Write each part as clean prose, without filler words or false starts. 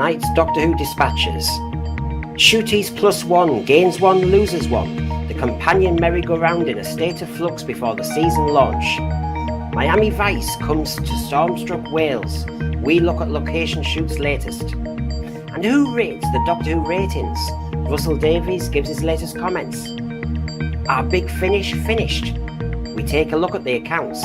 tonight's Doctor Who Dispatches. Shooties +1, gains 1, loses 1. The companion merry-go-round in a state of flux before the season launch. Miami Vice comes to stormstruck Wales. We look at location shoots latest. And who rates the Doctor Who ratings? Russell Davies gives his latest comments. Our big finish finished. We take a look at the accounts.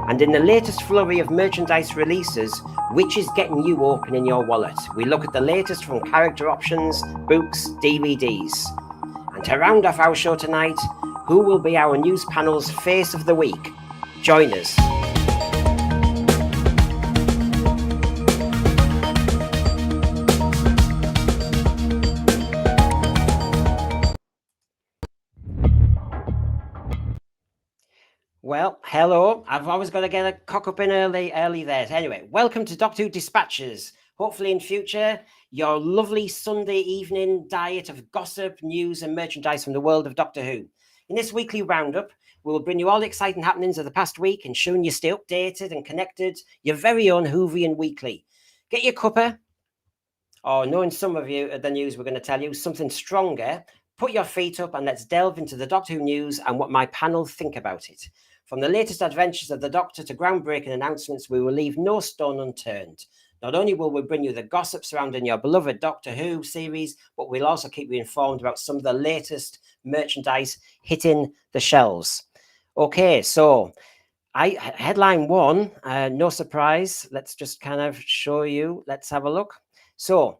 And in the latest flurry of merchandise releases, which is getting you opening your wallet? We look at the latest from character options, books, DVDs. And to round off our show tonight, who will be our news panel's face of the week? Join us. Well, hello. I've always got to get a cock up in early there. Anyway, welcome to Doctor Who Dispatches. Hopefully in future, your lovely Sunday evening diet of gossip, news and merchandise from the world of Doctor Who. In this weekly roundup, we will bring you all the exciting happenings of the past week, ensuring you stay updated and connected, your very own Whovian Weekly. Get your cuppa, or knowing some of you at the news, we're going to tell you something stronger. Put your feet up and let's delve into the Doctor Who news and what my panel think about it. From the latest adventures of the Doctor to groundbreaking announcements, we will leave no stone unturned. Not only will we bring you the gossip surrounding your beloved Doctor Who series, but we'll also keep you informed about some of the latest merchandise hitting the shelves. Okay, so headline one, no surprise. Let's just kind of show you. Let's have a look. So,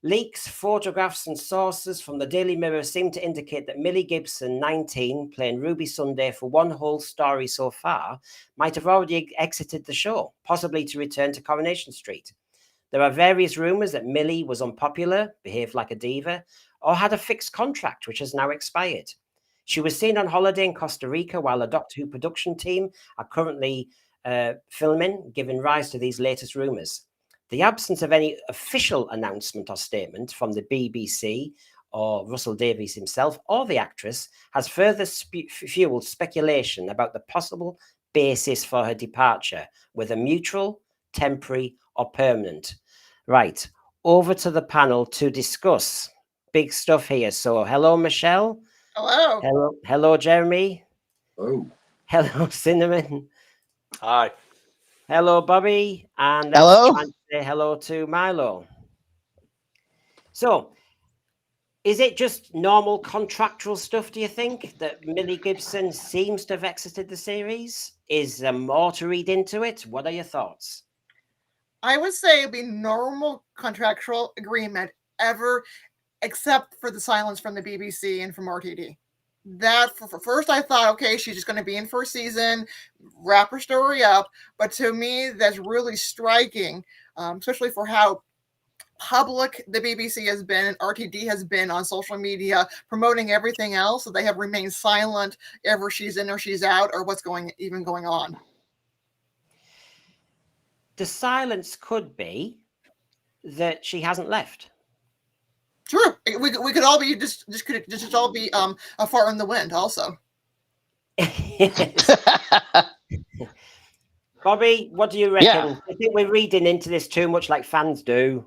leaks, photographs and sources from the Daily Mirror seem to indicate that Millie Gibson, 19, playing Ruby Sunday for one whole story so far, might have already exited the show, possibly to return to Coronation Street. There are various rumours that Millie was unpopular, behaved like a diva, or had a fixed contract which has now expired. She was seen on holiday in Costa Rica while the Doctor Who production team are currently filming, giving rise to these latest rumours. The absence of any official announcement or statement from the BBC or Russell Davies himself or the actress has further fueled speculation about the possible basis for her departure, whether mutual, temporary or permanent. Right, over to the panel to discuss. Big stuff here. So hello, Michelle. Hello. Hello, Jeremy. Oh. Hello, Cinnamon. Hi. Hello, Bobby. And Hello. let's say hello to Milo. So, is it just normal contractual stuff, do you think, that Millie Gibson seems to have exited the series? Is there more to read into it? What are your thoughts? I would say it'd be normal contractual agreement ever, except for the silence from the BBC and from RTD. That for first I thought, okay, she's just going to be in for a season, wrap her story up. But to me, that's really striking, especially for how public the BBC has been and RTD has been on social media promoting everything else. So they have remained silent ever she's in or she's out or what's going on. The silence could be that she hasn't left. True. We could all be just all be a fart in the wind also. Bobby, what do you reckon? Yeah. Do you think we're reading into this too much like fans do?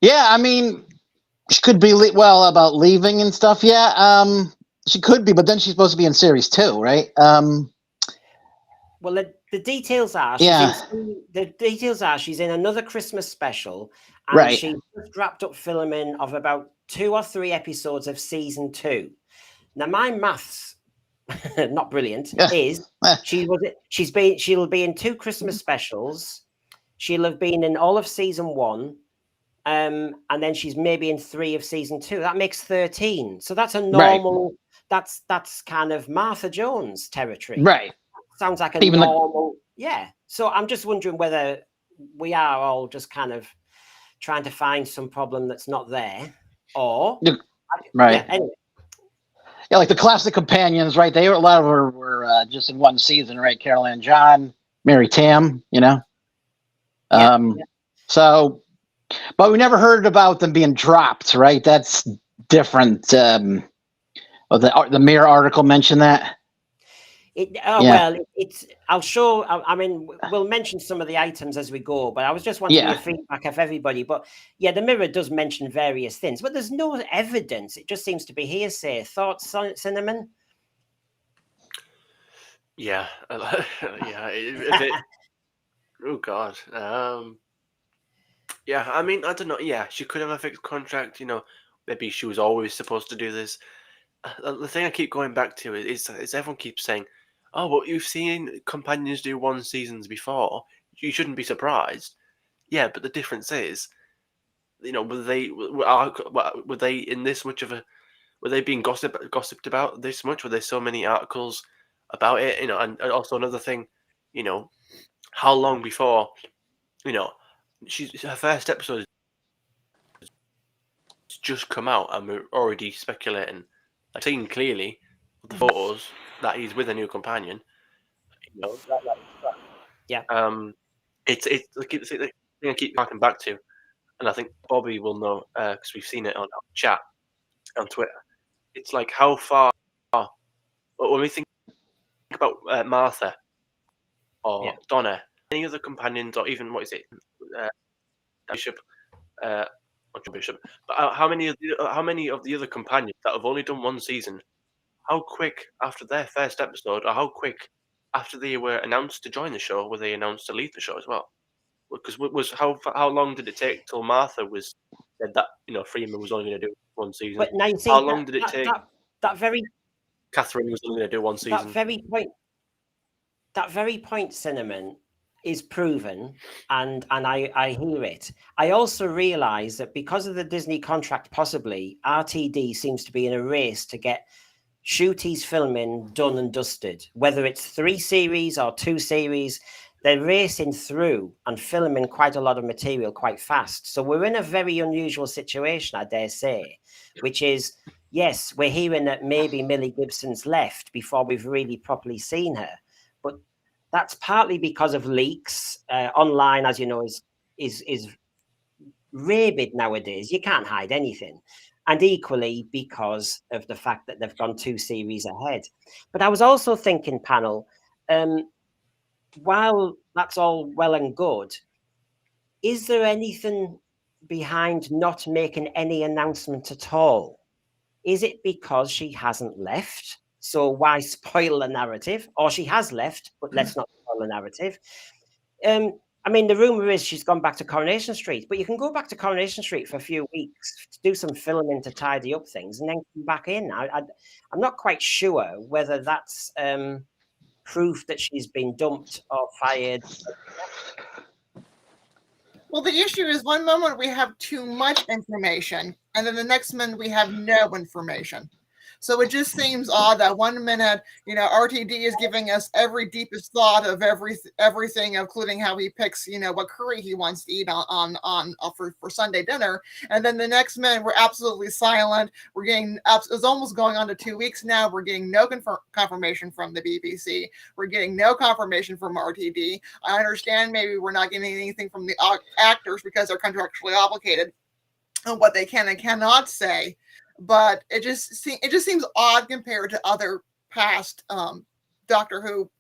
Yeah, I mean, she could be about leaving and stuff. Yeah, she could be, but then she's supposed to be in series 2, right? Well, the details are, she's in another Christmas special, and Right. she's just wrapped up filming of about 2 or 3 episodes of season 2. Now, my maths, not brilliant, is she'll be in 2 Christmas specials. She'll have been in all of season 1. And then she's maybe in 3 of season 2. That makes 13. So that's a normal. Right. That's kind of Martha Jones territory. Right. Sounds like a normal. Yeah. So I'm just wondering whether we are all just kind of trying to find some problem that's not there, or right. Yeah, anyway. Yeah, like the classic companions, right? A lot of them were just in one season, right? Carol Ann John, Mary Tam, you know. So. But we never heard about them being dropped, right? That's different. The Mirror article mentioned that. Well, it's. I'll show. I mean, we'll mention some of the items as we go, but I was just wanting your feedback of everybody. But yeah, the Mirror does mention various things, but there's no evidence. It just seems to be hearsay. Thoughts, Cinnamon? Yeah, yeah. Oh God. Yeah, I mean, I don't know. Yeah, she could have a fixed contract. Maybe she was always supposed to do this. The thing I keep going back to is everyone keeps saying, "Oh, well, you've seen companions do one seasons before. You shouldn't be surprised." Yeah, but the difference is, were they in this much of a were they being gossiped about this much? Were there so many articles about it? And also another thing, how long before, her first episode has just come out and we're already speculating, like seeing clearly the photos that he's with a new companion. Yeah. It's the thing I keep harking back to, and I think Bobby will know because we've seen it on our chat on Twitter. It's like how far when we think about Martha or Donna, any other companions, or even Bishop, not Bishop, but how many of the other companions that have only done one season? How quick after their first episode, or how quick after they were announced to join the show, were they announced to leave the show as well? Because how long did it take till Martha was said that Freeman was only going to do one season? But now you see, how long did it take? That very Catherine was only going to do one season. That very point, Cinnamon, is proven, and I hear it. I also realise that because of the Disney contract, possibly RTD seems to be in a race to get Shooty's filming done and dusted, whether it's 3 series or 2 series. They're racing through and filming quite a lot of material quite fast. So we're in a very unusual situation, I dare say, which is, yes, we're hearing that maybe Millie Gibson's left before we've really properly seen her. But that's partly because of leaks. Online, as you know, is rabid nowadays. You can't hide anything. And equally because of the fact that they've gone 2 series ahead. But I was also thinking, panel, while that's all well and good, is there anything behind not making any announcement at all? Is it because she hasn't left? So why spoil the narrative? Or she has left, but let's not spoil the narrative. I mean, the rumor is she's gone back to Coronation Street, but you can go back to Coronation Street for a few weeks to do some filming to tidy up things and then come back in. I'm not quite sure whether that's proof that she's been dumped or fired. Well, the issue is one moment we have too much information, and then the next minute we have no information. So it just seems odd that one minute, RTD is giving us every deepest thought of everything, including how he picks, what curry he wants to eat for Sunday dinner, and then the next minute we're absolutely silent. We're getting it's almost going on to 2 weeks now. We're getting no confirmation from the BBC. We're getting no confirmation from RTD. I understand maybe we're not getting anything from the actors because they're contractually obligated on what they can and cannot say. But it just seems odd compared to other past Doctor Who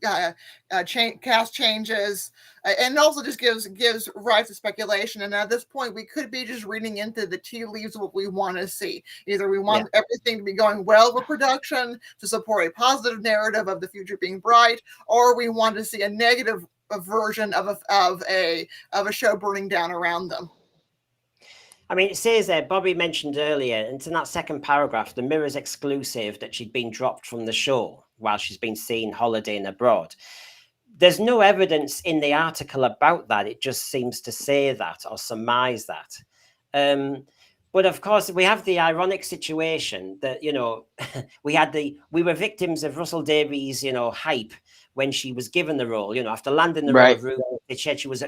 cast changes, and it also just gives rise to speculation. And at this point, we could be just reading into the tea leaves what we want to see. Either we want everything to be going well with production to support a positive narrative of the future being bright, or we want to see a negative version of a show burning down around them. I mean, it says there, Bobby mentioned earlier, and it's in that second paragraph, the Mirror's exclusive that she'd been dropped from the show while she's been seen holidaying abroad. There's no evidence in the article about that. It just seems to say that or surmise that. But of course, we have the ironic situation that, we were victims of Russell Davies, hype when she was given the role, after landing the role of Rue, it said she was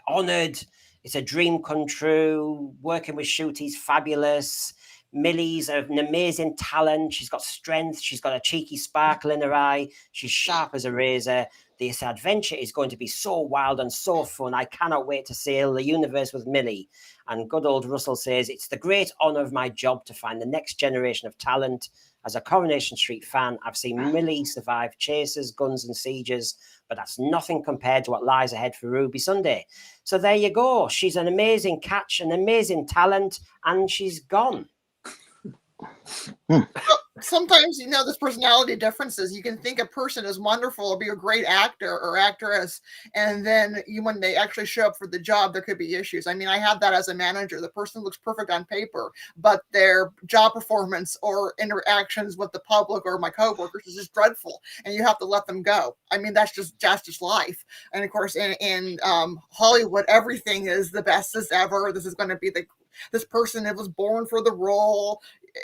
honoured. It's a dream come true. Working with Shooty's fabulous. Millie's an amazing talent. She's got strength. She's got a cheeky sparkle in her eye. She's sharp as a razor. This adventure is going to be so wild and so fun. I cannot wait to sail the universe with Millie. And good old Russell says, it's the great honour of my job to find the next generation of talent. As a Coronation Street fan, I've seen Millie survive chases, guns and sieges, but that's nothing compared to what lies ahead for Ruby Sunday. So there you go. She's an amazing catch, an amazing talent, and she's gone. Sometimes, there's personality differences. You can think a person is wonderful or be a great actor or actress, and then when they actually show up for the job, there could be issues. I mean, I had that as a manager. The person looks perfect on paper, but their job performance or interactions with the public or my coworkers is just dreadful, and you have to let them go. I mean, that's just life. And of course, in Hollywood, everything is the best as ever. This is going to be this person that was born for the role.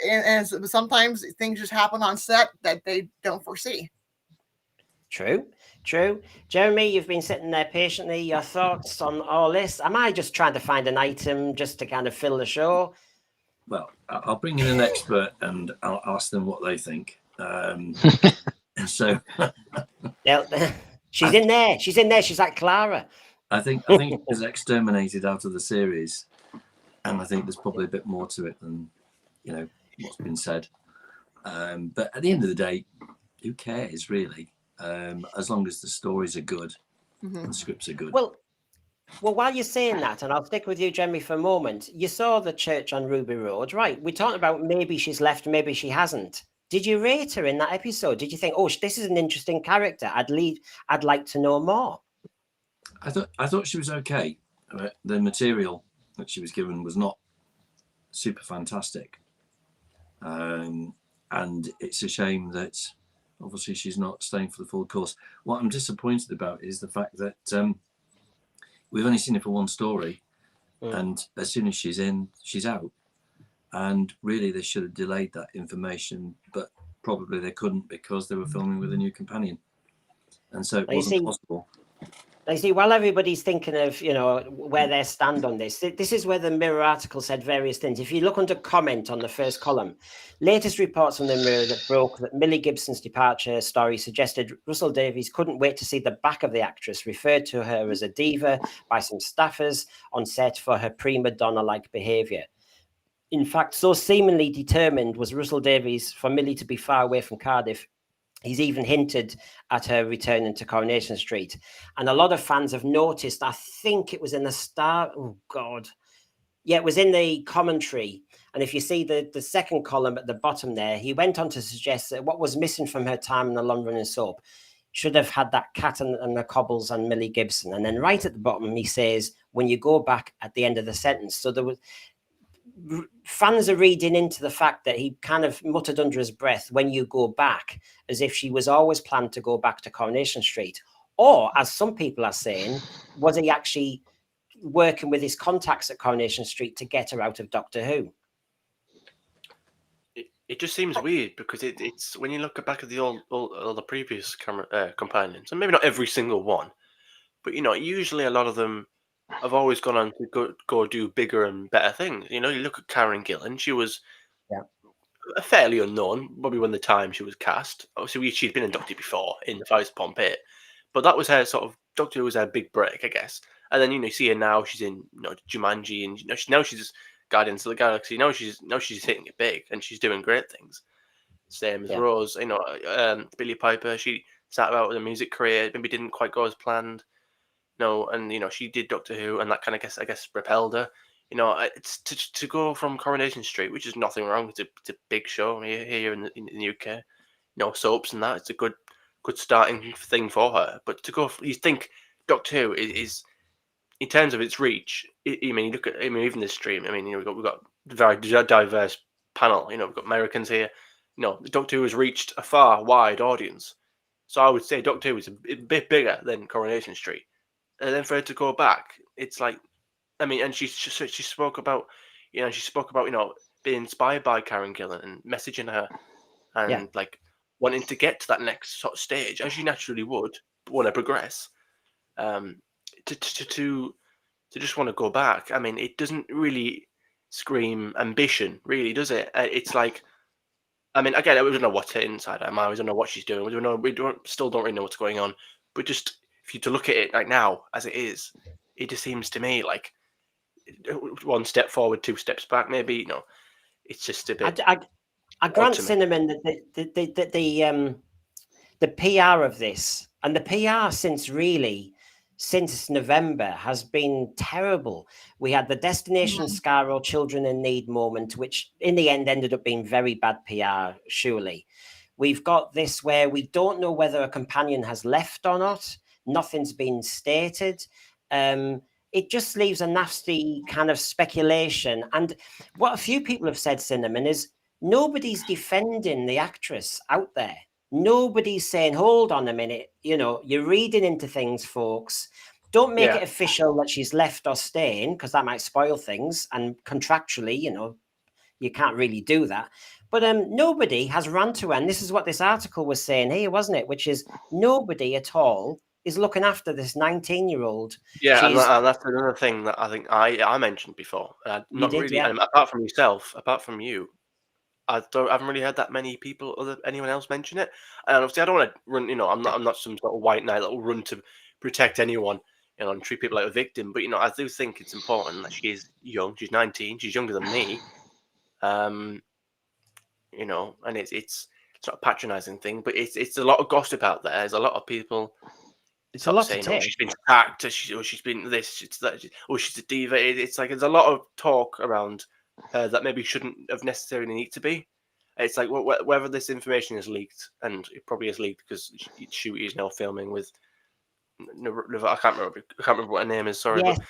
And sometimes things just happen on set that they don't foresee. True. Jeremy, you've been sitting there patiently. Your thoughts on all this? Am I just trying to find an item just to kind of fill the show? Well, I'll bring in an expert and I'll ask them what they think. So she's in there. She's like Clara. I think she was exterminated out of the series, and I think there's probably a bit more to it than what's been said. But at the end of the day, who cares really? As long as the stories are good and the scripts are good. Well, while you're saying that, and I'll stick with you, Jeremy, for a moment, you saw the church on Ruby Road, right? We talked about maybe she's left, maybe she hasn't. Did you rate her in that episode? Did you think, oh, this is an interesting character? I'd like to know more. I thought she was okay. The material that she was given was not super fantastic. And it's a shame that obviously she's not staying for the full course. What I'm disappointed about is the fact that we've only seen her for one story, and as soon as she's in, she's out. And really, they should have delayed that information, but probably they couldn't because they were filming with a new companion, and so it wasn't possible. You see, while everybody's thinking of, where they stand on this is where the Mirror article said various things. If you look under comment on the first column, latest reports from the Mirror that broke that Millie Gibson's departure story suggested Russell Davies couldn't wait to see the back of the actress, referred to her as a diva by some staffers on set for her prima donna-like behaviour. In fact, so seemingly determined was Russell Davies for Millie to be far away from Cardiff. He's even hinted at her returning to Coronation Street. And a lot of fans have noticed, I think it was in the start. Oh, God. Yeah, it was in the commentary. And if you see the second column at the bottom there, he went on to suggest that what was missing from her time in the long-running soap should have had that cat and the cobbles and Millie Gibson. And then right at the bottom, he says, when you go back at the end of the sentence. So there was... Fans are reading into the fact that he kind of muttered under his breath, when you go back, as if she was always planned to go back to Coronation Street. Or, as some people are saying, was he actually working with his contacts at Coronation Street to get her out of Doctor Who? It just seems weird because it's when you look back at all the previous companions, and maybe not every single one, but usually a lot of them have always gone on to go do bigger and better things. You look at Karen Gillan; she was a fairly unknown, probably when the time she was cast. Obviously, she'd been in Doctor before in the Fires of Pompeii, but that was her sort of Doctor Who was her big break, I guess. And then you see her now; she's in Jumanji, and now she's Guardians of the Galaxy. Now she's hitting it big, and she's doing great things. Same as Rose, Billie Piper. She started out with a music career, maybe didn't quite go as planned. No, and she did Doctor Who, and that kind of I guess propelled her. It's to go from Coronation Street, which is nothing wrong. It's a big show here in the UK. Soaps and that. It's a good starting thing for her. But to go, you think Doctor Who is in terms of its reach. You look at even this stream. We've got a very diverse panel. We've got Americans here. Doctor Who has reached a far wide audience. So I would say Doctor Who is a bit bigger than Coronation Street. And then for her to go back, it's like, and she spoke about, being inspired by Karen Gillan and messaging her, and like wanting to get to that next sort of stage, as you naturally would want to progress. To just want to go back. It doesn't really scream ambition, really, does it? It's like, I mean, again, we don't know what's inside her mind. We don't know what she's doing. Still don't really know what's going on. But just if you to look at it like now as it is, it just seems to me like one step forward, two steps back. Maybe it's just a bit. I grant Cinnamon that the PR of this, and the PR since November has been terrible. We had the Destination Scar or Children in Need moment, which in the end ended up being very bad PR, surely. We've got this where we don't know whether a companion has left or not. Nothing's been stated. It just leaves a nasty kind of speculation. And what a few people have said, Cinnamon, is nobody's defending the actress out there. Nobody's saying, hold on a minute, you're reading into things, folks. Don't make it official that she's left or staying, because that might spoil things. And contractually, you can't really do that. But nobody has run to her. And this is what this article was saying here, wasn't it? Which is nobody at all is looking after this 19-year-old. Yeah, and that's another thing that I think I mentioned before. Not really. Yeah. Apart from yourself, apart from you, I haven't really heard that many people, anyone else mention it. And obviously, I don't want to run. I'm not some sort of white knight that will run to protect anyone, and treat people like a victim. But I do think it's important that she is young. She's 19. She's younger than me. And it's not a patronizing thing, but it's a lot of gossip out there. There's a lot of people. It's a lot saying, to take. She's been sacked. She's been this. It's that. She's a diva. It's like there's a lot of talk around that maybe shouldn't have necessarily need to be. It's like whether this information is leaked, and it probably is leaked because Shooty is now filming with. I can't remember what her name is. Sorry, yes.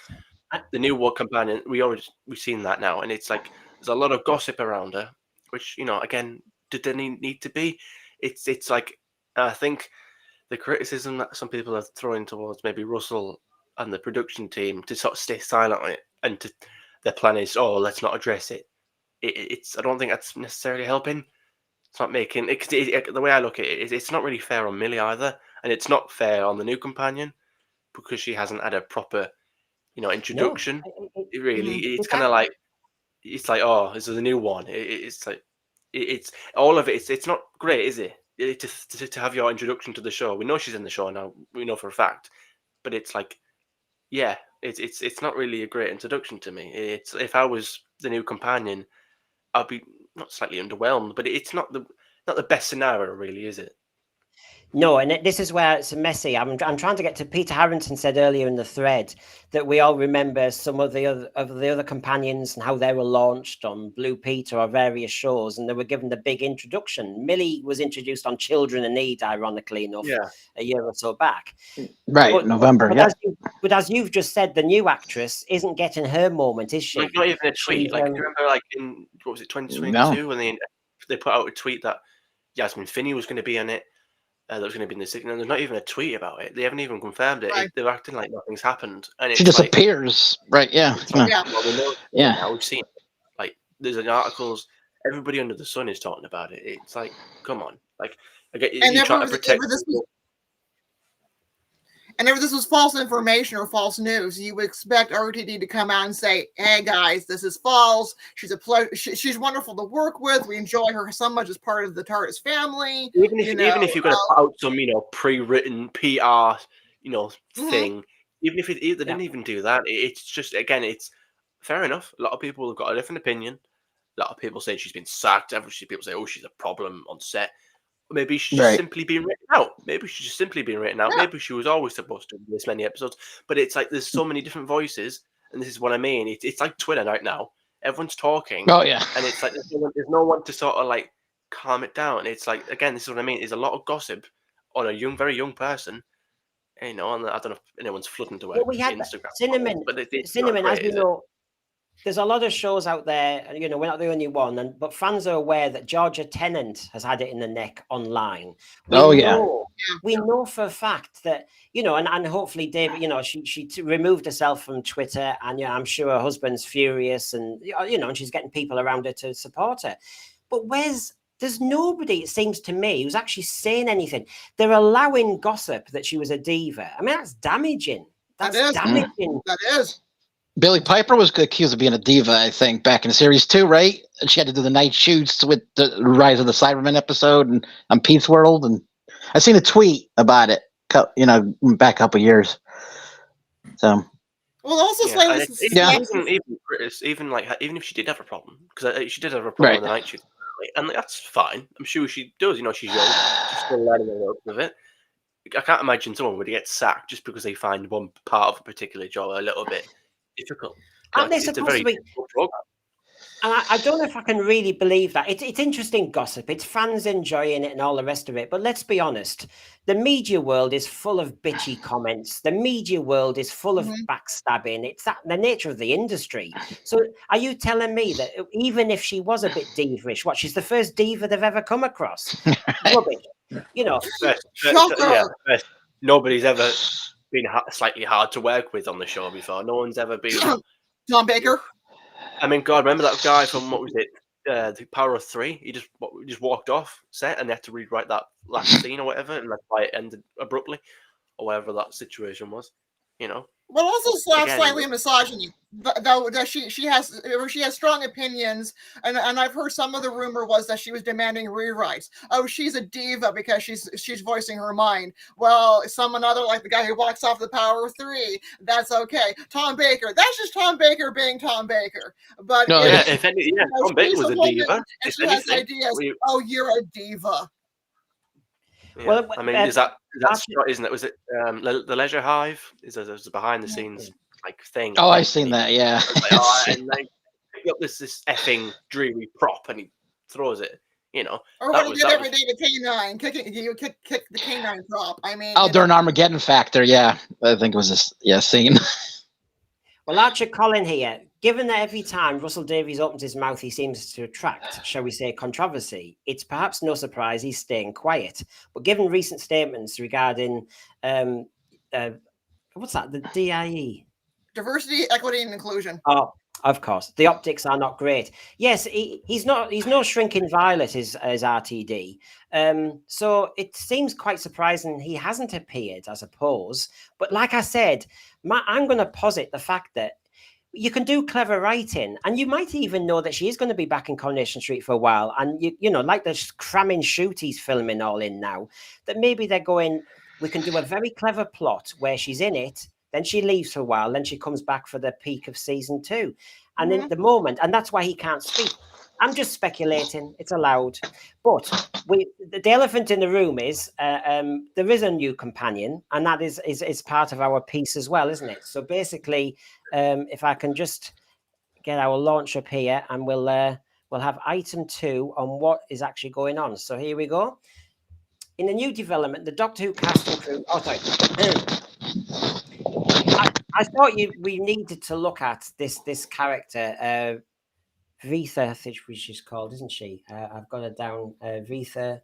But the new War companion. We've seen that now, and it's like there's a lot of gossip around her, which again, did there need to be? It's like I think. The criticism that some people are throwing towards maybe Russell and the production team to sort of stay silent on it, and their plan is, let's not address it. It's I don't think that's necessarily helping. It's not making it, the way I look at it, it's not really fair on Millie either, and it's not fair on the new companion because she hasn't had a proper, introduction. It's kind of like this is a new one. It's like it's all of it. It's not great, is it? To have your introduction to the show. We know she's in the show now. We know for a fact, but it's like, it's not really a great introduction to me. It's if I was the new companion, I'd be not slightly underwhelmed, but it's not the best scenario, really, is it? No, and this is where it's messy. I'm trying to get to Peter Harrington said earlier in the thread that we all remember some of the other companions and how they were launched on Blue Peter or various shows, and they were given the big introduction. Millie was introduced on Children in Need, ironically enough, a year or so back. Right, November. But as you've just said, the new actress isn't getting her moment, is she? Not even a tweet. Like, do you remember, like in 2022 when they put out a tweet that Yasmin Finney was going to be on it. That was going to be in the signal. There's not even a tweet about it. They haven't even confirmed it. Right. They're acting like nothing's happened. And she just appears, right? Yeah. Well, we know now. We've seen like there's articles. Everybody under the sun is talking about it. It's like, come on, like you trying to protect. And if this was false information or false news, you would expect RTD to come out and say, "Hey guys, this is false. She's a pleasure. She's wonderful to work with. We enjoy her so much as part of the TARDIS family." Even if you're going to put out some pre-written PR, thing. Even if they didn't even do that, it's just it's fair enough. A lot of people have got a different opinion. A lot of people say she's been sacked. People say, she's a problem on set. Maybe she's just simply being written out. Maybe Maybe she was always supposed to do this many episodes. But it's like there's so many different voices, and this is what I mean. It's like Twitter right now. Everyone's talking. Oh yeah. And it's like there's no one to sort of like calm it down. It's like, again, this is what I mean. There's a lot of gossip on a very young person. And I don't know if anyone's flooding to her Instagram. Cinnamon, as you know, there's a lot of shows out there, we're not the only one, but fans are aware that Georgia Tennant has had it in the neck online. We know for a fact that, and hopefully David, she removed herself from Twitter, and I'm sure her husband's furious, and, and she's getting people around her to support her. But there's nobody, it seems to me, who's actually saying anything. They're allowing gossip that she was a diva. I mean, that's damaging. That's damaging. That is. Billie Piper was accused of being a diva, I think, back in series 2, right? And she had to do the night shoots with the Rise of the Cybermen episode and on Pete's World, and I seen a tweet about it, back a couple years. So Well, also Yeah, slightly and Yeah. even if she did have a problem, because she did have a problem Right. with the night shoot, and that's fine. I'm sure she does. She's young, she's still learning the ropes of it. I can't imagine someone would get sacked just because they find one part of a particular job a little bit difficult. Aren't they It's a supposed very to be? difficult program. And I don't know if I can really believe that. It's interesting gossip. It's fans enjoying it and all the rest of it. But let's be honest. The media world is full of bitchy comments. The media world is full of backstabbing. It's the nature of the industry. So are you telling me that even if she was a bit divish, she's the first diva they've ever come across? Rubbish. Shocker. Nobody's ever been slightly hard to work with on the show before. No one's ever been. Tom Baker. I mean, God, remember that guy from what was it? The Power of Three. He just walked off set and they had to rewrite that last scene or whatever, and that's why it ended abruptly, or whatever that situation was. But also Again, slightly misogyny. Though that she has strong opinions, and I've heard some of the rumor was that she was demanding rewrites. Oh, she's a diva because she's voicing her mind. Well, someone other like the guy who walks off the Power of Three, that's okay. Tom Baker, that's just Tom Baker being Tom Baker. But No, yeah, Tom Baker was a diva. And she has ideas. Oh, you're a diva. Yeah. Well, I mean, is that isn't it? Was it the Leisure Hive? Is a behind the scenes thing? Oh, I've seen that. Yeah. And they pick up this effing dreary prop and he throws it. Or what he did every day to K9, kick the K9 prop. I mean, during Armageddon Factor, yeah, I think it was this scene. Well, Archer Colin here. Given that every time Russell Davies opens his mouth, he seems to attract, shall we say, controversy, it's perhaps no surprise he's staying quiet. But given recent statements regarding, what's that, the DIE? Diversity, equity, and inclusion. Oh, of course. The optics are not great. Yes, he's no shrinking violet as RTD. So it seems quite surprising he hasn't appeared, I suppose. But like I said, I'm going to posit the fact that you can do clever writing, and you might even know that she is going to be back in Coronation Street for a while. And like the cramming shoot he's filming all in now, that maybe they're going, we can do a very clever plot where she's in it, then she leaves for a while, then she comes back for the peak of season 2. And in the moment, and that's why he can't speak. I'm just speculating. It's allowed. But the elephant in the room is there is a new companion, and that is part of our piece as well, isn't it? So basically, if I can just get our launch up here, and we'll have item 2 on what is actually going on. So here we go. In the new development, the Doctor Who casting crew. Oh, sorry. I thought we needed to look at this character. Veetha, which she's called, isn't she? I've got her down. Veetha.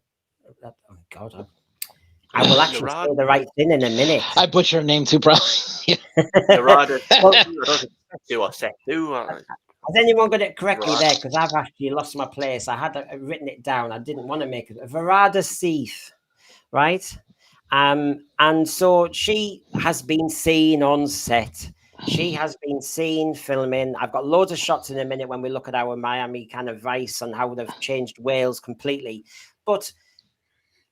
Oh God, I will actually say the right thing in a minute. I butcher her name too, probably. Has anyone got it correctly there? Because I've actually lost my place. I had written it down. I didn't want to make it. Verada Seath, right? And so she has been seen on set. She has been seen filming. I've got loads of shots in a minute when we look at our Miami kind of Vice and how they've changed Wales completely. But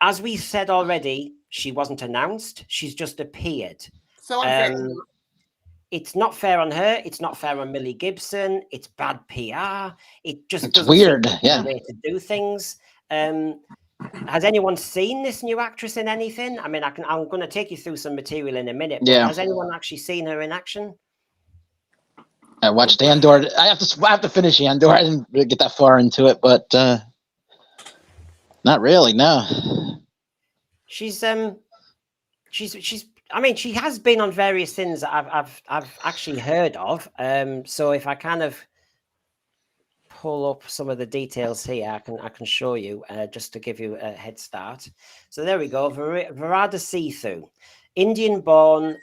as we said already, she wasn't announced. She's just appeared. So it's not fair on her. It's not fair on Millie Gibson. It's bad PR. It just it's weird. Yeah. The way to do things. Has anyone seen this new actress in anything? I mean, I'm going to take you through some material in a minute. But has anyone actually seen her in action? I watched Andor. I have to finish Andor. I didn't really get that far into it, but not really. No. She's. I mean, she has been on various things that I've actually heard of. So if I kind of pull up some of the details here, I can show you just to give you a head start. So there we go. Verada Seethu, Indian-born,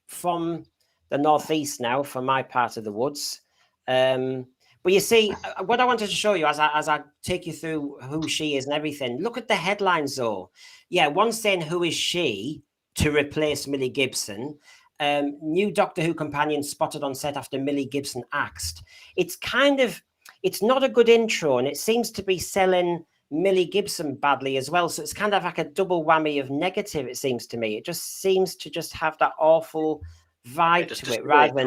from the northeast now, from my part of the woods. But you see, what I wanted to show you as I take you through who she is and everything. Look at the headlines, though. Yeah, one saying who is she to replace Millie Gibson. new Doctor Who companion spotted on set after Millie Gibson axed. It's not a good intro, and it seems to be selling Millie Gibson badly as well. So it's kind of like a double whammy of negative, it seems to me. It just seems to just have that awful vibe to it, rather than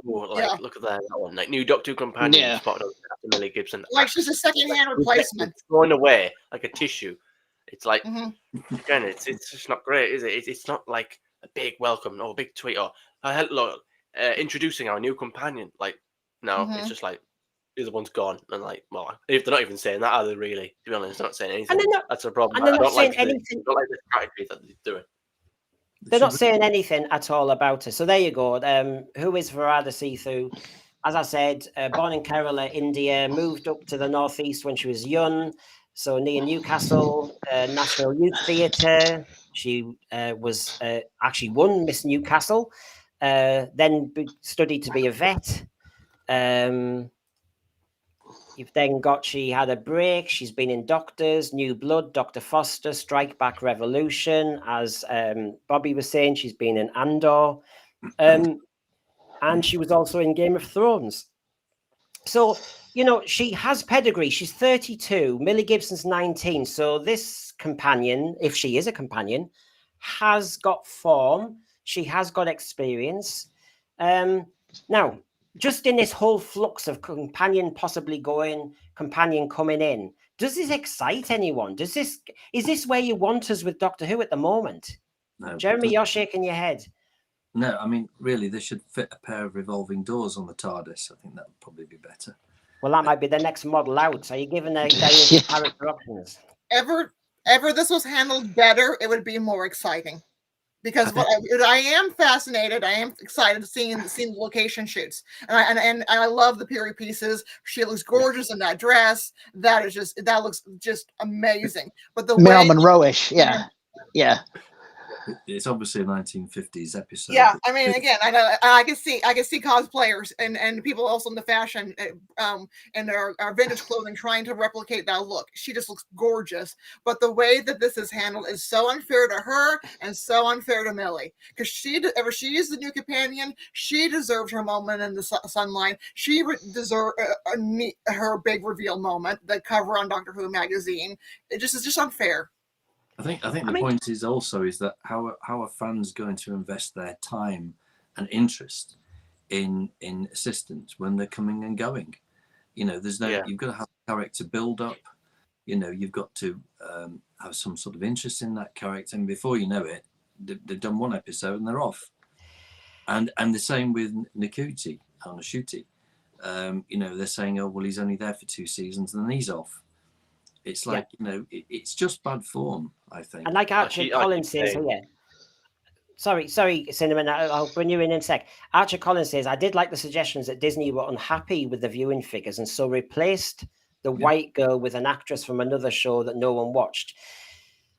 look at that one, like new Doctor Who companion spotted on after Millie Gibson. Like she's a second-hand replacement. It's thrown away like a tissue. It's like Mm-hmm. it's just not great, is it? It's not like a big welcome or a big tweet or look, introducing our new companion. Like no, it's just like the other one's gone, and like, well, if they're not even saying that, are they really? To be honest, they're not saying anything. That's a problem. And they're I not don't saying like anything. I don't like the strategy that they're doing. They're not saying anything at all about her. So there you go. Who is Veetha Sethu? As I said, born in Kerala, India, moved up to the northeast when she was young. So near Newcastle, National Youth Theatre. She was actually won Miss Newcastle. Then studied to be a vet. You've then she had a break. She's been in Doctors, New Blood, Dr. Foster, Strike Back Revolution. As Bobby was saying, she's been in Andor. And she was also in Game of Thrones. So, she has pedigree. She's 32. Millie Gibson's 19. So this companion, if she is a companion, has got form. She has got experience. Now, just in this whole flux of companion possibly going, companion coming in, does this excite anyone? Is this where you want us with Doctor Who at the moment? No, Jeremy, you're shaking your head. No, I mean, really, they should fit a pair of revolving doors on the TARDIS. I think that would probably be better. Well, that might be the next model out. Are you giving a character options? Ever this was handled better, it would be more exciting. Because I am fascinated, I am excited seeing the location shoots, and I love the period pieces. She looks gorgeous in that dress. That looks just amazing. But the Marilyn way Monroe-ish, yeah. It's obviously a 1950s episode. Yeah, I mean, again, I can see cosplayers and people also in the fashion and our vintage clothing trying to replicate that look. She just looks gorgeous, but the way that this is handled is so unfair to her and so unfair to Millie, because she is the new companion. She deserves her moment in the sunlight. She deserves her big reveal moment, the cover on Doctor Who magazine. It's just unfair. I think the point is that how are fans going to invest their time and interest in assistants when they're coming and going? There's no. You've got to have character build up. You've got to have some sort of interest in that character, and before you know it, they've done one episode and they're off. And the same with Ncuti on Ncuti. They're saying, oh well, he's only there for 2 seasons and then he's off. It's like, it's just bad form, I think. And like Archer Collins says here, sorry, Cinnamon, I'll bring you in a sec. Archer Collins says, I did like the suggestions that Disney were unhappy with the viewing figures and so replaced the white girl with an actress from another show that no one watched.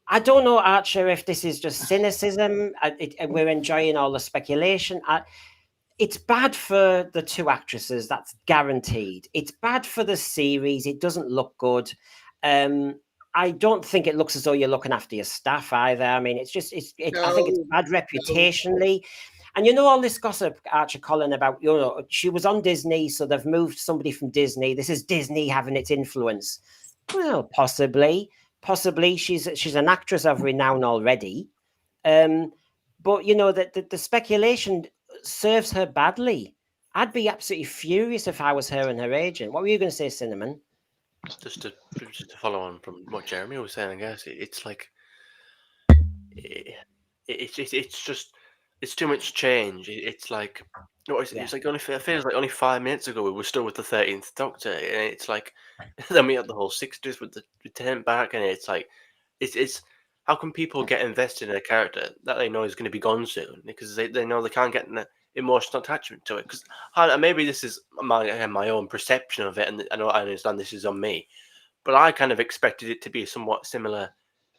I don't know, Archer, if this is just cynicism. We're enjoying all the speculation. It's bad for the 2 actresses, that's guaranteed. It's bad for the series. It doesn't look good. I don't think it looks as though you're looking after your staff either. I mean, I think it's bad reputationally. And all this gossip, Archer Collin, about, she was on Disney, so they've moved somebody from Disney. This is Disney having its influence. Well, possibly. She's an actress of renown already. But, the speculation serves her badly. I'd be absolutely furious if I was her and her agent. What were you going to say, Cinnamon? Just to follow on from what Jeremy was saying, I guess it's like it's too much change. It's like it's like it feels like only 5 minutes ago we were still with the 13th Doctor, and it's like then we had the whole 60s with the return back, and it's like it's how can people get invested in a character that they know is going to be gone soon because they know they can't get an emotional attachment to it? Because maybe this is my own perception of it, and I understand this is on me, but I kind of expected it to be somewhat similar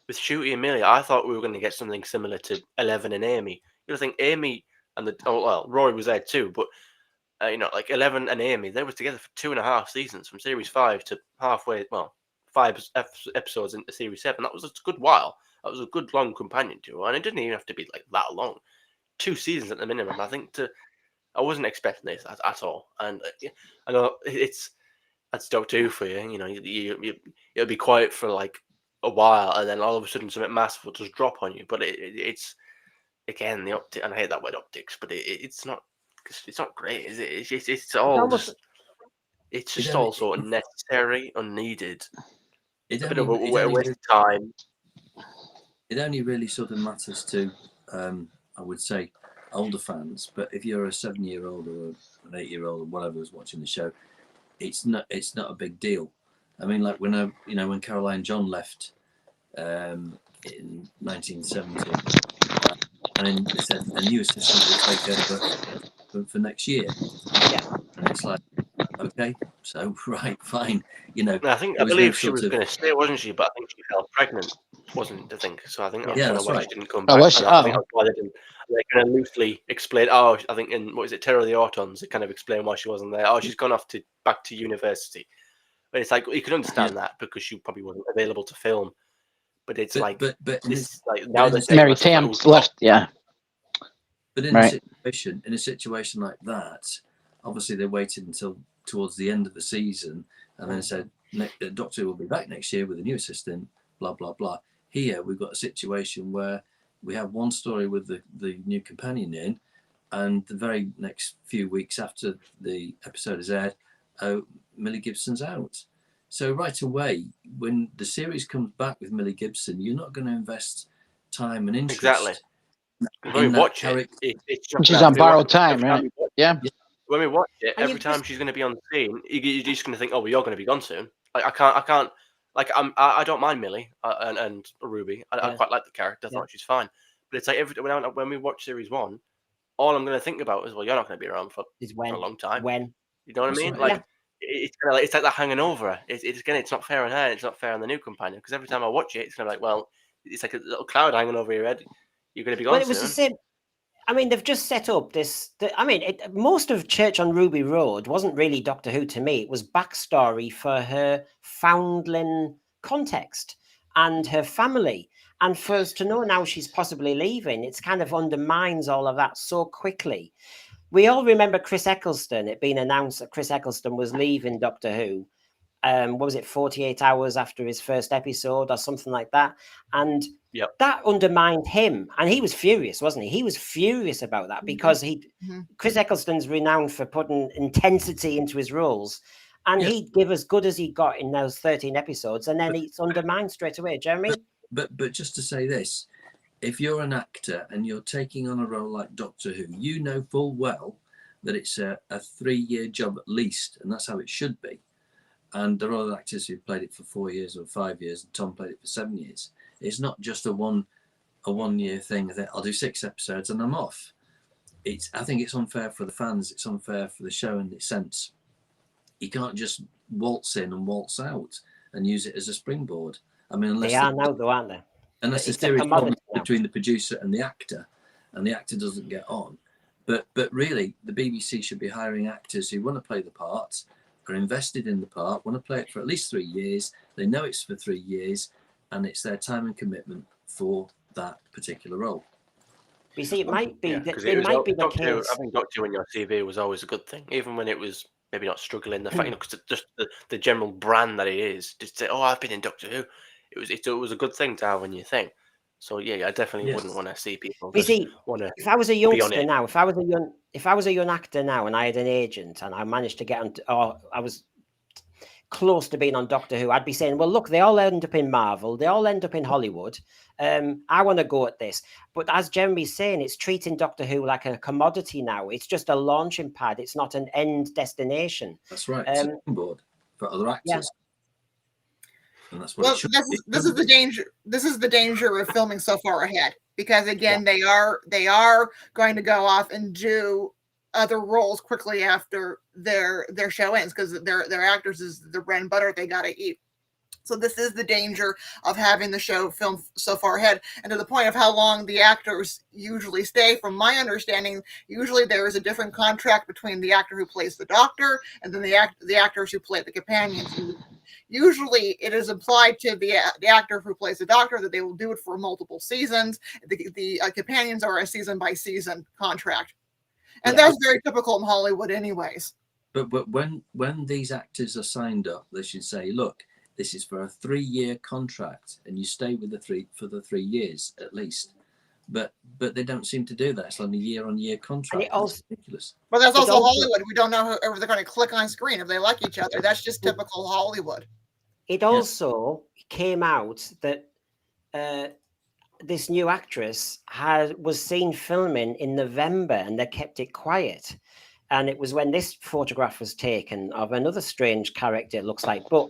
with Ncuti and Millie. I thought we were going to get something similar to 11 and Amy. I think Amy and Rory was there too, but like 11 and Amy, they were together for 2.5 seasons from series 5 to halfway. Well, 5 episodes into series 7. That was a good while. That was a good long companion duo, and it didn't even have to be like that long. 2 seasons at the minimum. I think I wasn't expecting this at all, and I know that's Doctor Who for you. You know, it'll be quiet for like a while, and then all of a sudden something massive will just drop on you. But it's again the optic, and I hate that word optics, but it's not great, is it? It's all almost- just it's just all sort of unnecessary, unneeded, It a bit of a only, waste of time. it only really sort of matters to, I would say, older fans. But if you're a 7-year-old or an 8-year-old or whatever who's watching the show, it's not a big deal. I mean, like when Caroline John left in 1970, and then they said a new assistant will take over for next year. Yeah. And it's like, okay, so right, fine. You know, I believe she was going to stay, wasn't she? But I think she fell pregnant, wasn't I think? So I think that's kind of why she didn't come back. was she? I think that's why they kind of loosely explain. Oh, I think in what is it, Terror of the Autons? They kind of explain why she wasn't there. Oh, she's gone off back to university. But it's like you can understand that because she probably wasn't available to film. But it's but this like now that Mary Tamm's left, yeah. But in a situation like that, obviously they waited until towards the end of the season and then said the Doctor will be back next year with a new assistant, blah blah blah. Here we've got a situation where we have one story with the new companion in, and the very next few weeks after the episode is aired, Millie Gibson's out. So right away, when the series comes back with Millie Gibson, you're not going to invest time and interest. Exactly. When we watch it's just she's on borrowed time, right? Yeah. When we watch it, every time she's going to be on scene, you're just going to think, "Oh, well, you're going to be gone soon." Like I can't. Like I don't mind Millie and Ruby. I quite like the character. I thought she's fine. But it's like when we watch series 1, all I'm going to think about is, well, you're not going to be around for a long time. When you know what I mean? Right. Like it's kind of like it's like that hanging over. It's not fair on her. It's not fair on the new companion because every time I watch it, it's kind of like, well, it's like a little cloud hanging over your head. You're going to be gone it was soon. the same. I mean, they've just set up this. Most of Church on Ruby Road wasn't really Doctor Who to me. It was backstory for her foundling context and her family. And for us to know now she's possibly leaving, it's kind of undermines all of that so quickly. We all remember Chris Eccleston. It being announced that Chris Eccleston was leaving Doctor Who. What was it, 48 hours after his first episode or something like that? And that undermined him. And he was furious, wasn't he? He was furious about that because Chris Eccleston's renowned for putting intensity into his roles. And he'd give as good as he got in those 13 episodes. And then it's undermined straight away. Jeremy? But just to say this, if you're an actor and you're taking on a role like Doctor Who, you know full well that it's a 3-year job at least. And that's how it should be. And there are other actors who've played it for 4 years or 5 years, and Tom played it for 7 years. It's not just a one year thing. I'll do 6 episodes and I'm off. I think it's unfair for the fans. It's unfair for the show in its sense. You can't just waltz in and waltz out and use it as a springboard. I mean, unless they are now, though, aren't they? Unless there's serious problems between the producer and the actor doesn't get on. But really, the BBC should be hiring actors who want to play the parts, are invested in the part, want to play it for at least 3 years. They know it's for 3 years, and it's their time and commitment for that particular role. You see, it might be the case. I think Doctor Who in your CV was always a good thing, even when it was maybe not struggling. The fact, because just the general brand that it is, just say, "Oh, I've been in Doctor Who." It was a good thing to have when you think. So I definitely wouldn't want to see people. You see, if I was a youngster now, if I was a young actor now, and I had an agent, and I managed to get on, or I was close to being on Doctor Who, I'd be saying, "Well, look, they all end up in Marvel, they all end up in Hollywood. I want to go at this." But as Jeremy's saying, it's treating Doctor Who like a commodity now. It's just a launching pad. It's not an end destination. That's right. It's a springboard for other actors. Yeah. And that's what this is the danger. This is the danger of filming so far ahead, because again, they are going to go off and do other roles quickly after their show ends, because their actors is the bread and butter they got to eat. So this is the danger of having the show filmed so far ahead, and to the point of how long the actors usually stay. From my understanding, usually there is a different contract between the actor who plays the Doctor and then the actors who play the companions. usually it is implied to the actor who plays the Doctor that they will do it for multiple seasons. The companions are a season by season contract, and that's very typical in Hollywood, anyways. But when these actors are signed up, they should say, look, this is for a 3-year contract, and you stay with the 3 years at least. But they don't seem to do that. It's on a year-on-year contract. It's ridiculous. But that's also Hollywood. We don't know whoever they're going to click on screen if they like each other. That's just typical Hollywood. It also came out that this new actress was seen filming in November, and they kept it quiet. And it was when this photograph was taken of another strange character, it looks like. But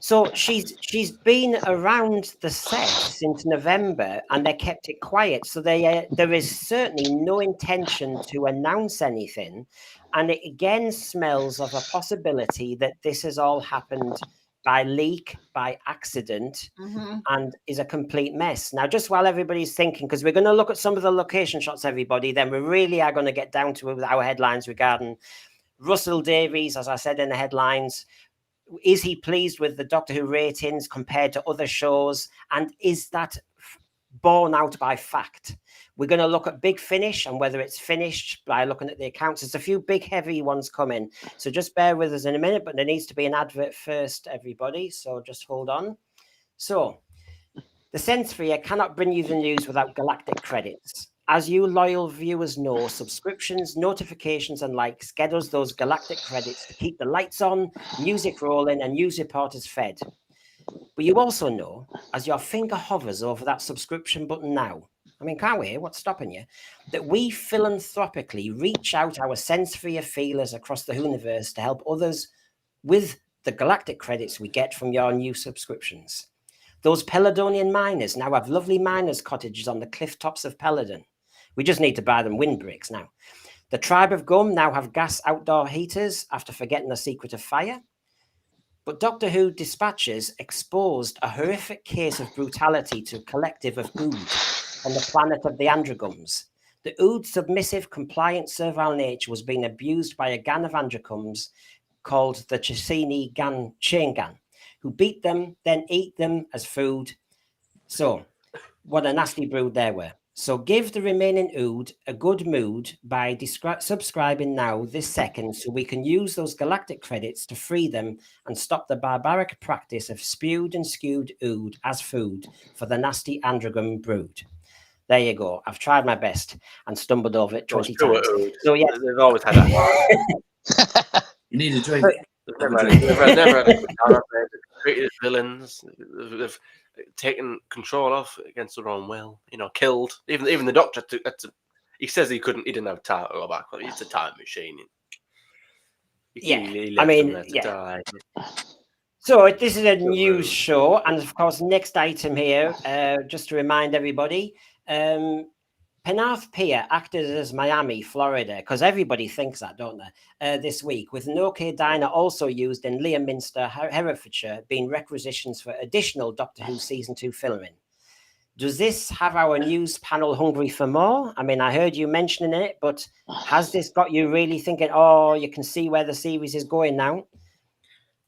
so she's been around the set since November, and they kept it quiet. So there is certainly no intention to announce anything. And it again smells of a possibility that this has all happened by leak, by accident, and is a complete mess. Now, just while everybody's thinking, because we're going to look at some of the location shots, everybody, then we really are going to get down to our headlines regarding Russell Davies, as I said in the headlines. Is he pleased with the Doctor Who ratings compared to other shows? And is that borne out by fact? We're going to look at Big Finish and whether it's finished by looking at the accounts. There's a few big, heavy ones coming. So just bear with us in a minute, but there needs to be an advert first, everybody. So just hold on. So the Sensphere cannot bring you the news without galactic credits. As you loyal viewers know, subscriptions, notifications, and likes get us those galactic credits to keep the lights on, music rolling, and news reporters fed. But you also know, as your finger hovers over that subscription button now, I mean, can't we? What's stopping you? That we philanthropically reach out our Sensphere feelers across the universe to help others with the galactic credits we get from your new subscriptions. Those Peladonian miners now have lovely miners' cottages on the cliff tops of Peladon. We just need to buy them windbreaks now. The Tribe of Gum now have gas outdoor heaters after forgetting the secret of fire. But Doctor Who dispatches exposed a horrific case of brutality to a collective of Ood on the planet of the Androgums. The Ood submissive, compliant, servile nature was being abused by a gang of Androgums called the Chesini Chain Gang, who beat them, then eat them as food. So, what a nasty brood they were. So give the remaining Ood a good mood by subscribing now this second so we can use those galactic credits to free them and stop the barbaric practice of spewed and skewed Ood as food for the nasty Androgum brood. There you go. I've tried my best and stumbled over it 20 times. So yeah, they've always had that. You need a drink. They've never had a good time. They've created villains. They've taken control of against their own will. You know, killed. Even the Doctor he says he didn't have time to go back, but it's a time machine. He die. So this is a news show, and of course, next item here, just to remind everybody, Penarth Pier acted as Miami, Florida, because everybody thinks that, don't they? This week, with Nokia Diner also used in Leominster, Herefordshire, being requisitions for additional Doctor Who Season 2 filming. Does this have our news panel hungry for more? I mean, I heard you mentioning it, but has this got you really thinking, oh, you can see where the series is going now?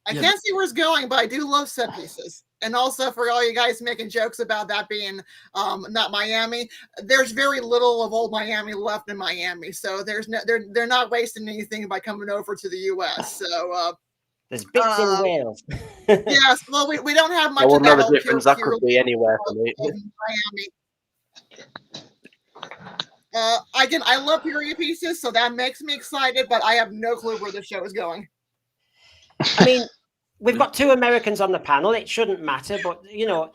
I can't see where it's going, but I do love set pieces. And also for all you guys making jokes about that being not Miami, there's very little of old Miami left in Miami. So they're not wasting anything by coming over to the US. So there's bits in Wales. Yes, well we don't have much I wouldn't of know the difference. That could be anywhere for me. Miami. Again, I love period pieces, so that makes me excited, but I have no clue where the show is going. I mean, we've got two Americans on the panel. It shouldn't matter, but you know,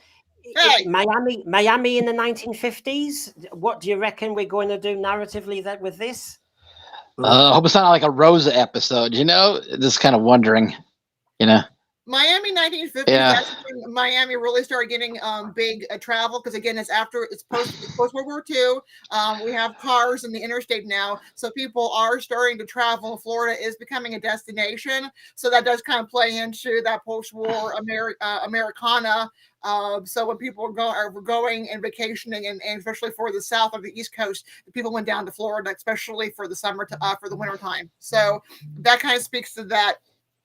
Miami in the 1950s. What do you reckon we're going to do narratively with this? I hope it's not like a Rosa episode. You know, just kind of wondering. You know, Miami 1950s. Yeah. That's when Miami really started getting big travel, because again, it's post World War II. We have cars in the interstate now, so people are starting to travel. Florida is becoming a destination, so that does kind of play into that post-war Americana. So when people are going and vacationing, and especially for the South or the East Coast, people went down to Florida, especially for the summer for the winter time. So that kind of speaks to that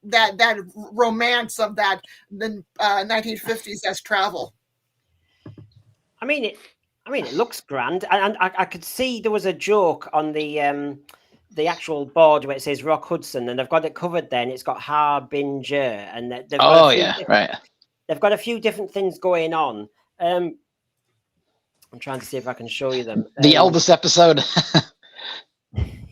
that romance of the 1950s as travel. I mean, it looks grand, and I could see there was a joke on the actual board where it says Rock Hudson, and they've got it covered there, and it's got Harbinger, and they've got they've got a few different things going on. I'm trying to see if I can show you them. The Elvis episode.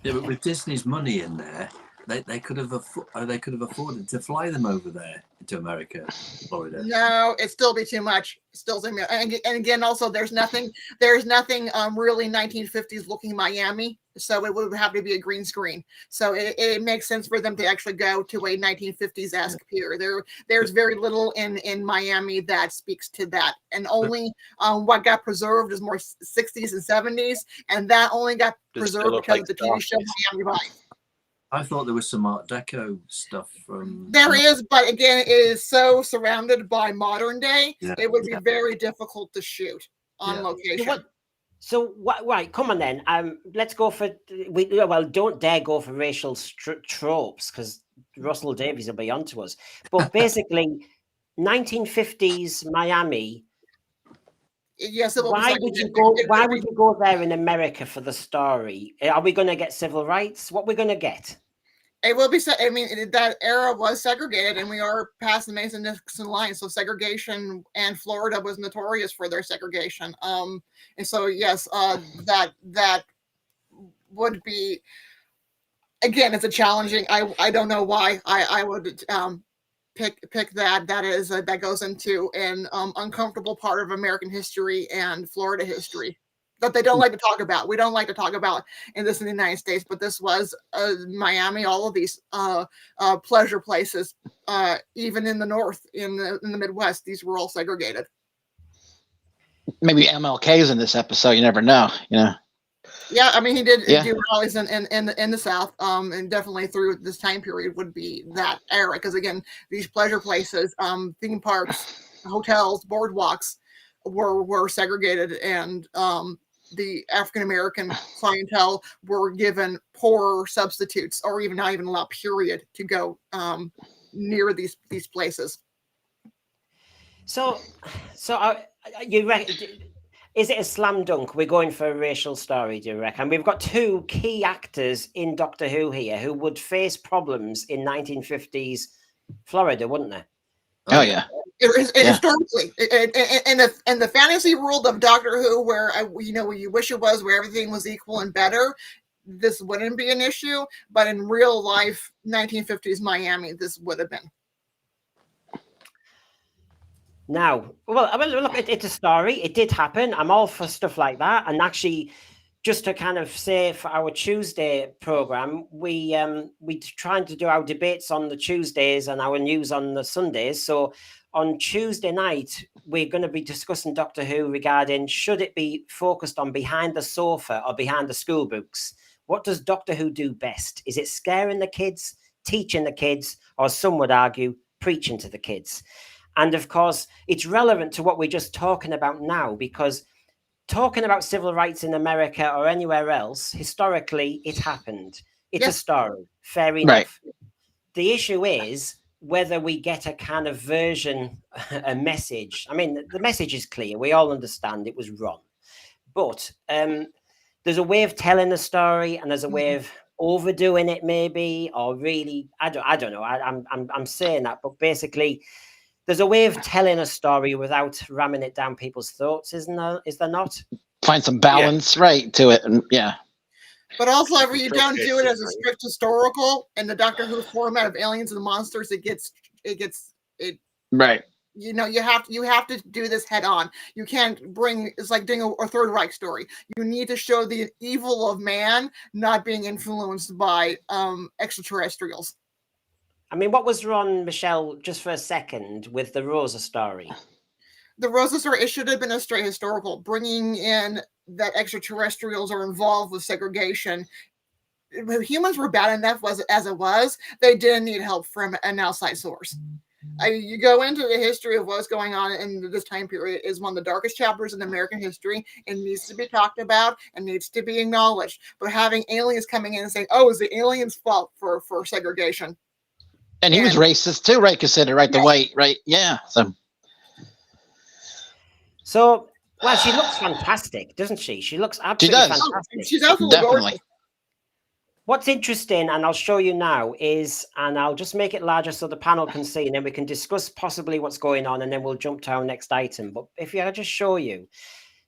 Yeah, but with Disney's money in there, they could have afforded to fly them over there to America, Florida. No, it'd still be too much. And again, also there's nothing really 1950s looking Miami, so it would have to be a green screen. So it makes sense for them to actually go to a 1950s-esque pier. There's very little in Miami that speaks to that, and only what got preserved is more 60s and 70s, and that only got preserved because of the TV show Miami Vice. I thought there was some Art Deco stuff from. There is, but again, it is so surrounded by modern day. Yeah. It would be very difficult to shoot on location. So what? Right, come on then. Let's go for. Don't dare go for racial tropes because Russell Davies will be onto us. But basically, 1950s Miami. Yes, it will why would you go? Why would you go there in America for the story? Are we going to get civil rights? What we're going to get? It will be. I mean, that era was segregated, and we are past the Mason-Dixon line. So segregation, and Florida was notorious for their segregation. And so yes, that would be. Again, it's a challenging. I don't know why I would pick that. That goes into an uncomfortable part of American history and Florida history that they don't like to talk about. We don't like to talk about in the United States, but this was Miami, all of these pleasure places, even in the North, in the Midwest, these were all segregated. Maybe MLK's in this episode. You never know, Yeah, I mean, he did do rallies in the South, and definitely through this time period would be that era. Because again, these pleasure places, theme parks, hotels, boardwalks were segregated, and the African American clientele were given poor substitutes, or even not even allowed, period, to go near these places. So you reckon? Is it a slam dunk? We're going for a racial story, do you reckon? We've got two key actors in Doctor Who here who would face problems in 1950s Florida, wouldn't they? Oh yeah. Historically, in the fantasy world of Doctor Who, where you wish it was, where everything was equal and better, this wouldn't be an issue. But in real life, 1950s Miami, this would have been. Now, look, it's a story. It did happen. I'm all for stuff like that. And actually, just to kind of say, for our Tuesday program, we trying to do our debates on the Tuesdays and our news on the Sundays. So on Tuesday night, we're going to be discussing Doctor Who regarding should it be focused on behind the sofa or behind the school books? What does Doctor Who do best? Is it scaring the kids, teaching the kids, or some would argue, preaching to the kids? And of course, it's relevant to what we're just talking about now, because talking about civil rights in America or anywhere else, historically, it happened. It's a story. Fair enough. Right. The issue is whether we get a kind of version, a message. I mean, the message is clear. We all understand it was wrong. But there's a way of telling the story, and there's a way of overdoing it, maybe, or really, I don't know. I'm saying that, but basically, there's a way of telling a story without ramming it down people's throats, isn't there? Is there not? Find some balance, right, to it, and But also, if you don't do it as a strict historical in the Doctor Who format of aliens and monsters, it gets right. You have to do this head on. You can't bring, it's like doing a Third Reich story. You need to show the evil of man not being influenced by extraterrestrials. I mean, what was wrong, Michelle, just for a second, with the Rosa story? The Rosa story, it should have been a straight historical, bringing in that extraterrestrials are involved with segregation. Humans were bad enough as it was. They didn't need help from an outside source. You go into the history of what's going on in this time period is one of the darkest chapters in American history. It needs to be talked about and needs to be acknowledged. But having aliens coming in and saying, "Oh, it's the aliens' fault for segregation," And he was And- racist too, right? Considered, right? The white, right? Yeah. So, well, she looks fantastic, doesn't she? She looks absolutely does. fantastic. She's absolutely Definitely. gorgeous. What's interesting, and I'll show you now, is, and I'll just make it larger so the panel can see, and then we can discuss possibly what's going on, and then we'll jump to our next item. But if I just show you,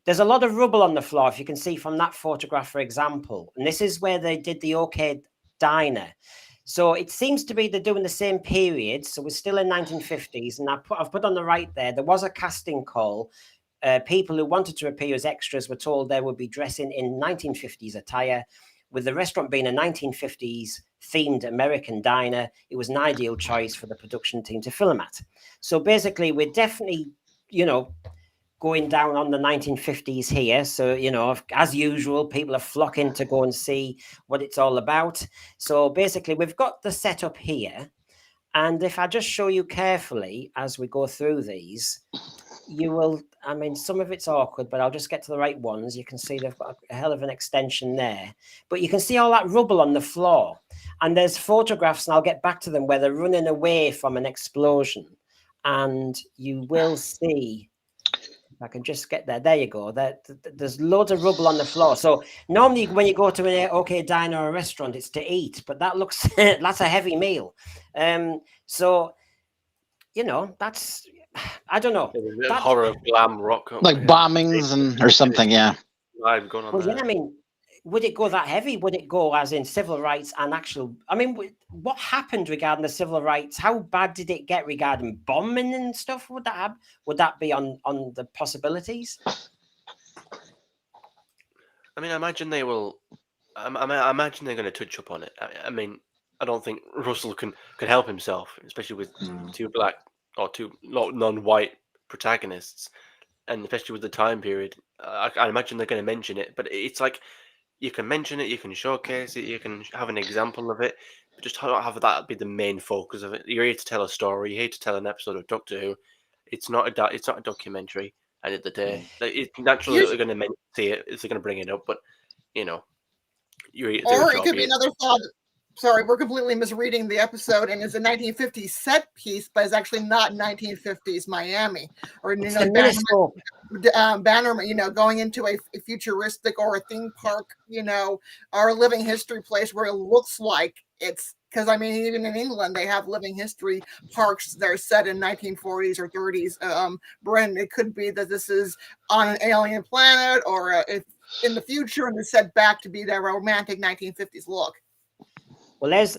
there's a lot of rubble on the floor, if you can see from that photograph, for example. And this is where they did the OK Diner. So it seems to be they're doing the same period. So we're still in 1950s, and I've put on the right there was a casting call. People who wanted to appear as extras were told they would be dressing in 1950s attire. With the restaurant being a 1950s themed American diner, it was an ideal choice for the production team to film at. So basically, we're definitely, going down on the 1950s here. So, as usual, people are flocking to go and see what it's all about. So basically, we've got the setup here. And if I just show you carefully as we go through these, you will, some of it's awkward, but I'll just get to the right ones. You can see they've got a hell of an extension there, but you can see all that rubble on the floor. And there's photographs, and I'll get back to them, where they're running away from an explosion. And you will see, if I can just get there. There you go. There's loads of rubble on the floor. So normally when you go to an OK diner or a restaurant, it's to eat, but that looks, that's a heavy meal. So, that's, I don't know. That horror glam rock. Like bombings or something, yeah. Live going on there. Yeah, would it go that heavy? Would it go as in civil rights and actual? What happened regarding the civil rights? How bad did it get regarding bombing and stuff? Would that be on the possibilities? I imagine they will. I imagine they're going to touch up on it. I don't think Russell can help himself, especially with two black or two non-white protagonists, and especially with the time period. I imagine they're going to mention it, but it's like you can mention it, you can showcase it, you can have an example of it, but just don't have that be the main focus of it. You're here to tell a story. You're here to tell an episode of Doctor Who. It's not a documentary. End of the day, it's naturally that they're going to see it if they're going to bring it up, but you're or it could be another thought. Sorry, we're completely misreading the episode, and it's a 1950s set piece, but it's actually not 1950s Miami or Bannerman, going into a futuristic or a theme park, or a living history place where it looks like it's, because even in England they have living history parks that are set in 1940s or 30s. Bren, it could be that this is on an alien planet, or if in the future and it's set back to be that romantic 1950s look. Well, there's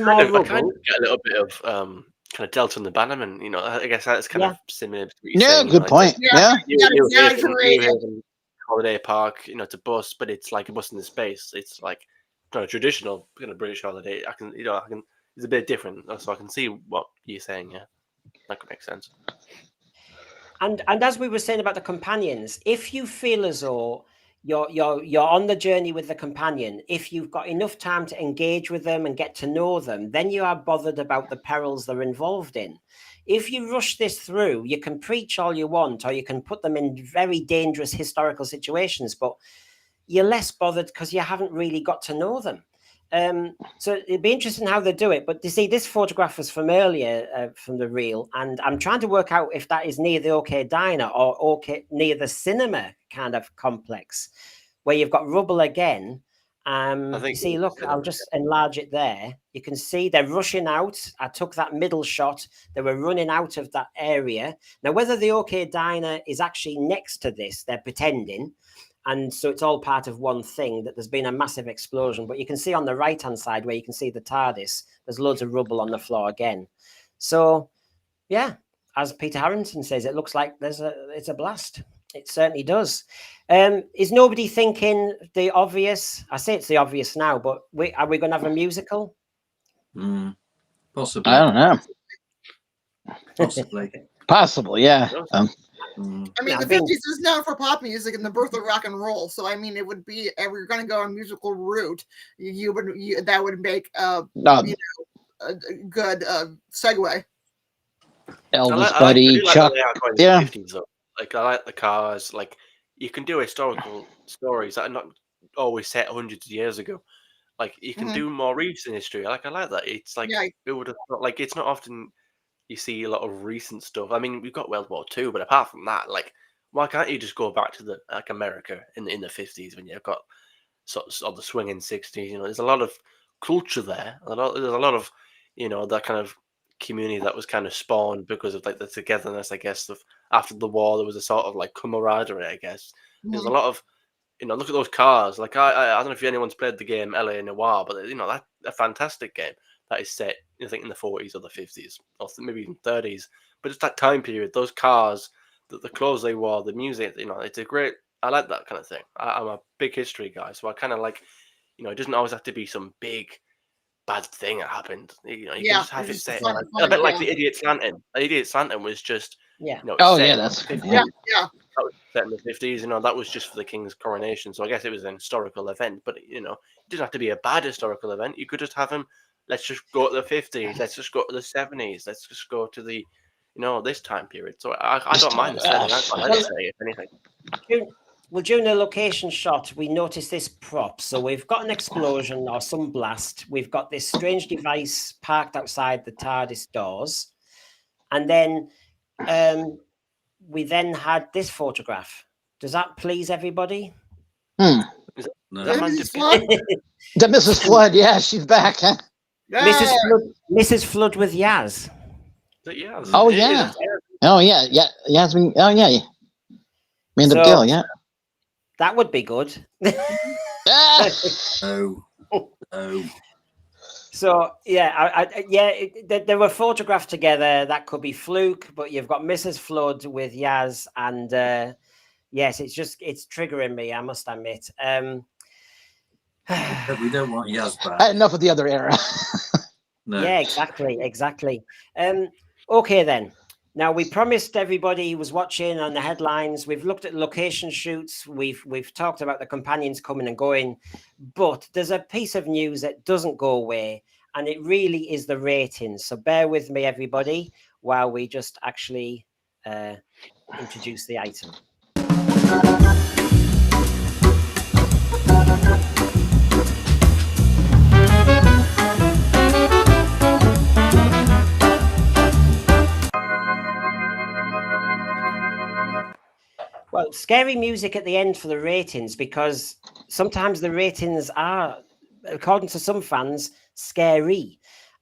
more rubble. I kind of get a little bit of kind of Delta and the Bannerman. I guess that's kind of similar to what you're saying. Good point. New Haven holiday park. It's a bus, but it's like a bus in the space. It's like not a traditional kind of British holiday. I can. It's a bit different, so I can see what you're saying. Yeah, that could make sense. And as we were saying about the companions, if you feel as though you're on the journey with the companion, if you've got enough time to engage with them and get to know them, then you are bothered about the perils they're involved in. If you rush this through, you can preach all you want, or you can put them in very dangerous historical situations, but you're less bothered because you haven't really got to know them. So it'd be interesting how they do it. But you see, this photograph was from earlier, from the reel, and I'm trying to work out if that is near the OK Diner or near the cinema kind of complex, where you've got rubble again. You see, look, I'll just enlarge it there. You can see they're rushing out. I took that middle shot. They were running out of that area. Now, whether the OK Diner is actually next to this, they're pretending. And so it's all part of one thing, that there's been a massive explosion. But you can see on the right-hand side where you can see the TARDIS, there's loads of rubble on the floor again. So, yeah, as Peter Harrington says, it looks like it's a blast. It certainly does. Is nobody thinking the obvious? I say it's the obvious now, but are we going to have a musical? Possibly. I don't know. Possibly, yeah. The 50s is known for pop music and the birth of rock and roll. So, it would be, if we're going to go a musical route, that would make a good segue. Elvis, Buddy, Chuck. Yeah. 50s, though. I like the cars. You can do historical stories that are not always set hundreds of years ago. Like you can Mhm. do more recent history. I like that. It's like Yeah. it would have like it's not often you see a lot of recent stuff. I mean, we've got World War II, but apart from that, like why can't you just go back to the like America in the 50s when you've got sort of the swinging 60s? You know, there's a lot of culture there. There's a lot of that kind of community that was kind of spawned because of like the togetherness, I guess, of after the war. There was a sort of like camaraderie, I guess. There's a Mhm. lot of look at those cars. Like I don't know if anyone's played the game LA Noire, but that's a fantastic game that is set, I think, in the 40s or the 50s, or maybe even 30s. But it's that time period. Those cars, the clothes they wore, the music. It's a great. I like that kind of thing. I'm a big history guy, so I kind of like, it doesn't always have to be some big bad thing that happened. You can Yeah. just have it It's just set. fun, A bit like yeah. the Idiot Santa. The Idiot Santa was just, Yeah. it's Oh set yeah, in the that's 50s. Yeah. Yeah. That was set in the 50s. That was just for the king's coronation. So I guess it was an historical event. But it didn't have to be a bad historical event. You could just have him. Let's just go to the 50s. Let's just go to the 70s. Let's just go to the, this time period. So I don't mind the setting. I quite like the setting, if anything. During the location shot, we noticed this prop. So we've got an explosion or some blast. We've got this strange device parked outside the TARDIS doors. And then we then had this photograph. Does that please everybody? Is No. that man Mrs. just Flood? the Mrs. Flood. Yeah, she's back. Huh? Mrs. Yeah. Mrs. Flood with Yaz. Yeah. Oh it- yeah. it- Oh yeah. Yeah. Yasmin. Oh yeah. Amanda So- Gill. Yeah. That would be good. Ah! No. No. So yeah, they were photographed together. That could be fluke, but you've got Mrs. Flood with Yaz, and yes, it's triggering me. I must admit. We don't want Yaz back. Enough of the other era. No. Yeah, exactly. Okay then. Now we promised everybody who was watching on the headlines. We've looked at location shoots. We've talked about the companions coming and going, but there's a piece of news that doesn't go away, and it really is the ratings. So bear with me, everybody, while we just actually introduce the item. Well, scary music at the end for the ratings, because sometimes the ratings are, according to some fans, scary.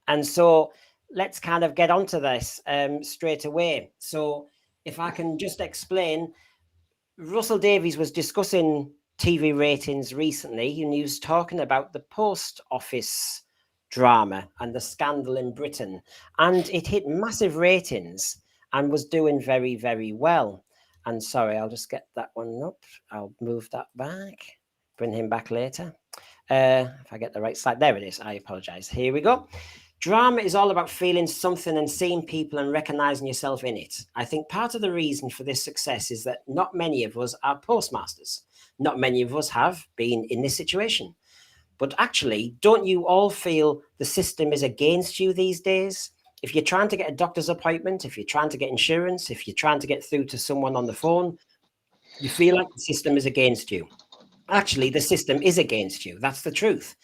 And so let's kind of get onto this straight away. So if I can just explain, Russell Davies was discussing TV ratings recently, and he was talking about the post office drama and the scandal in Britain. And it hit massive ratings and was doing very, very well. And sorry, I'll just get that one up. I'll move that back, bring him back later. If I get the right slide, there it is. I apologize. Here we go. Drama is all about feeling something and seeing people and recognizing yourself in it. I think part of the reason for this success is that not many of us are postmasters. Not many of us have been in this situation. But actually, don't you all feel the system is against you these days? If you're trying to get a doctor's appointment, if you're trying to get insurance, if you're trying to get through to someone on the phone, you feel like the system is against you. Actually, the system is against you. That's the truth.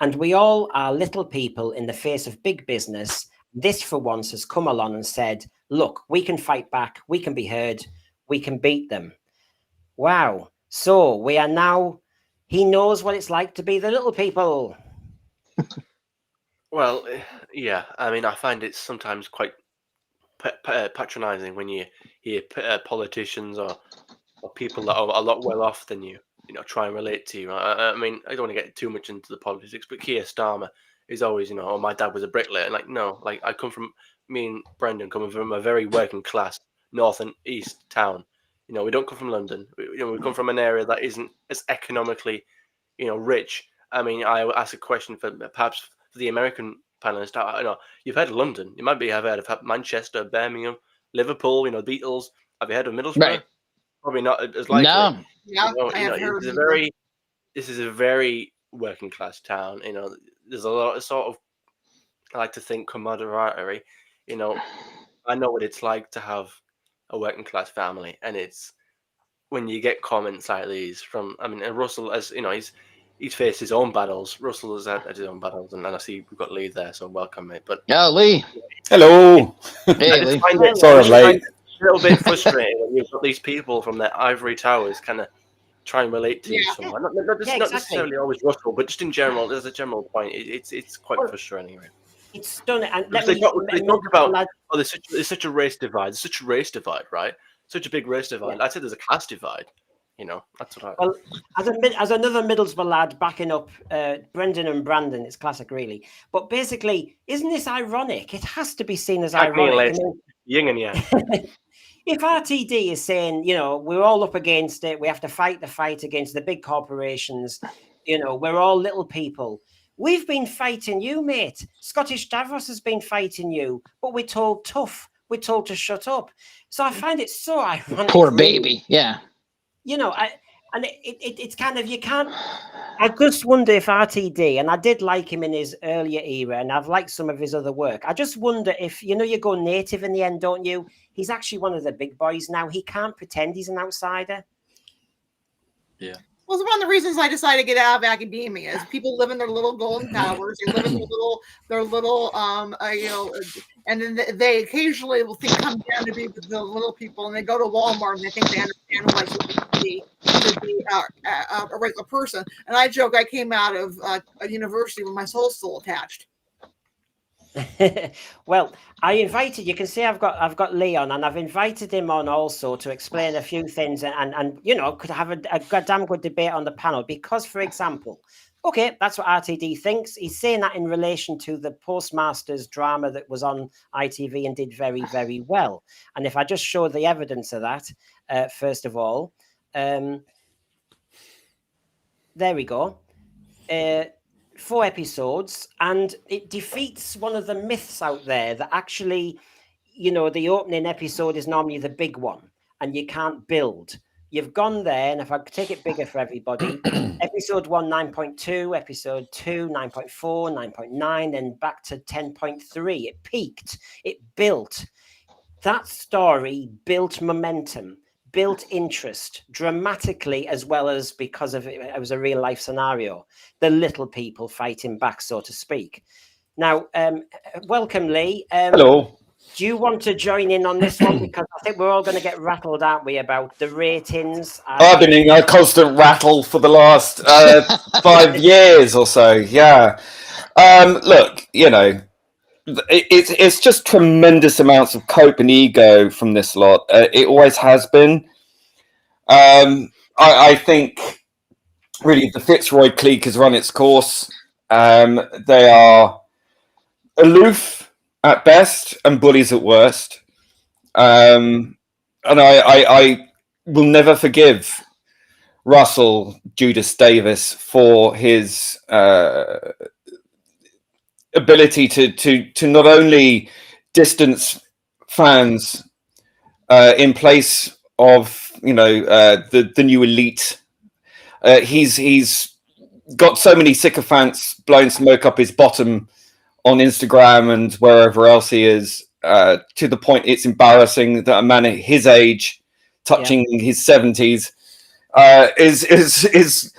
And we all are little people in the face of big business. This, for once, has come along and said, look, we can fight back. We can be heard. We can beat them. Wow. So we are now, he knows what it's like to be the little people. Well, yeah. I mean, I find it sometimes quite patronizing when you hear politicians or people that are a lot well off than you, try and relate to you. I mean, I don't want to get too much into the politics, but Keir Starmer is always, oh, my dad was a bricklayer. And like, no, like me and Brendan coming from a very working class north and east town. We don't come from London. We come from an area that isn't as economically, rich. I mean, I ask a question for perhaps for the American panelist. I know you've heard of London. You might have heard of Manchester, Birmingham, Liverpool. Beatles. Have you heard of Middlesbrough? Right. Probably not as likely. No. Yeah. I have heard This of it. this is a very working class town. There's a lot of sort of, I like to think, camaraderie. I know what it's like to have a working class family, and it's when you get comments like these from, I mean, and Russell, as he's faced his own battles. Russell has had his own battles, and I see we've got Lee there, so welcome, mate. But Yeah, Lee. Hello. Hey, I just Lee. find it, Sorry, I I'm just late. find it a little bit frustrating when you've got these people from their ivory towers kind of try and relate to you Yeah. someone. Not Yeah, exactly. necessarily always Russell, but just in general, as a general point, it's quite frustrating, right? It's stunning. And Because let they me talk about, oh, there's such a race divide. There's such a race divide, right? Such a big race divide. I'd say there's a class divide. You know, that's what I. Well, as another Middlesbrough lad backing up Brendan and Brandon, it's classic, really. But basically, isn't this ironic? It has to be seen as ironic. I mean, Yin and yang. if RTD is saying, you know, we're all up against it, we have to fight the fight against the big corporations, you know, we're all little people. We've been fighting you, mate. Scottish Davros has been fighting you, but we're told tough. We're told to shut up. So I find it so ironic. Poor really. baby. Yeah. You know, it's kind of, you can't. I just wonder if RTD, and I did like him in his earlier era, and I've liked some of his other work. I just wonder if, you know, you go native in the end, don't you? He's actually one of the big boys now. He can't pretend he's an outsider. Yeah. Well, it's one of the reasons I decided to get out of academia is people live in their little golden towers, they live in their little, you know, and then they occasionally will come down to be with the little people, and they go to Walmart and they think they understand what it's like to be a regular person. And I joke, I came out of a university with my soul still attached. Well, I invited, you can see I've got Leon, and I've invited him on also to explain a few things and you know, could have a damn good debate on the panel, because, for example, okay, that's what RTD thinks. He's saying that in relation to the Postmasters drama that was on ITV and did very, very well. And if I just show the evidence of that, first of all, there we go. 4 episodes, and it defeats one of the myths out there that actually, you know, the opening episode is normally the big one and you can't build. You've gone there, and if I take it bigger for everybody, episode 1, 9.2, episode 2, 9.4, 9.9, then back to 10.3. It peaked, it built. That story built momentum, built interest dramatically, as well as because of it was a real life scenario. The little people fighting back, so to speak. Now, welcome, Lee. Hello. Do you want to join in on this one? Because I think we're all going to get rattled, aren't we, about the ratings? I've been in a constant rattle for the last 5 years or so. Yeah. Look, you know, it's just tremendous amounts of cope and ego from this lot. It always has been. I think really the Fitzroy clique has run its course. They are aloof at best and bullies at worst. And I will never forgive Russell Judas Davis for his ability to not only distance fans in place of, you know, the new elite. He's got so many sycophants blowing smoke up his bottom on Instagram and wherever else he is, to the point it's embarrassing that a man at his age, touching his 70s, is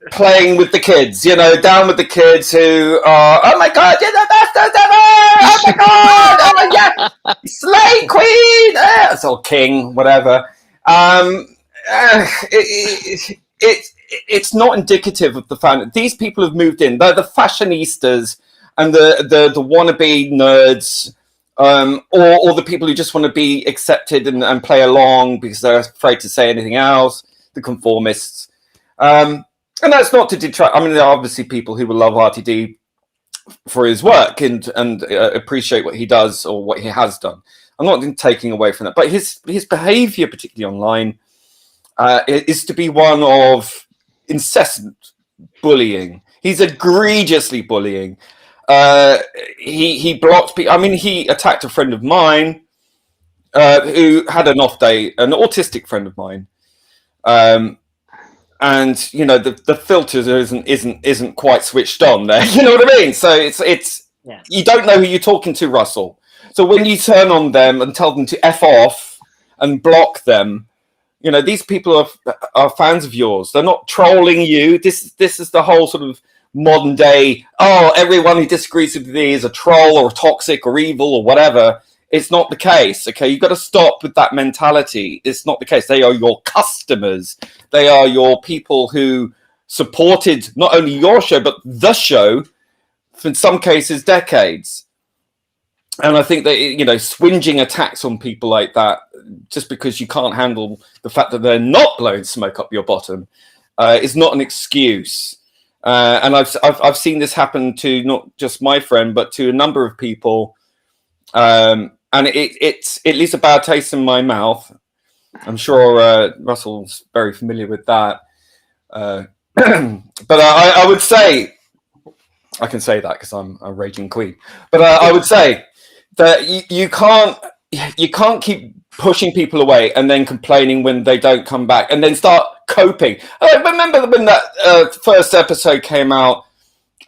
playing with the kids, you know, down with the kids who are, oh my God, you're the best ever! Oh my God! Oh yeah! Slay Queen! It's all king, whatever. It's not indicative of the fact that these people have moved in. They're the fashionistas and the wannabe nerds, or the people who just want to be accepted and play along because they're afraid to say anything else, the conformists. And that's not to detract. I mean, there are obviously people who will love RTD for his work and appreciate what he does or what he has done. I'm not taking away from that, but his behaviour, particularly online, is to be one of incessant bullying. He's egregiously bullying. He blocked people. I mean, he attacked a friend of mine who had an off day, an autistic friend of mine. And you know the filters isn't quite switched on there. You know what I mean? So it's you don't know who you're talking to, Russell. So when you turn on them and tell them to F off and block them, You know, these people are fans of yours. They're not trolling you. This is the whole sort of modern day, oh, everyone who disagrees with me is a troll or toxic or evil or whatever. It's not the case. Okay, you've got to stop with that mentality. It's not the case. They are your customers. They are your people who supported not only your show but the show for, in some cases, decades. And I think that, you know, swinging attacks on people like that just because you can't handle the fact that they're not blowing smoke up your bottom is not an excuse. And I've seen this happen to not just my friend, but to a number of people. And it leaves a bad taste in my mouth. I'm sure Russell's very familiar with that. But I would say, I can say that because I'm a raging queen. But I would say that you can't keep pushing people away and then complaining when they don't come back and then start coping. I remember when that first episode came out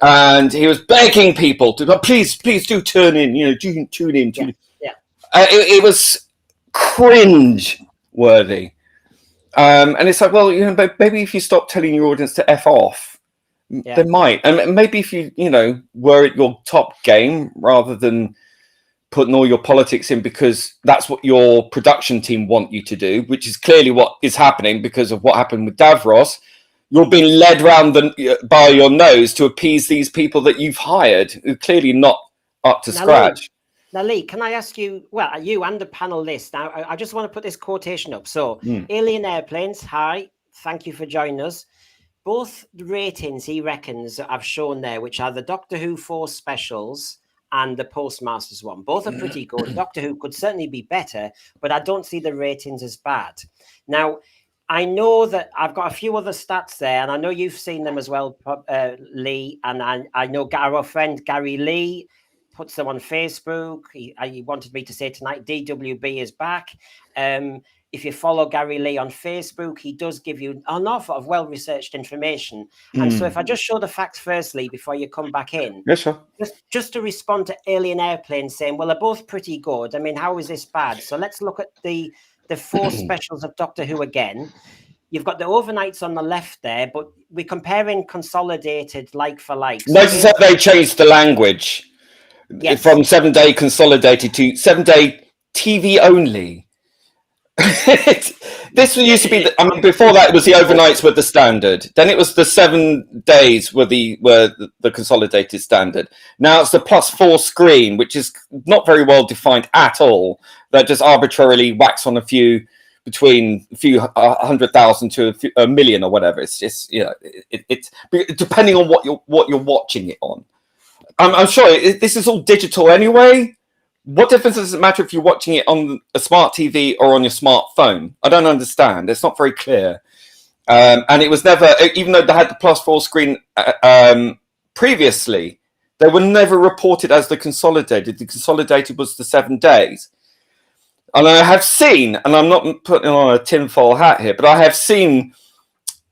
and he was begging people to please do tune in, you know, tune in. Yeah. It was cringe worthy. And it's like, well, you know, maybe if you stop telling your audience to F off, they might. And maybe if you know, were at your top game rather than putting all your politics in because that's what your production team want you to do, which is clearly what is happening because of what happened with Davros. You're being led round by your nose to appease these people that you've hired who are clearly not up to scratch. Now, Lee, can I ask you, well, you and the panel list, now, I just want to put this quotation up. So, Alien Airplanes, hi, thank you for joining us. Both the ratings, he reckons, that I've shown there, which are the Doctor Who 4 specials and the Postmasters one. Both are pretty good. Doctor Who could certainly be better, but I don't see the ratings as bad. Now, I know that I've got a few other stats there, and I know you've seen them as well, Lee, and I know our friend Gary Lee puts them on Facebook. He wanted me to say tonight, DWB is back. If you follow Gary Lee on Facebook, he does give you an awful lot of well-researched information. And so if I just show the facts firstly before you come back in. Yes, sir. Just to respond to Alien Airplanes saying, well, they're both pretty good. I mean, how is this bad? So let's look at the 4 specials of Doctor Who again. You've got the overnights on the left there, but we're comparing consolidated like for like. Notice that they changed the language from 7-day consolidated to 7-day TV only. This used to be, before that it was the overnights were the standard. Then it was the 7 days were the consolidated standard. Now it's the +4 screen, which is not very well defined at all. That just arbitrarily whacks on a few between a few 100,000 to a million or whatever. It's just, you know, it's depending on what you're watching it on. I'm sure this is all digital anyway. What difference does it matter if you're watching it on a smart TV or on your smartphone? I don't understand. It's not very clear. And it was never, even though they had the +4 screen previously, they were never reported as the consolidated. The consolidated was the 7 days. And I have seen, and I'm not putting on a tinfoil hat here, but I have seen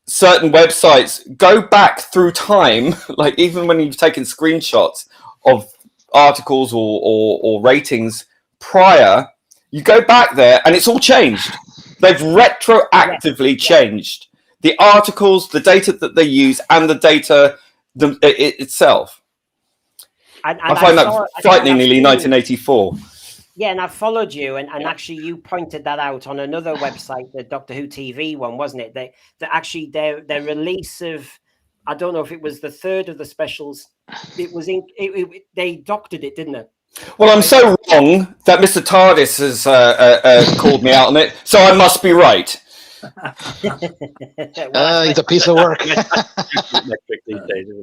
certain websites go back through time, like even when you've taken screenshots of articles or ratings prior, you go back there and it's all changed. They've retroactively changed the articles, the data that they use, and the data itself. I find that frighteningly 1984. Yeah, and I followed you, and actually you pointed that out on another website, the Doctor Who TV one, wasn't it? That actually their release of, I don't know if it was the 3rd of the specials, it was they doctored it, didn't it? Well, I'm so wrong that Mr. TARDIS has called me out on it, so I must be right. He's a piece of work.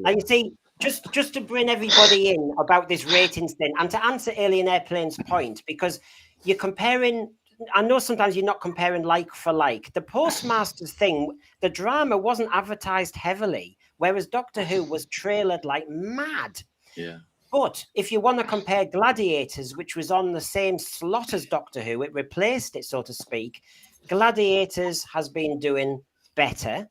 And you see, just to bring everybody in about this ratings thing, and to answer Alien Airplane's point, because you're comparing, I know sometimes you're not comparing like for like. The Postmasters thing, the drama wasn't advertised heavily, whereas Doctor Who was trailered like mad. Yeah. But if you want to compare Gladiators, which was on the same slot as Doctor Who, it replaced it, so to speak. Gladiators has been doing better.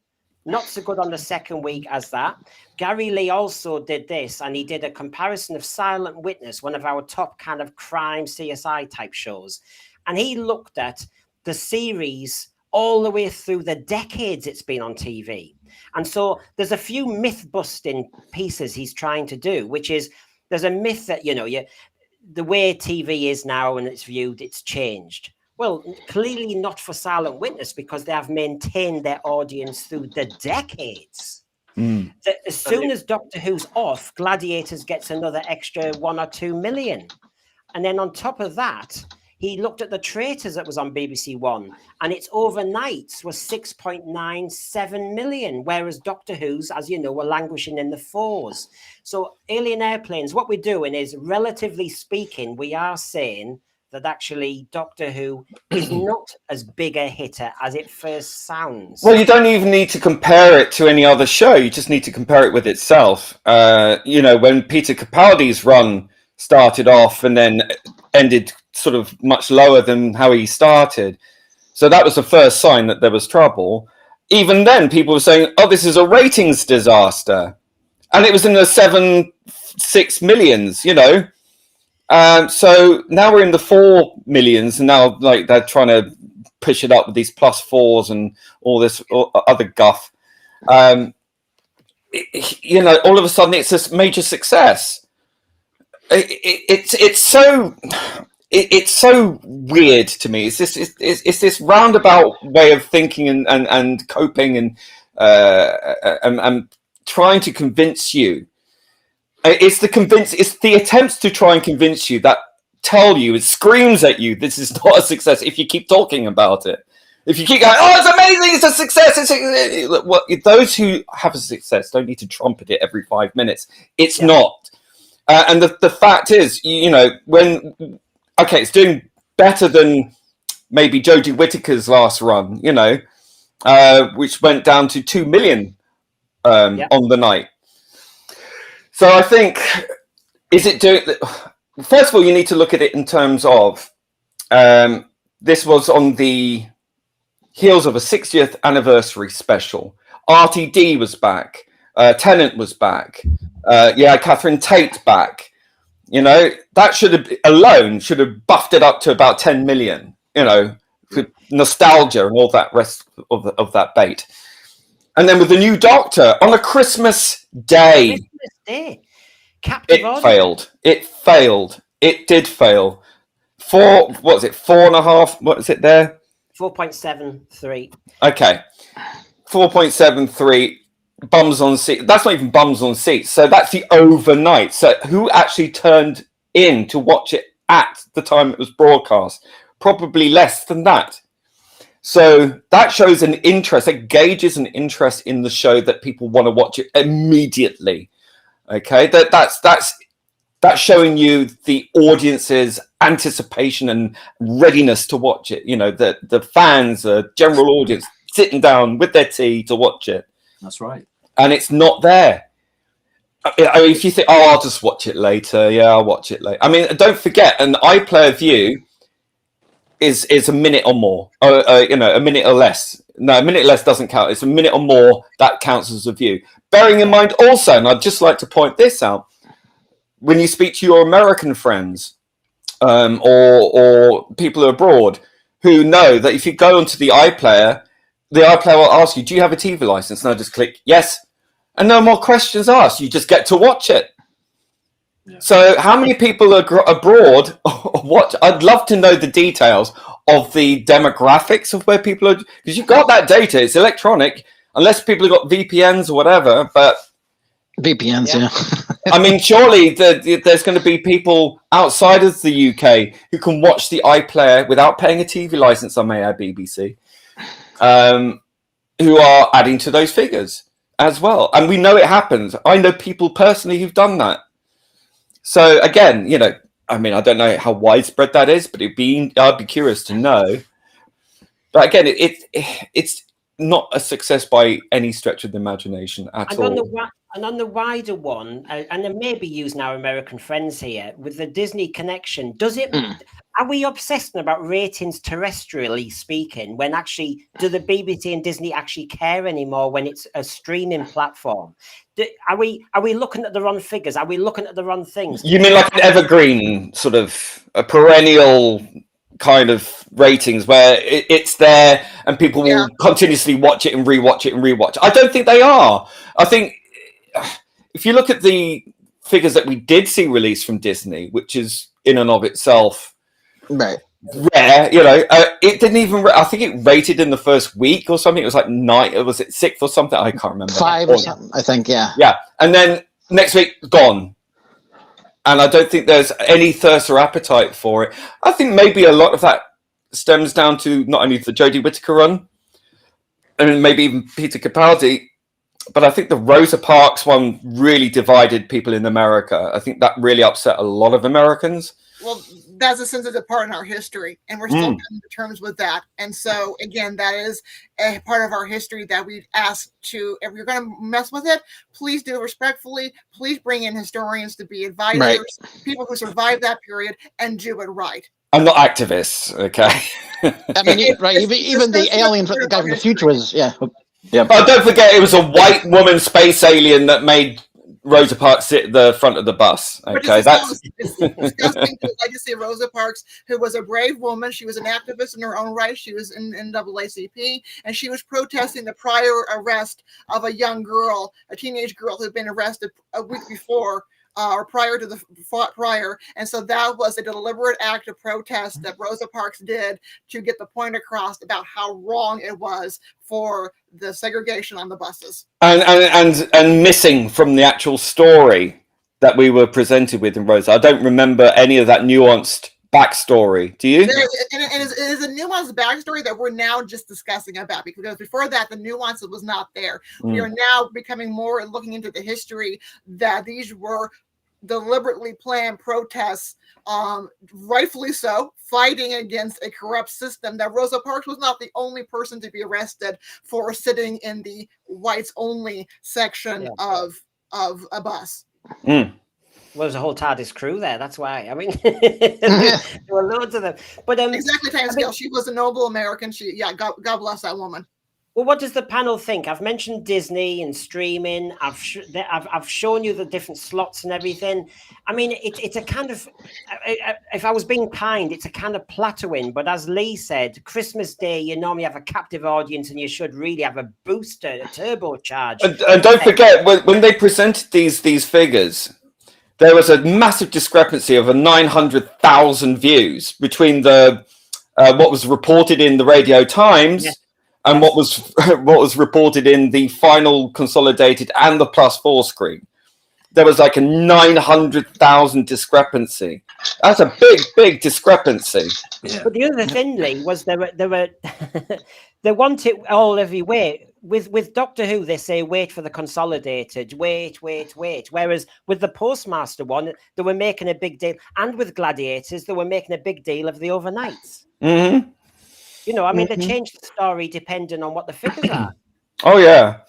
Not so good on the second week as that. Gary Lee also did this, and he did a comparison of Silent Witness, one of our top kind of crime CSI type shows. And he looked at the series all the way through the decades it's been on TV. And so there's a few myth-busting pieces he's trying to do, which is there's a myth that, the way TV is now and it's viewed, it's changed. Well, clearly not for Silent Witness, because they have maintained their audience through the decades. As soon as Doctor Who's off, Gladiators gets another extra 1 or 2 million. And then on top of that, he looked at the Traitors that was on BBC One, and its overnights was 6.97 million, whereas Doctor Who's, as you know, were languishing in the 4s. So Alien Airplanes, what we're doing is, relatively speaking, we are saying that actually Doctor Who is not as big a hitter as it first sounds. Well, you don't even need to compare it to any other show. You just need to compare it with itself. When Peter Capaldi's run started off and then ended sort of much lower than how he started. So that was the first sign that there was trouble. Even then, people were saying, oh, this is a ratings disaster. And it was in the 6 millions, So now we're in the 4 millions, and now they're trying to push it up with these +4s and all this other guff. All of a sudden it's a major success. It's so weird to me. It's this roundabout way of thinking and coping and trying to convince you. It's the attempts to try and convince you that tell you, it screams at you, this is not a success if you keep talking about it. If you keep going, oh, it's amazing, it's a success. Those who have a success don't need to trumpet it every 5 minutes. It's not. And the fact is, it's doing better than maybe Jodie Whittaker's last run, which went down to 2 million on the night. So I think, first of all, you need to look at it in terms of, this was on the heels of a 60th anniversary special. RTD was back. Tennant was back. Catherine Tate back. That should have buffed it up to about 10 million, with nostalgia and all that rest of that bait. And then with the new Doctor on a Christmas day, failed. It failed. It did fail. 4.5? What is it there? 4.73. Okay. 4.73. Bums on seats. That's not even bums on seats. So that's the overnight. So who actually turned in to watch it at the time it was broadcast? Probably less than that. So that shows an interest. It gauges an interest in the show that people want to watch it immediately. Okay, that's showing you the audience's anticipation and readiness to watch it. The fans, the general audience, sitting down with their tea to watch it. That's right. And it's not there. If you think, oh, I'll just watch it later. Yeah, I'll watch it later. I mean, don't forget, an iPlayer view is a minute or more. A minute or less. No, a minute less doesn't count. It's a minute or more that counts as a view. Bearing in mind also, and I'd just like to point this out, when you speak to your American friends or people abroad who know that if you go onto the iPlayer will ask you, do you have a TV license? And I'll just click yes. And no more questions asked. You just get to watch it. Yeah. So how many people abroad watch? I'd love to know the details of the demographics of where people are, because you've got that data. It's electronic, unless people have got VPNs or whatever. But VPNs, yeah. I mean, surely there's going to be people outside of the UK who can watch the iPlayer without paying a TV license, I may add, BBC, who are adding to those figures as well. And we know it happens. I know people personally who've done that. So again, I mean, I don't know how widespread that is, but I'd be curious to know. But again, it's not a success by any stretch of the imagination at all. And on the wider one, and then maybe using our American friends here, with the Disney connection, are we obsessing about ratings terrestrially speaking, when actually, do the BBC and Disney actually care anymore when it's a streaming platform? Are we looking at the wrong figures? Are we looking at the wrong things? You mean like an evergreen, sort of a perennial kind of ratings where it's there and people will continuously watch it and rewatch it and rewatch. I don't think they are. I think if you look at the figures that we did see released from Disney, which is in and of itself Right. rare, you know, it didn't even. I think it rated in the first week or something. It was like 9. Was it 6th or something? I can't remember. 5 or something. I think. Yeah. Yeah, and then next week gone. And I don't think there's any thirst or appetite for it. I think maybe a lot of that stems down to not only the Jodie Whittaker run, and maybe even Peter Capaldi, but I think the Rosa Parks one really divided people in America. I think that really upset a lot of Americans. Well, that's a sensitive part in our history, and we're still coming to terms with that. And so, again, that is a part of our history that we ask to, if you're going to mess with it, please do it respectfully. Please bring in historians to be advisors, people who survived that period, and do it right. I'm not activists, okay? I mean, even the alien guy from the future was, yeah. Oh, don't forget, it was a white woman space alien that made Rosa Parks sit at the front of the bus. Okay, it's disgusting the legacy of Rosa Parks, who was a brave woman. She was an activist in her own right. She was in NAACP, and she was protesting the prior arrest of a young girl, a teenage girl who had been arrested a week before. Or prior to the prior, and so that was a deliberate act of protest that Rosa Parks did to get the point across about how wrong it was for the segregation on the buses, and missing from the actual story that we were presented with in Rosa. I don't remember any of that nuanced backstory. Do you? And it is a nuanced backstory that we're now just discussing about, because before that, the nuance was not there. We are now becoming more and looking into the history that these were deliberately planned protests, rightfully so, fighting against a corrupt system. That Rosa Parks was not the only person to be arrested for sitting in the whites only section of a bus. Well, there's a whole TARDIS crew there. That's why. I mean, there were loads of them. But exactly, timescale. She was a noble American. God bless that woman. Well, what does the panel think? I've mentioned Disney and streaming. I've shown you the different slots and everything. I mean, it's a kind of, if I was being kind, it's a kind of plateauing. But as Lee said, Christmas Day, you normally have a captive audience, and you should really have a booster, a turbocharge. And don't forget, when they presented these figures, there was a massive discrepancy of 900,000 views between the what was reported in the Radio Times and what was reported in the final consolidated and the +4 screen. There was like a 900,000 discrepancy. That's a big discrepancy. Yeah. But the other thing, Lee, was there were they want it all every way. With Doctor Who, they say wait for the consolidated, wait. Whereas with the Postmaster one, they were making a big deal, and with Gladiators, they were making a big deal of the overnights. Mm-hmm. You know, I mean, they changed the story depending on what the figures are. Oh yeah.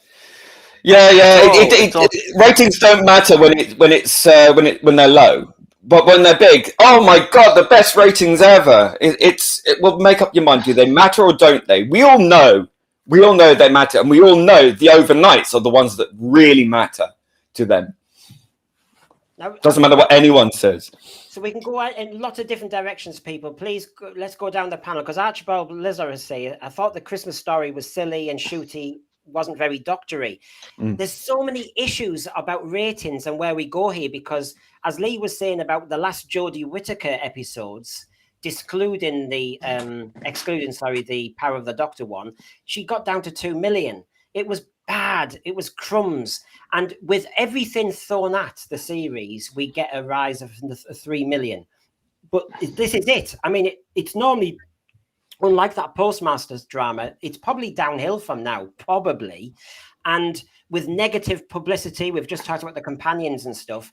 Ratings don't matter when they're low, but when they're big, oh my god, the best ratings ever. It will make up your mind. Do they matter or don't they? We all know they matter, and we all know the overnights are the ones that really matter to them. Now, doesn't matter what anyone says. So we can go out in lots of different directions, people. Please, let's go down the panel, because Archibald Lizard is saying, I thought the Christmas Story was silly and shooty, wasn't very doctory. There's so many issues about ratings and where we go here, because as Lee was saying about the last Jodie Whittaker episodes, excluding the Power of the Doctor one, she got down to 2 million. It was bad. It was crumbs. And with everything thrown at the series, we get a rise of 3 million. But this is it. I mean, it's normally, unlike that Postmasters drama, it's probably downhill from now, probably. And with negative publicity, we've just talked about the companions and stuff.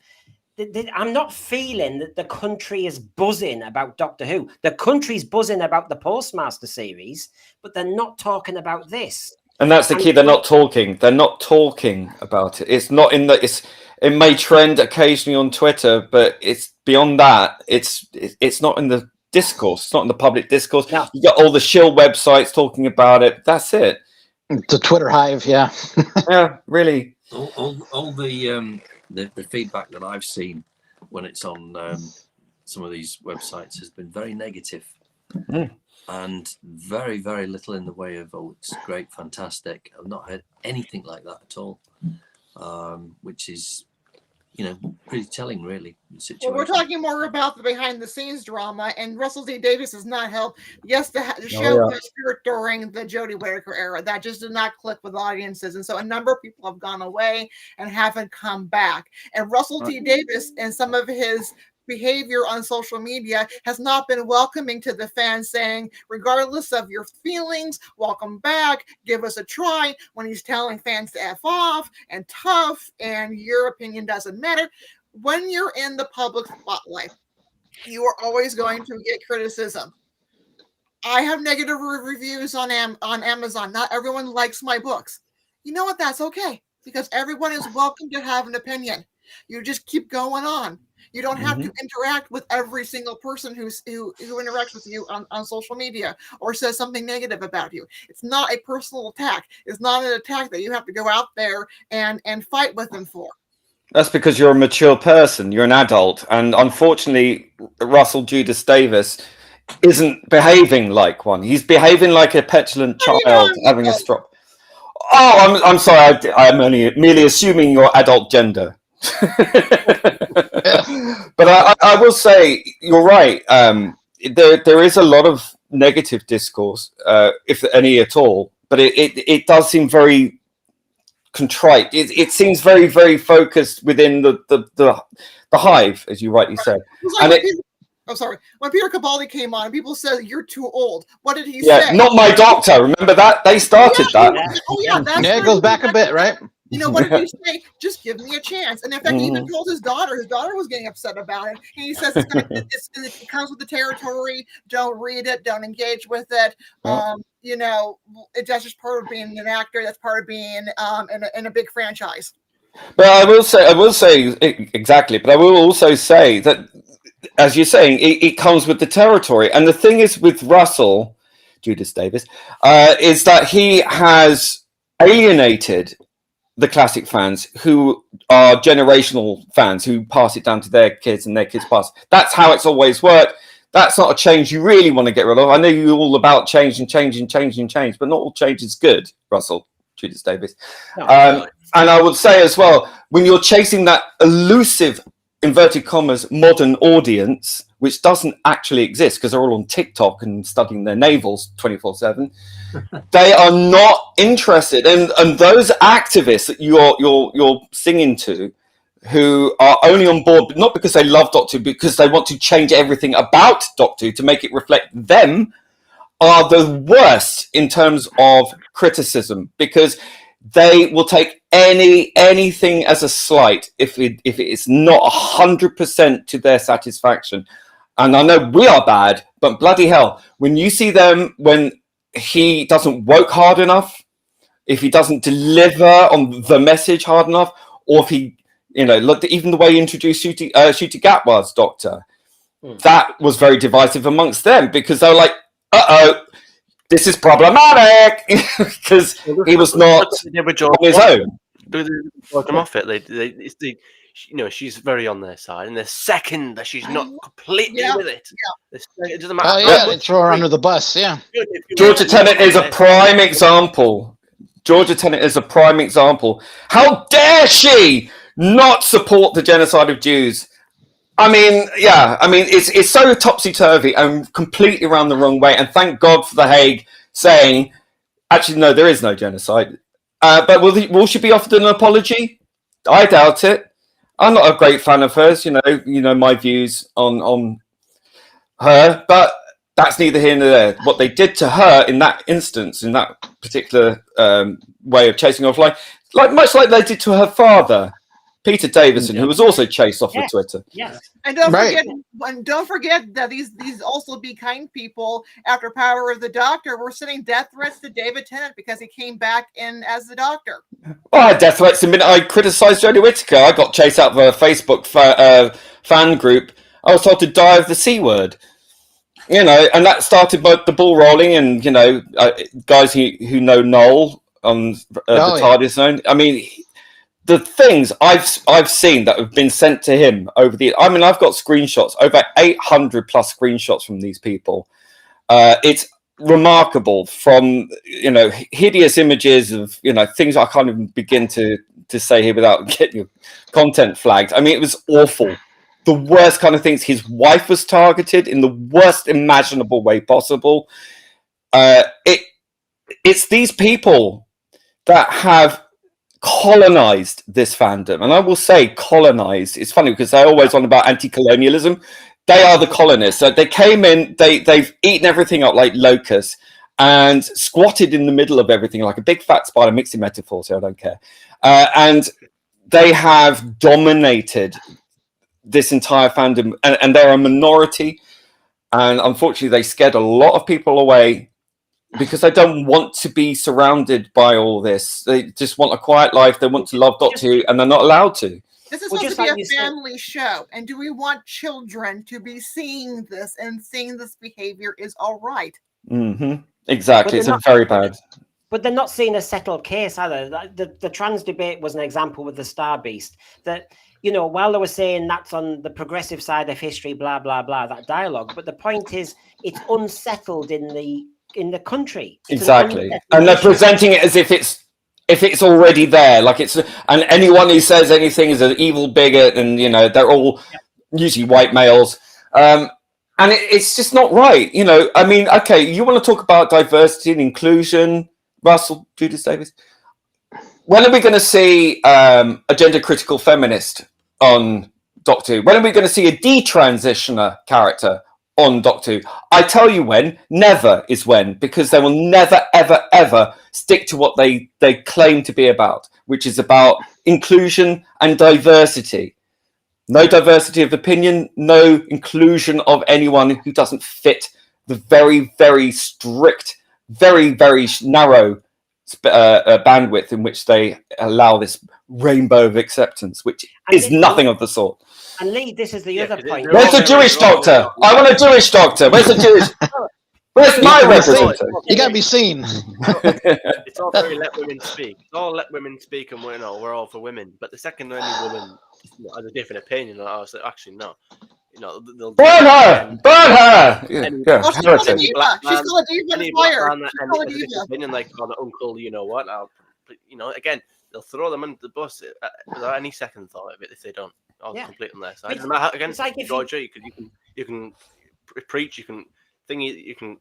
I'm not feeling that the country is buzzing about Doctor Who. The country's buzzing about the Postmaster series, but they're not talking about this. And that's the key. They're not talking. They're not talking about it. It's not in the. It may trend occasionally on Twitter, but it's beyond that. It's not in the discourse. It's not in the public discourse. No. You got all the shill websites talking about it. That's it. The Twitter hive, yeah. Yeah, really. All the feedback that I've seen when it's on some of these websites has been very negative. and very, very little in the way of, oh, it's great, fantastic. I've not heard anything like that at all, which is, pretty telling, really. The situation. Well, we're talking more about the behind-the-scenes drama, and Russell T Davies has not helped. Yes, the show has spirit during the Jodie Whittaker era. That just did not click with audiences, and so a number of people have gone away and haven't come back. And Russell T Davies and some of his behavior on social media has not been welcoming to the fans, saying, regardless of your feelings, welcome back, give us a try, when he's telling fans to F off and tough and your opinion doesn't matter. When you're in the public spotlight, you are always going to get criticism. I have negative reviews on Amazon. Not everyone likes my books. You know what? That's okay, because everyone is welcome to have an opinion. You just keep going on. You don't have to interact with every single person who interacts with you on social media or says something negative about you. It's not a personal attack. It's not an attack that you have to go out there and fight with them for. That's because you're a mature person. You're an adult. And unfortunately, Russell Judas Davis isn't behaving like one. He's behaving like a petulant child having a stroke. Oh, I'm sorry. I'm only merely assuming your adult gender. But I will say you're right. There is a lot of negative discourse, if any at all. But it does seem very contrite. It seems very, very focused within the hive, as you rightly said. When Peter Capaldi came on, people said you're too old. What did he say? Not my doctor. Remember that they started that. It goes back a bit, right? What did he say? Just give me a chance. And in fact, he even told his daughter was getting upset about it. And he says it comes with the territory. Don't read it. Don't engage with it. That's just part of being an actor. That's part of being in a big franchise. But I will say exactly. But I will also say that, as you're saying, it comes with the territory. And the thing is with Russell Judas Davis, is that he has alienated the classic fans who are generational fans who pass it down to their kids and their kids pass. That's how it's always worked. That's not a change you really want to get rid of. I know you're all about change, but not all change is good, Russell Judas Davis. And I would say as well, when you're chasing that elusive, inverted commas, modern audience, which doesn't actually exist because they're all on TikTok and studying their navels 24/7, they are not interested. And those activists that you're singing to, who are only on board not because they love Doctor Who, because they want to change everything about Doctor Who to make it reflect them, are the worst in terms of criticism, because they will take anything as a slight if it is not 100% to their satisfaction. And I know we are bad, but bloody hell, when you see them, when he doesn't work hard enough, if he doesn't deliver on the message hard enough, or if he, look, even the way he introduced Ncuti Gatwa's Doctor, that was very divisive amongst them, because they were like, this is problematic, because he was not on his own. Come off it. She's very on their side, and the second that she's not completely with it, it doesn't matter. They throw her under the bus. Yeah, Georgia Tennant is a prime example. How dare she not support the genocide of Jews? It's so topsy-turvy and completely around the wrong way. And thank God for The Hague saying, actually, no, there is no genocide. But will she be offered an apology? I doubt it. I'm not a great fan of hers. You know my views on her, but that's neither here nor there. What they did to her in that instance, in that particular way of chasing off life, much like they did to her father, Peter Davison, who was also chased off of Twitter. Yes, and don't forget that these also be kind people after Power of the Doctor were sending death threats to David Tennant because he came back in as the Doctor. I had death threats the minute I criticised Jodie Whittaker. I got chased out of a Facebook fan group. I was told to die of the C word. And that started the ball rolling, and guys who know Noel on the TARDIS zone. The things I've seen that have been sent to him over the... I've got screenshots, over 800 plus screenshots from these people. It's remarkable, from hideous images of things I can't even begin to say here without getting your content flagged. I mean, it was awful. The worst kind of things. His wife was targeted in the worst imaginable way possible. It's these people that have colonized this fandom, and I will say colonized. It's funny because they're always on about anti-colonialism. They are the colonists. So they came in, they've eaten everything up like locusts and squatted in the middle of everything like a big fat spider. Mixing metaphors here, I don't care. And they have dominated this entire fandom, and they're a minority. And unfortunately, they scared a lot of people away because they don't want to be surrounded by all this. They just want a quiet life. They want to love Doctor Who, and they're not allowed to. This is supposed to be a family show, and do we want children to be seeing this and seeing this behavior is all right? Mm-hmm. Exactly, it's very bad. But they're not seeing a settled case either. The trans debate was an example with the Star Beast. That, while they were saying that's on the progressive side of history, blah blah blah, that dialogue. But the point is, it's unsettled in the country. Exactly, and they're presenting it as if it's already there, like it's, and anyone who says anything is an evil bigot, and they're all usually white males, and it's just not right. I mean, okay, you want to talk about diversity and inclusion, Russell, Judith Davis? When are we going to see a gender critical feminist on Doctor Who? When are we going to see a detransitioner character on Doctor Who? I tell you when. Never is when, because they will never, ever, ever stick to what they claim to be about, which is about inclusion and diversity. No diversity of opinion, no inclusion of anyone who doesn't fit the very, very strict, very, very narrow bandwidth in which they allow this rainbow of acceptance, which is nothing of the sort. And Lee, this is the other point. Where's the Jewish doctor? I want a Jewish doctor. Where's the Jewish? Where's my representative? You gotta be seen. It's all very let women speak. It's all let women speak, and we're all for women. But the second any woman has a different opinion, I was like, actually no. They'll burn her! Burn her! She's still a diva in fire. Opinion like, oh, the uncle, what? Again, they'll throw them under the bus without any second thought of it if they don't. All complete on their side. Again, like Georgia, you can preach, you can thingy, you can.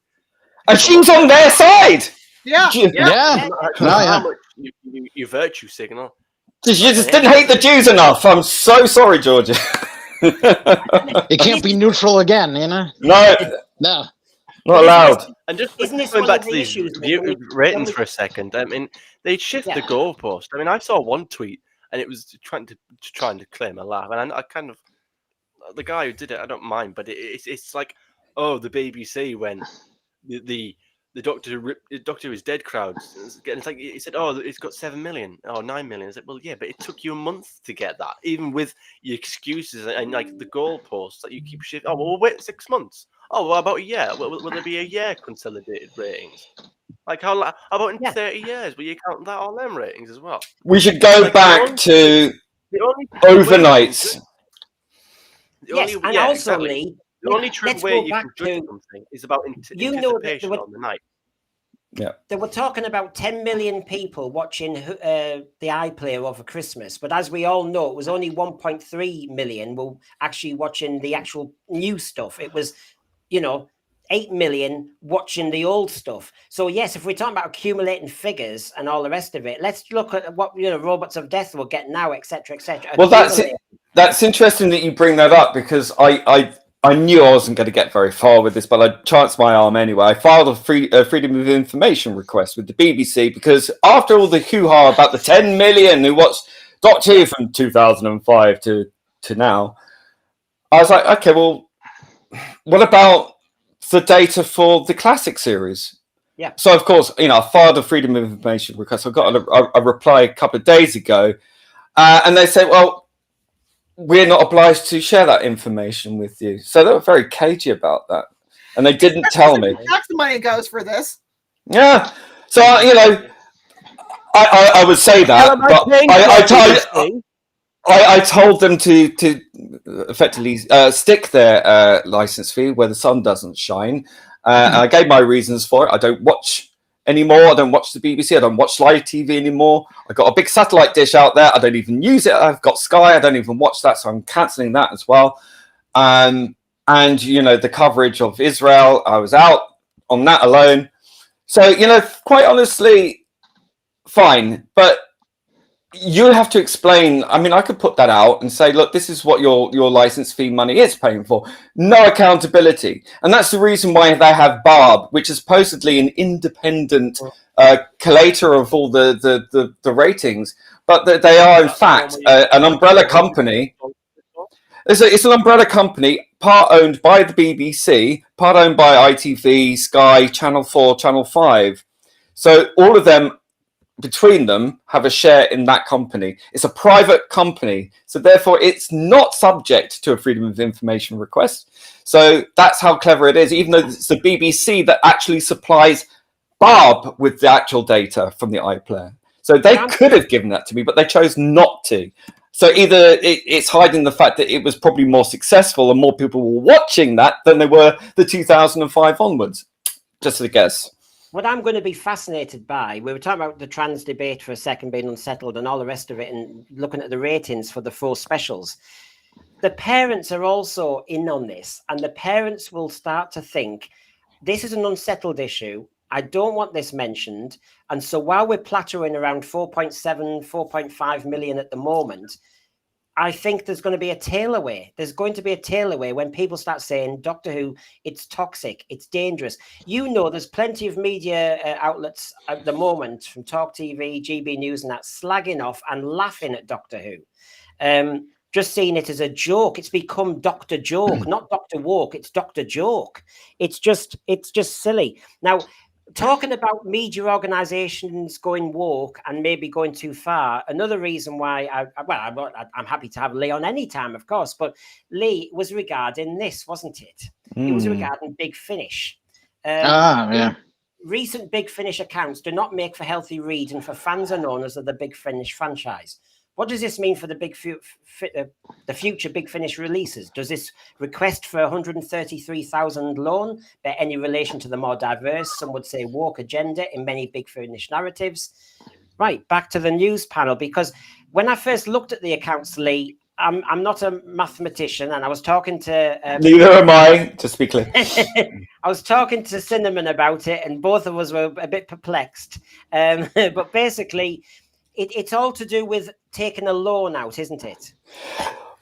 And she's on their side. Yeah. How much you virtue signal. You just didn't hate the Jews enough. I'm so sorry, Georgia. You can't be neutral again, No, not allowed. And just going back to these ratings for a second, I mean, they shift the goalpost. I mean, I saw one tweet, and it was trying to claim a laugh, and I kind of, the guy who did it, I don't mind, but it's like, oh, the BBC when the Doctor Who is Dead crowd. It's like he said, oh, it's got 7 million or 9 million. I said, well, yeah, but it took you a month to get that, even with your excuses and like the goalposts that you keep shifting. Oh, well, we'll wait 6 months. Oh, well, about a year? Will there be a year consolidated ratings? Like how about in 30 years? Will you count that all them ratings as well? We should go back to overnights. Lee. The only true way you can judge something is about anticipation on the night. Yeah, they were talking about 10 million people watching the iPlayer over Christmas, but as we all know, it was only 1.3 million were actually watching the actual new stuff. It was, 8 million watching the old stuff. So yes, if we're talking about accumulating figures and all the rest of it, let's look at what Robots of Death will get now, etc., etc. Well, that's interesting that you bring that up, because I knew I wasn't going to get very far with this, but I chanced my arm anyway. I filed a Freedom of Information request with the BBC because after all the hoo-ha about the 10 million who watched Doctor Who from 2005 to now, I was like, okay, well, what about the data for the classic series? Yeah. So, of course, I filed a Freedom of Information request. I got a reply a couple of days ago, and they said, well, we're not obliged to share that information with you. So they were very cagey about that. And they didn't tell me. Tax money goes for this. Yeah. So, I would say that. But I I told them to effectively stick their license fee where the sun doesn't shine. I gave my reasons for it. I don't watch anymore. I don't watch the BBC. I don't watch live TV anymore. I got a big satellite dish out there. I don't even use it. I've got Sky. I don't even watch that, so I'm cancelling that as well. And the coverage of Israel, I was out on that alone. So quite honestly, fine, but you have to explain. I mean, I could put that out and say, look, this is what your license fee money is paying for. No accountability. And that's the reason why they have Barb, which is supposedly an independent collator of all the ratings. But they are, in fact, an umbrella company. It's an umbrella company, part owned by the BBC, part owned by ITV, Sky, Channel 4, Channel 5. So all of them, between them, have a share in that company. It's a private company, so therefore it's not subject to a freedom of information request. So that's how clever it is, even though it's the BBC that actually supplies Barb with the actual data from the iPlayer. So they could have given that to me, but they chose not to. So either it's hiding the fact that it was probably more successful and more people were watching that than they were the 2005 onwards. Just a guess. What I'm going to be fascinated by, we were talking about the trans debate for a second being unsettled and all the rest of it, and looking at the ratings for the 4 specials. The parents are also in on this, and the parents will start to think, this is an unsettled issue. I don't want this mentioned. And so while we're plateauing around 4.7, 4.5 million at the moment, I think there's going to be a tail away. There's going to be a tail away when people start saying, Doctor Who, it's toxic, it's dangerous. There's plenty of media outlets at the moment, from Talk TV, GB News and that, slagging off and laughing at Doctor Who. Just seeing it as a joke. It's become Dr. Joke, not Dr. Woke. It's Dr. Joke. It's just silly. Now, talking about media organizations going woke and maybe going too far, another reason why I'm happy to have Lee on any time, of course, but Lee was regarding this, wasn't it? It was regarding Big Finish. Yeah. Recent Big Finish accounts do not make for healthy reading for fans and owners of the Big Finish franchise. What does this mean for the future Big Finish releases? Does this request for 133,000 loan bear any relation to the more diverse, some would say woke agenda in many Big Finish narratives? Right, back to the news panel, because when I first looked at the accounts, Lee, I'm not a mathematician, and I was talking to... Neither am I, to be clear. I was talking to Cinnamon about it, and both of us were a bit perplexed. But basically... It's all to do with taking a loan out, isn't it?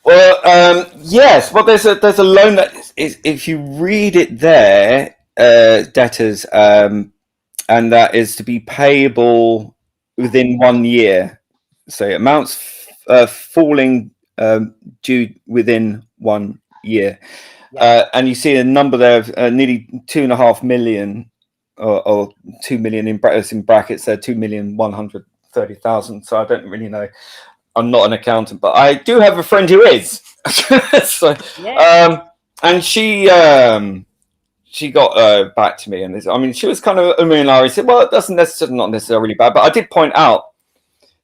Well, yes. Well, there's a loan that is, if you read it there, debtors, and that is to be payable within 1 year. So amounts falling due within 1 year, and you see a number there of nearly 2.5 million, or 2 million in brackets there, 2,130,000. So I don't really know. I'm not an accountant, but I do have a friend who is. So, and she got back to me, and she was kind of I said, well, it doesn't necessarily, not necessarily bad, but I did point out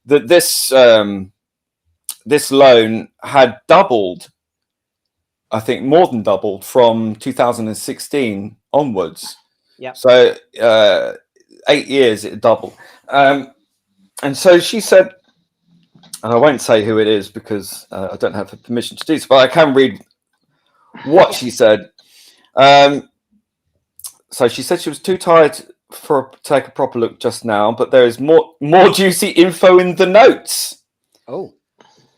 that this loan had doubled, I think more than doubled, from 2016 onwards. Yeah. So 8 years it doubled. And so she said, and I won't say who it is because I don't have permission to do so, but I can read what she said. So she said she was too tired to take a proper look just now, but there is more juicy info in the notes. Oh.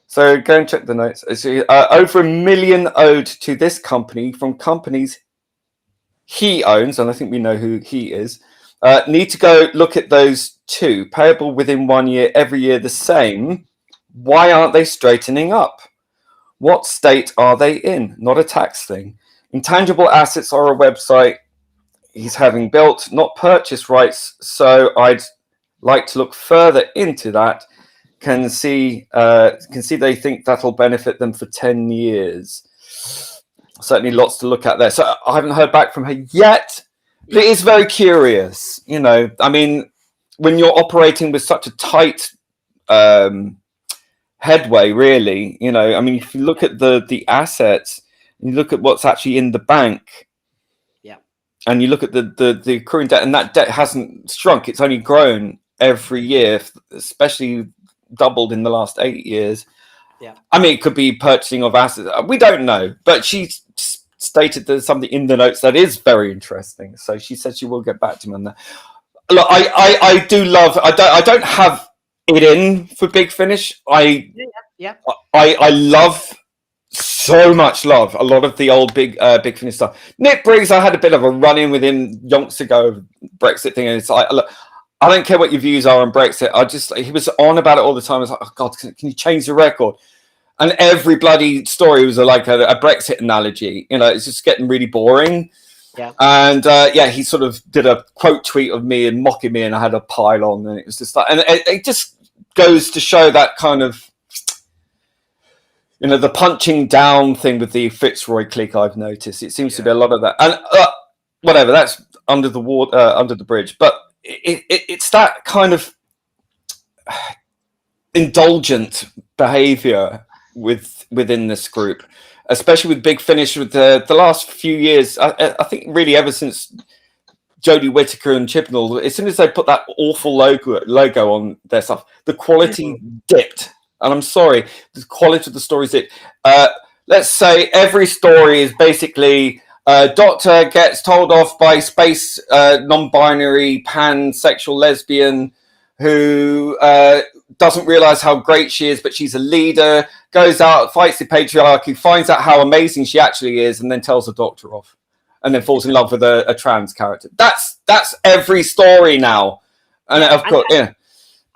So go and check the notes. It's over $1 million owed to this company from companies he owns, and I think we know who he is. Need to go look at those too. Payable within 1 year, every year the same. Why aren't they straightening up? What state are they in? Not a tax thing. Intangible assets are a website he's having built, not purchase rights. So I'd like to look further into that. Can see they think that'll benefit them for 10 years. Certainly lots to look at there. So I haven't heard back from her yet. But it is very curious, I mean, when you're operating with such a tight headway, really. You know, I mean, if you look at the assets, you look at what's actually in the bank, and you look at the accruing debt, and that debt hasn't shrunk; it's only grown every year, especially doubled in the last 8 years. Yeah, I mean, it could be purchasing of assets. We don't know, but she stated there's something in the notes that is very interesting. So she said she will get back to me on that. Look, I do love. I don't have it in for Big Finish. I love so much. Love a lot of the old Big Finish stuff. Nick Briggs, I had a bit of a run in with him yonks ago, Brexit thing, and it's like, look, I don't care what your views are on Brexit. He was on about it all the time. I was like, oh God, can you change the record? And every bloody story was like a Brexit analogy. You know, it's just getting really boring. Yeah. And he sort of did a quote tweet of me and mocking me, and I had a pile on, and it was just like, and it just goes to show that kind of, you know, the punching down thing with the Fitzroy clique. I've noticed it seems to be a lot of that, and whatever, that's under the water, under the bridge, but it's that kind of indulgent behavior within this group, especially with Big Finish. With the last few years, I think really ever since Jodie Whittaker and Chibnall, as soon as they put that awful logo on their stuff, the quality dipped. And I'm sorry, the quality of the stories dipped. Let's say every story is basically Doctor gets told off by space non-binary pansexual lesbian who doesn't realize how great she is, but she's a leader, goes out, fights the patriarchy, finds out how amazing she actually is, and then tells the Doctor off, and then falls in love with a trans character. That's every story now. And of course,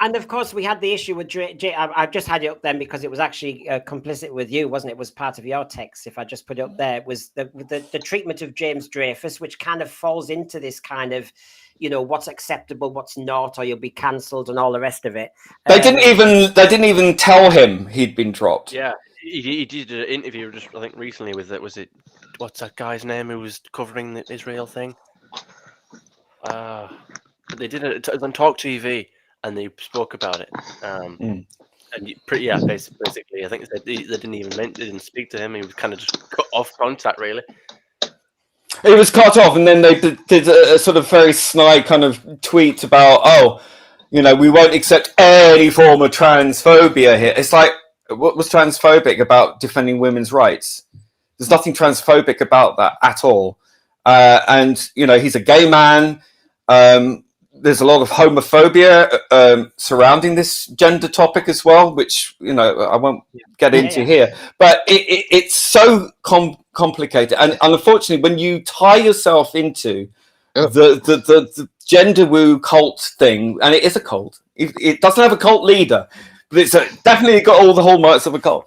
And of course, we had the issue with I've just had it up then because it was actually complicit with you, wasn't it? It was part of your text. If I just put it up there, it was the treatment of James Dreyfus, which kind of falls into this kind of, you know, what's acceptable, what's not, or you'll be cancelled and all the rest of it. They didn't even tell him he'd been dropped. Yeah, he did an interview just, I think, recently with it. Was it, what's that guy's name who was covering the Israel thing? They did it on Talk TV, and they spoke about it. And basically, I think they didn't speak to him. He was kind of just cut off contact, really. It was cut off, and then they did a sort of very snide kind of tweet about, you know, we won't accept any form of transphobia here. It's like, what was transphobic about defending women's rights? There's nothing transphobic about that at all. And, you know, he's a gay man. There's a lot of homophobia surrounding this gender topic as well, which, you know, I won't get into here. But it's so complicated. And unfortunately, when you tie yourself into the gender woo cult thing, and it is a cult, it doesn't have a cult leader, but it's definitely got all the hallmarks of a cult.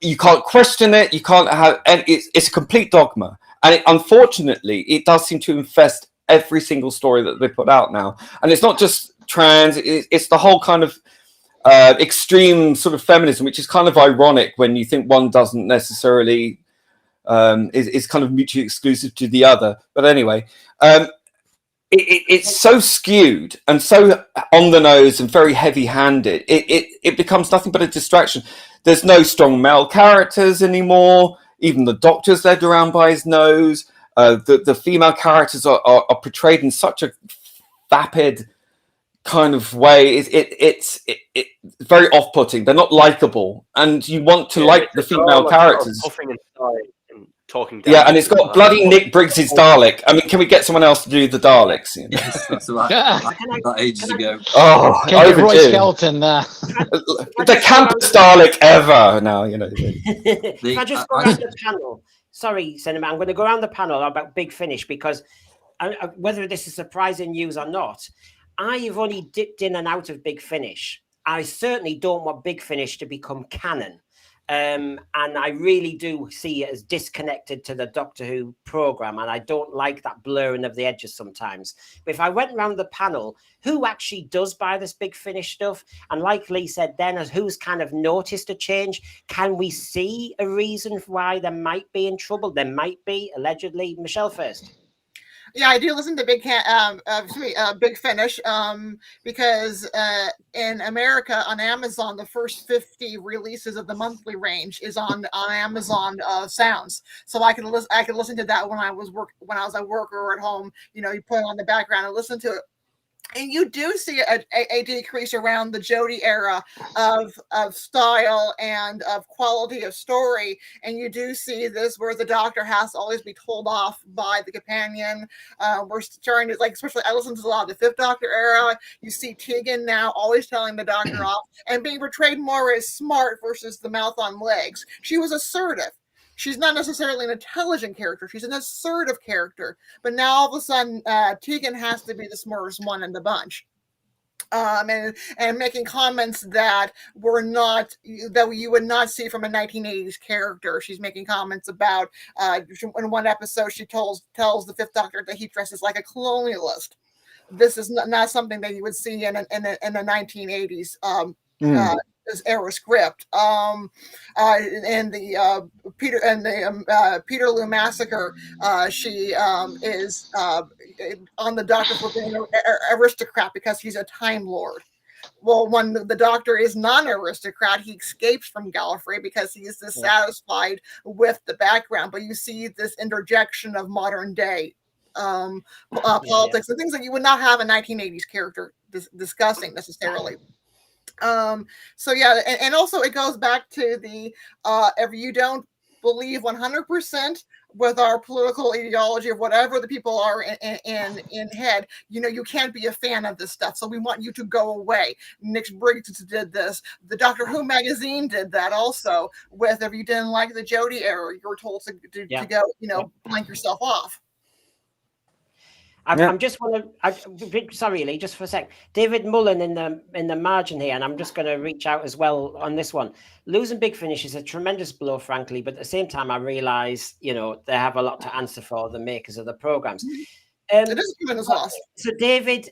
You can't question it. You can't have, and it's a complete dogma. And unfortunately, it does seem to infest every single story that they put out now. And it's not just trans, it's the whole kind of extreme sort of feminism, which is kind of ironic when you think one doesn't necessarily is kind of mutually exclusive to the other. But anyway, it's so skewed and so on the nose and very heavy-handed. It becomes nothing but a distraction. There's no strong male characters anymore. Even the Doctor's led around by his nose. The female characters are portrayed in such a vapid kind of way. It's very off-putting. They're not likable, and you want to like the female characters. And talking down. Yeah, and it's got bloody Nick Briggs's Dalek. I mean, can we get someone else to do the Daleks? You know? Yes, that's right. That ages ago. Oh, Can Roy Skelton? The campest Dalek ever. Now, you know. If I just go around the panel. Sorry, Cinema, I'm going to go around the panel about Big Finish because whether this is surprising news or not, I've only dipped in and out of Big Finish. I certainly don't want Big Finish to become canon. And I really do see it as disconnected to the Doctor Who program, and I don't like that blurring of the edges sometimes. But if I went around the panel, who actually does buy this Big Finish stuff? And like Lee said then, as who's kind of noticed a change? Can we see a reason why they might be in trouble? There might be, allegedly. Michelle first. Yeah, I do listen to Big Finish, because in America on Amazon, the first 50 releases of the monthly range is on Amazon Sounds, so I can listen to that when I was at work or at home. You know, you put it on the background and listen to it. And you do see a decrease around the Jodie era of style and of quality of story. And you do see this where the Doctor has to always be told off by the companion. We're starting to, like, especially I listen to a lot of the Fifth Doctor era. You see Tegan now always telling the Doctor off and being portrayed more as smart versus the mouth on legs. She was assertive. She's not necessarily an intelligent character. She's an assertive character. But now all of a sudden, Tegan has to be the smartest one in the bunch. And making comments that you would not see from a 1980s character. She's making comments about in one episode she tells the Fifth Doctor that he dresses like a colonialist. This is not something that you would see in the 1980s era script. And the Peterloo Massacre, she is on the Doctor for being an aristocrat because he's a Time Lord. Well, when the Doctor is non-aristocrat, he escapes from Gallifrey because he is dissatisfied with the background. But you see this interjection of modern day politics and things that you would not have a 1980s character discussing necessarily. So yeah, and also it goes back to the if you don't believe 100% with our political ideology of whatever the people are in head, you know, you can't be a fan of this stuff. So we want you to go away. Nick Briggs did this. The Doctor Who magazine did that also. With if you didn't like the Jodie era, you were told to go, you know, blank yourself off. I'm just want to. Sorry, Lee, just for a sec. David Mullen in the margin here, and I'm just going to reach out as well on this one. Losing Big Finish is a tremendous blow, frankly, but at the same time, I realise, you know, they have a lot to answer for, the makers of the programs. It is a tremendous loss. So, David,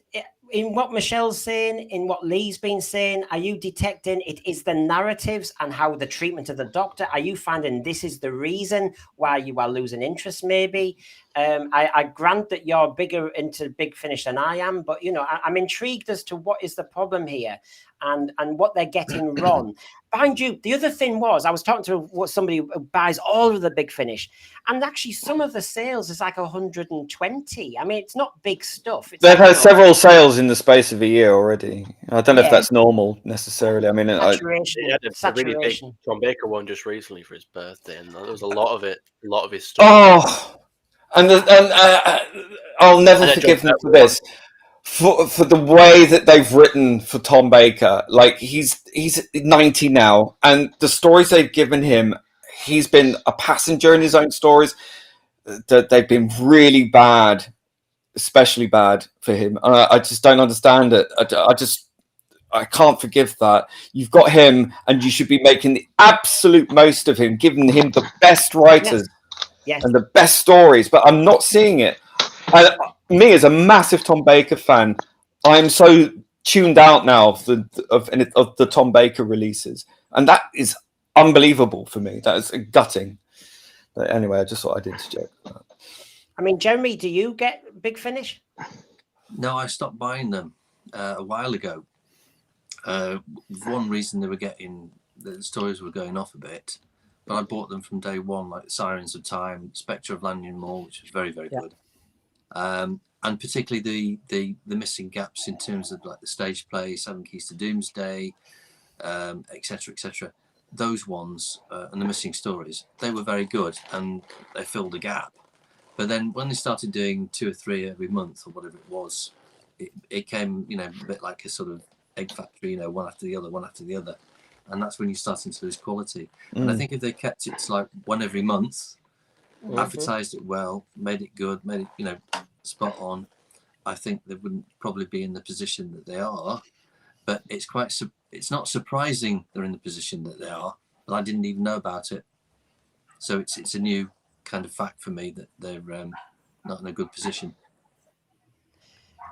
in what Michelle's saying, in what Lee's been saying, are you detecting it is the narratives and how the treatment of the Doctor? Are you finding this is the reason why you are losing interest? Maybe. I grant that you're bigger into Big Finish than I am, but you know, I'm intrigued as to what is the problem here and what they're getting wrong. Mind you, the other thing was I was talking to somebody who buys all of the Big Finish, and actually some of the sales is like 120. I mean, it's not big stuff. They've had several sales in the space of a year already. I don't know if that's normal necessarily. I mean, saturation. He had a really big Tom Baker one just recently for his birthday, and there was a lot of his stuff. Oh. And I'll never forgive them for this, for the way that they've written for Tom Baker. Like he's 90 now, and the stories they've given him, he's been a passenger in his own stories. That they've been really bad, especially bad for him. I just don't understand it. I can't forgive that. You've got him, and you should be making the absolute most of him, giving him the best writers. Yes. And the best stories, but I'm not seeing it. And me, as a massive Tom Baker fan, I'm so tuned out now of the Tom Baker releases, and that is unbelievable for me. That is gutting. But anyway, I just thought I'd interject. I mean, Jeremy, do you get Big Finish? No, I stopped buying them a while ago. One reason the stories were going off a bit. But I bought them from day one, like Sirens of Time, Spectre of Lanyon Moor, which was very, very good. And particularly the missing gaps in terms of like the stage play, Seven Keys to Doomsday, etc., etc. Those ones and the missing stories, they were very good and they filled a gap. But then when they started doing 2 or 3 every month or whatever it was, it came, you know, a bit like a sort of egg factory, you know, one after the other. And that's when you're starting to lose quality. And I think if they kept it to like one every month, advertised it well, made it good, made it, you know, spot on, I think they wouldn't probably be in the position that they are. But it's not surprising they're in the position that they are, but I didn't even know about it. So it's a new kind of fact for me that they're not in a good position.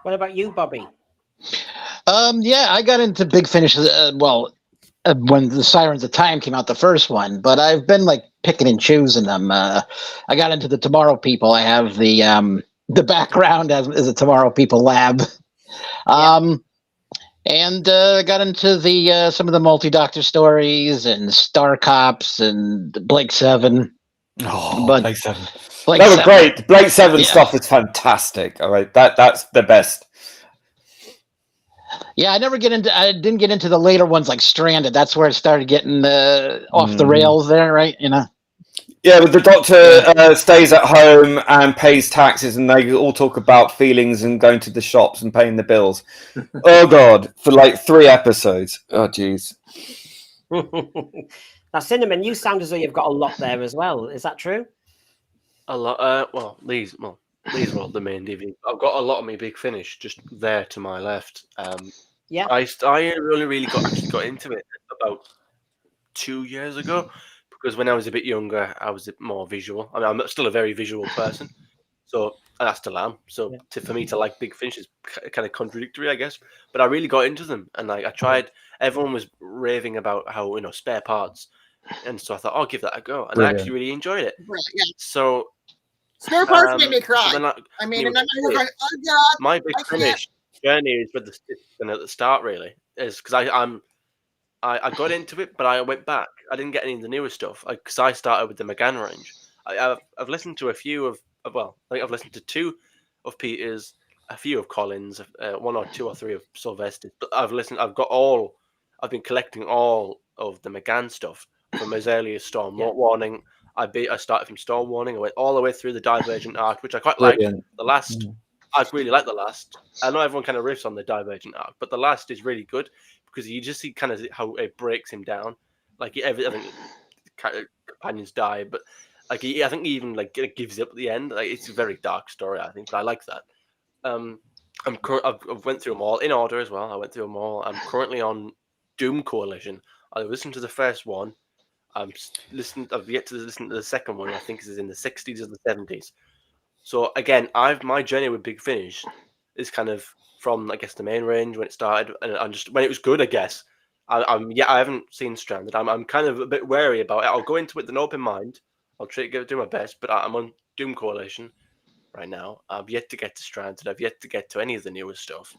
What about you, Bobby? Yeah, I got into Big Finish. When the Sirens of Time came out, the first one, but I've been like picking and choosing them. I got into the Tomorrow People. I have the the background as a Tomorrow People lab. And got into the some of the multi-doctor stories and Star Cops and Blake 7. Oh, But Blake 7. Blake That was 7. great. Blake 7 Yeah. stuff was fantastic. All right, that's the best. Yeah, I didn't get into the later ones like Stranded. That's where it started getting off the rails there, right? You know. Yeah, but the doctor stays at home and pays taxes, and they all talk about feelings and going to the shops and paying the bills. Oh God, for like 3 episodes. Oh jeez. Now, Cinnamon, you sound as though you've got a lot there as well. Is that true? A lot. Well, these were all the main DVDs. I've got a lot of my Big Finish just there to my left. Yeah. I only really got into it about 2 years ago, because when I was a bit younger, I was more visual. I mean, I'm still a very visual person, so and I still am. So for me to like Big Finish is kind of contradictory, I guess. But I really got into them, and I tried. Everyone was raving about how spare parts, and so I thought I'll give that a go, and Brilliant. I actually really enjoyed it. Right, yeah. So Spare parts made me cry. so then I mean, you and then I was know, going, oh God. my Big I can't. Finish journey is with at the start, really, is because I got into it, but I went back. I didn't get any of the newer stuff because I started with the McGann range. I've listened to a few of well, I think I've listened to 2 of Peter's, a few of Collins, 1 or 2 or 3 of Sylvester's. But I've been collecting all of the McGann stuff from as early as Storm Warning. I started from Storm Warning. I went all the way through the Divergent arc, which I quite liked. The last, I really like the last. I know everyone kind of riffs on the Divergent arc, but the last is really good because you just see kind of how it breaks him down. Like I think companions die, but like I think he even like gives up at the end. Like it's a very dark story, I think, but I like that. I've went through them all in order as well. I went through them all. I'm currently on Doom Coalition. I listened to the first one. I've yet to listen to the second one. I think is in the 60s or the 70s. So again, my journey with Big Finish is kind of from, I guess, the main range when it started, and I'm just when it was good, I guess. I haven't seen Stranded. I'm kind of a bit wary about it. I'll go into it with an open mind. I'll try to do my best, but I'm on Doom Coalition right now. I've yet to get to Stranded. I've yet to get to any of the newer stuff.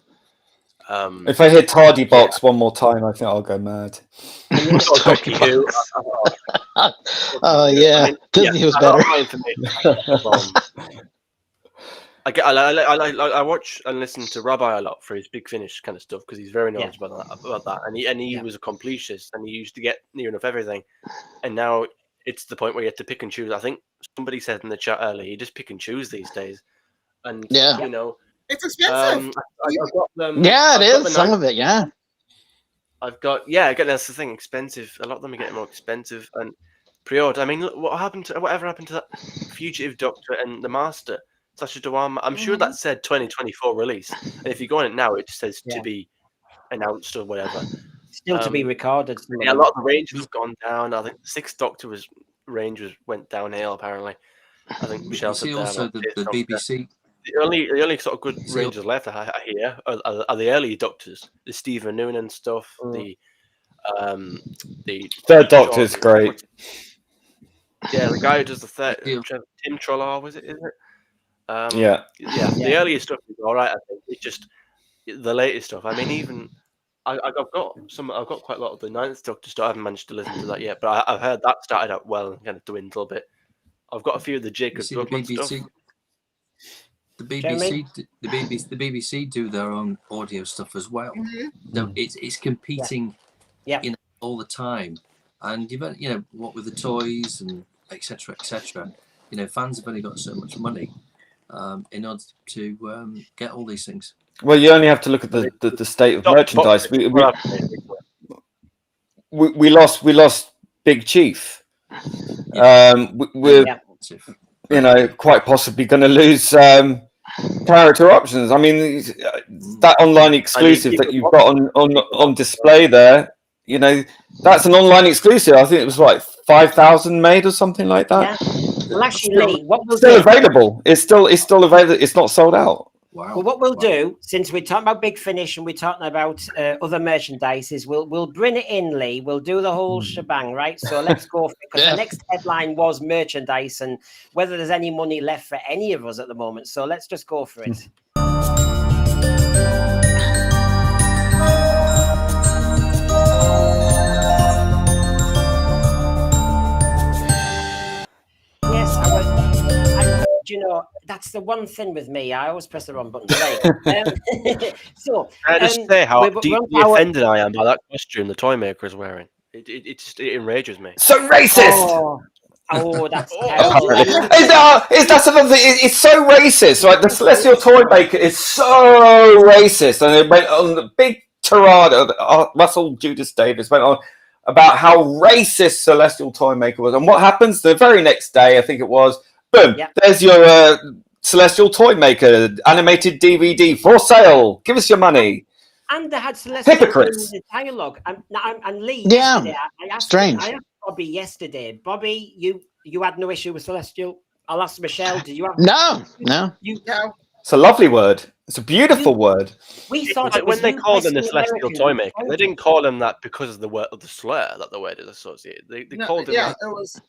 If I hear Tardy Box one more time, I think I'll go mad. Doctor Who. Oh yeah, I mean, Disney was I better. I watch and listen to Rabbi a lot for his Big Finish kind of stuff because he's very knowledgeable about that, and he was a completist, and he used to get near enough everything, and now it's the point where you have to pick and choose. I think somebody said in the chat earlier, you just pick and choose these days, and you know. It's expensive. I've got them. Yeah, it I've got is. Some of it, yeah. Again, that's the thing. Expensive. A lot of them are getting more expensive and pre-order. I mean, whatever happened to that Fugitive Doctor and the Master, Sasha Dawama? I'm sure that said 2024 release, and if you go on it now, it just says to be announced or whatever. Still to be recorded. Yeah, a lot of the ranges have gone down. I think the 6th Doctor went downhill. Apparently, I think Michelle said see also the BBC. The only sort of good ranges left I hear are the early Doctors, the Stephen Noonan stuff, the 3rd Doctor's great. Yeah, the guy who does the 3rd, Tim Trollar, is it? Yeah. The earlier stuff is all right. I think it's just the latest stuff. I mean, even I've got quite a lot of the 9th Doctor stuff. I haven't managed to listen to that yet, but I've heard that started out well and kind of dwindled a bit. I've got a few of the Jacob Bookman stuff. The BBC do their own audio stuff as well. No, it's competing, all the time, and what with the toys and etc. Fans have only got so much money in order to get all these things. Well, you only have to look at the state of merchandise. We lost Big Chief. We're quite possibly going to lose character options. I mean, that online exclusive that you've got on display there, that's an online exclusive. I think it was like 5,000 made or something like that. Yeah. Well, actually, Lee, what was still available? It's still available. It's not sold out. Wow. Well, what we'll Wow. do, since we're talking about Big Finish and we're talking about other merchandise, is we'll bring it in, Lee. We'll do the whole shebang, right? So let's go for it, because Yeah. the next headline was merchandise and whether there's any money left for any of us at the moment. So let's just go for it. Yes, you know, that's the one thing with me. I always press the wrong button. So, Can I just say how we're deeply on our- offended I am by that costume the toy maker is wearing. It enrages me. So racist. That's terrible. That's another thing. It's so racist. Like the Celestial Toy Maker is so racist, and it went on the big tirade. Russell Judas Davis went on about how racist Celestial Toy Maker was, and what happens the very next day, I think it was, boom, there's your Celestial Toy Maker animated DVD for sale. Give us your money. And they had Celestial Hypocrites. in the dialogue. And Lee, Yeah, yesterday, I asked Bobby yesterday. Bobby, you had no issue with Celestial. I'll ask Michelle. Did you have? No. No. It's a lovely word. It's a beautiful word. We thought Like it was when they you called him the Western Celestial American. Toy Maker, they didn't call him that because of the word of the slur that the word is associated. They No, called him yeah, that. it was.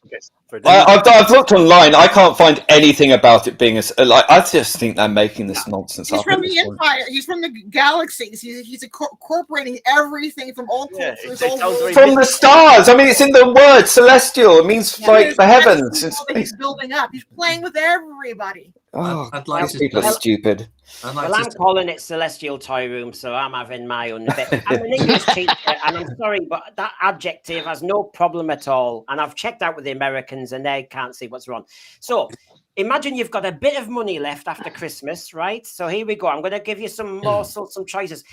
I've looked online. I can't find anything about it being like. I just think they're making this nonsense He's up. from at the this point. Empire. He's from the galaxies. He's incorporating everything from old Yeah, cultures, it old sounds worlds. very From the stars. I mean, it's in the word celestial. It means like There's the heavens. everything that he's building up. He's playing with everybody. Oh, I'd like these to people are say- stupid. I'd like Well, to I'm calling it Celestial Toy Room, so I'm having my own bit. I'm an English teacher, and I'm sorry, but that adjective has no problem at all. And I've checked out with the Americans, and they can't see what's wrong. So imagine you've got a bit of money left after Christmas, right? So here we go. I'm going to give you some morsels, some choices.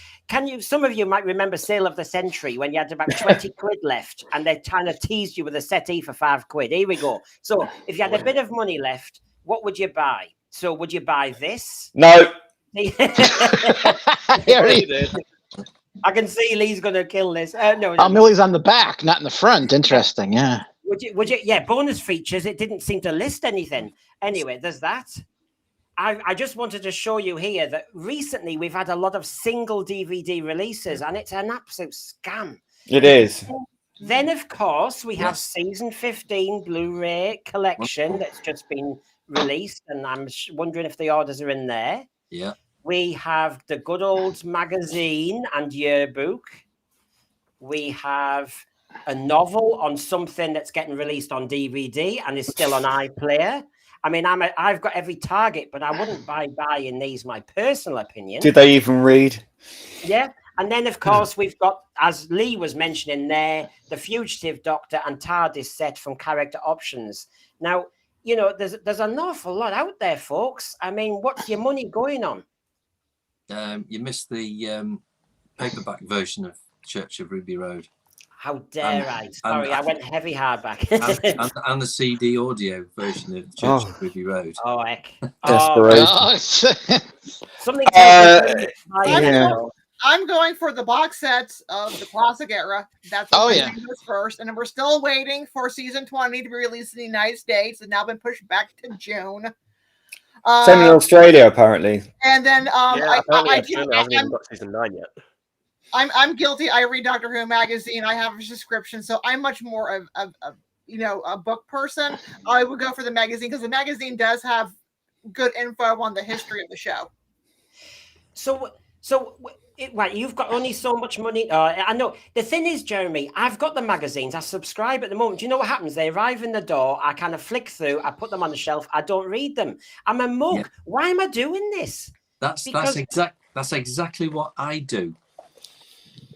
Some of you might remember Sale of the Century when you had about 20 quid left, and they kind of teased you with a settee for 5 quid. Here we go. So if you had a bit of money left, what would you buy? So would you buy this? No. I can see Lee's going to kill this. No, Millie's on the back, not in the front. Interesting, yeah. Would you? Yeah, bonus features. It didn't seem to list anything. Anyway, there's that. I just wanted to show you here that recently we've had a lot of single DVD releases, and it's an absolute scam. It is. Then, of course, we have season 15 Blu-ray collection that's just been released, and I'm wondering if the orders are in there. Yeah. We have the good old magazine and yearbook. We have a novel on something that's getting released on DVD and is still on iPlayer. I mean, I've got every target, but I wouldn't buy buying these, my personal opinion. Did they even read? Yeah. And then, of course, we've got, as Lee was mentioning there, the Fugitive Doctor and TARDIS set from Character Options. Now, you know, there's an awful lot out there, folks. I mean, what's your money going on? You missed the paperback version of Church of Ruby Road. How dare I? Sorry, I went heavy hardback. and the CD audio version of Church of Ruby Road. Oh, heck. Desperation. Something tells me I'm going for the box sets of the classic era. That's what first. And we're still waiting for season 20 to be released in the United States. It's now been pushed back to June. Same in Australia, apparently. And then Australia hasn't even got season 9 yet. I'm guilty. I read Doctor Who magazine. I have a subscription, so I'm much more of a book person. I would go for the magazine because the magazine does have good info on the history of the show. Right, you've got only so much money. I know. The thing is, Jeremy, I've got the magazines. I subscribe at the moment. Do you know what happens? They arrive in the door. I kind of flick through. I put them on the shelf. I don't read them. I'm a mug. Yeah. Why am I doing this? That's exactly what I do.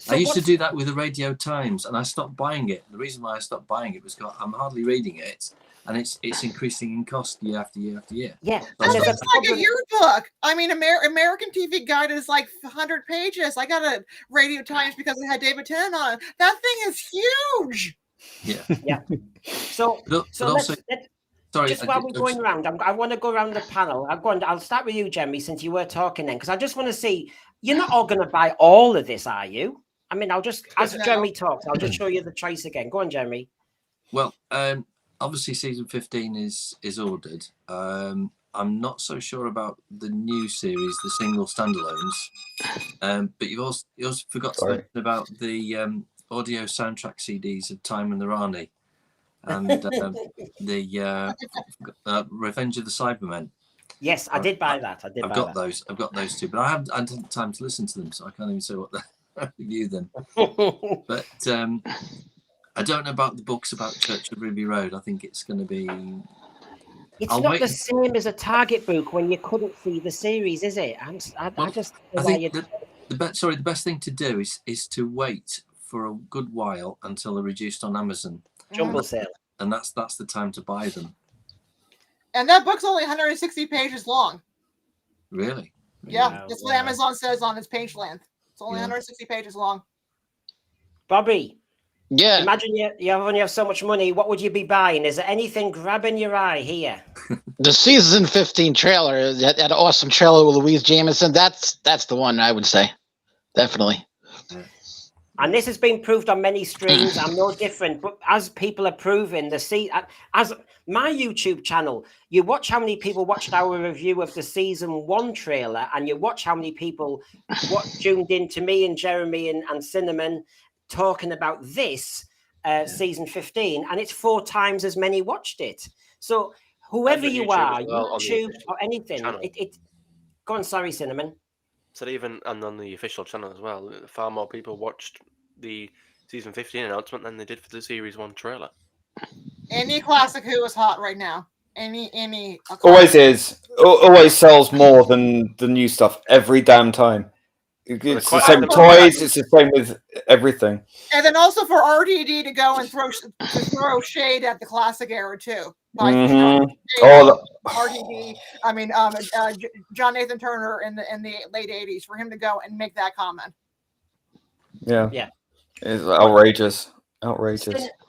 I used to do that with the Radio Times, and I stopped buying it. The reason why I stopped buying it was because I'm hardly reading it, and it's increasing in cost year after year after year. Yeah, that's like a yearbook. I mean, American TV Guide is like 100 pages. I got a Radio Times because it had David Tennant on it. That thing is huge. Yeah, yeah. So sorry, just while we're going around, I want to go around the panel. I'll start with you, Jeremy, since you were talking then, because I just want to see. You're not all going to buy all of this, are you? I mean, as Jeremy talks, I'll just show you the choice again. Go on, Jeremy. Well, obviously season 15 is ordered. I'm not so sure about the new series, the single standalones. But you also forgot to mention about the audio soundtrack CDs of Time and the Rani and the Revenge of the Cybermen. Yes, I did buy that. I've got those. I've got those too, but I haven't had time to listen to them, so I can't even say what I review them. But I don't know about the books about Church of Ruby Road. I think it's going to be. It's not the same as a Target book when you couldn't see the series, is it? I think the best thing to do is to wait for a good while until they're reduced on Amazon. Jumble sale. And that's the time to buy them. And that book's only 160 pages long. Really? Yeah, Wow, that's what Amazon says on its page length. It's only 160 pages long. Bobby. Yeah. Imagine you only have so much money. What would you be buying? Is there anything grabbing your eye here? The season 15 trailer, that awesome trailer with Louise Jameson, that's the one I would say. Definitely. And this has been proved on many streams. I'm no different, but as people are proving, as my YouTube channel, you watch how many people watched our review of the season 1 trailer, and you watch how many people tuned in to me and Jeremy and Cinnamon talking about this season 15, and it's 4 times as many watched it. So whoever you are, YouTube or anything, go on. Sorry, Cinnamon. So even on the official channel as well, far more people watched the season 15 announcement than they did for the series 1 trailer. Any classic Who is hot right now. Any always is. Always sells more than the new stuff every damn time. It's the same with toys. It's the same with everything. And then also for RTD to go and throw shade at the classic era too. Like, RTD. I mean, John Nathan Turner in the late '80s, for him to go and make that comment. Yeah. Yeah. It's outrageous.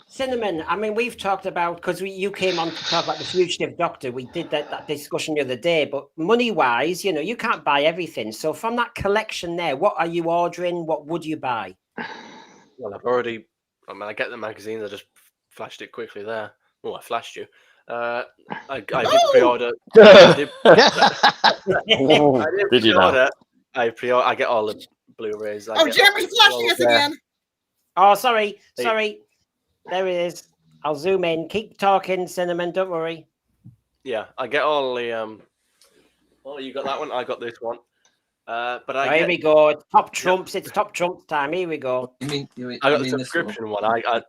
Cinnamon, I mean, we've talked about, because you came on to talk about the Fugitive Doctor. We did that discussion the other day, but money-wise, you can't buy everything. So from that collection there, what are you ordering? What would you buy? Well, I get the magazines. I just flashed it quickly there. Oh, I flashed you. I did pre-order. Did you pre-order. I get all the Blu-rays. Jeremy's flashing us again. Oh, sorry. There it is. I'll zoom in. Keep talking, Cinnamon. Don't worry. Yeah, I get all the. Oh, you got that one. I got this one. But here we go. Top trumps. It's top trumps time. Here we go. I got the subscription one.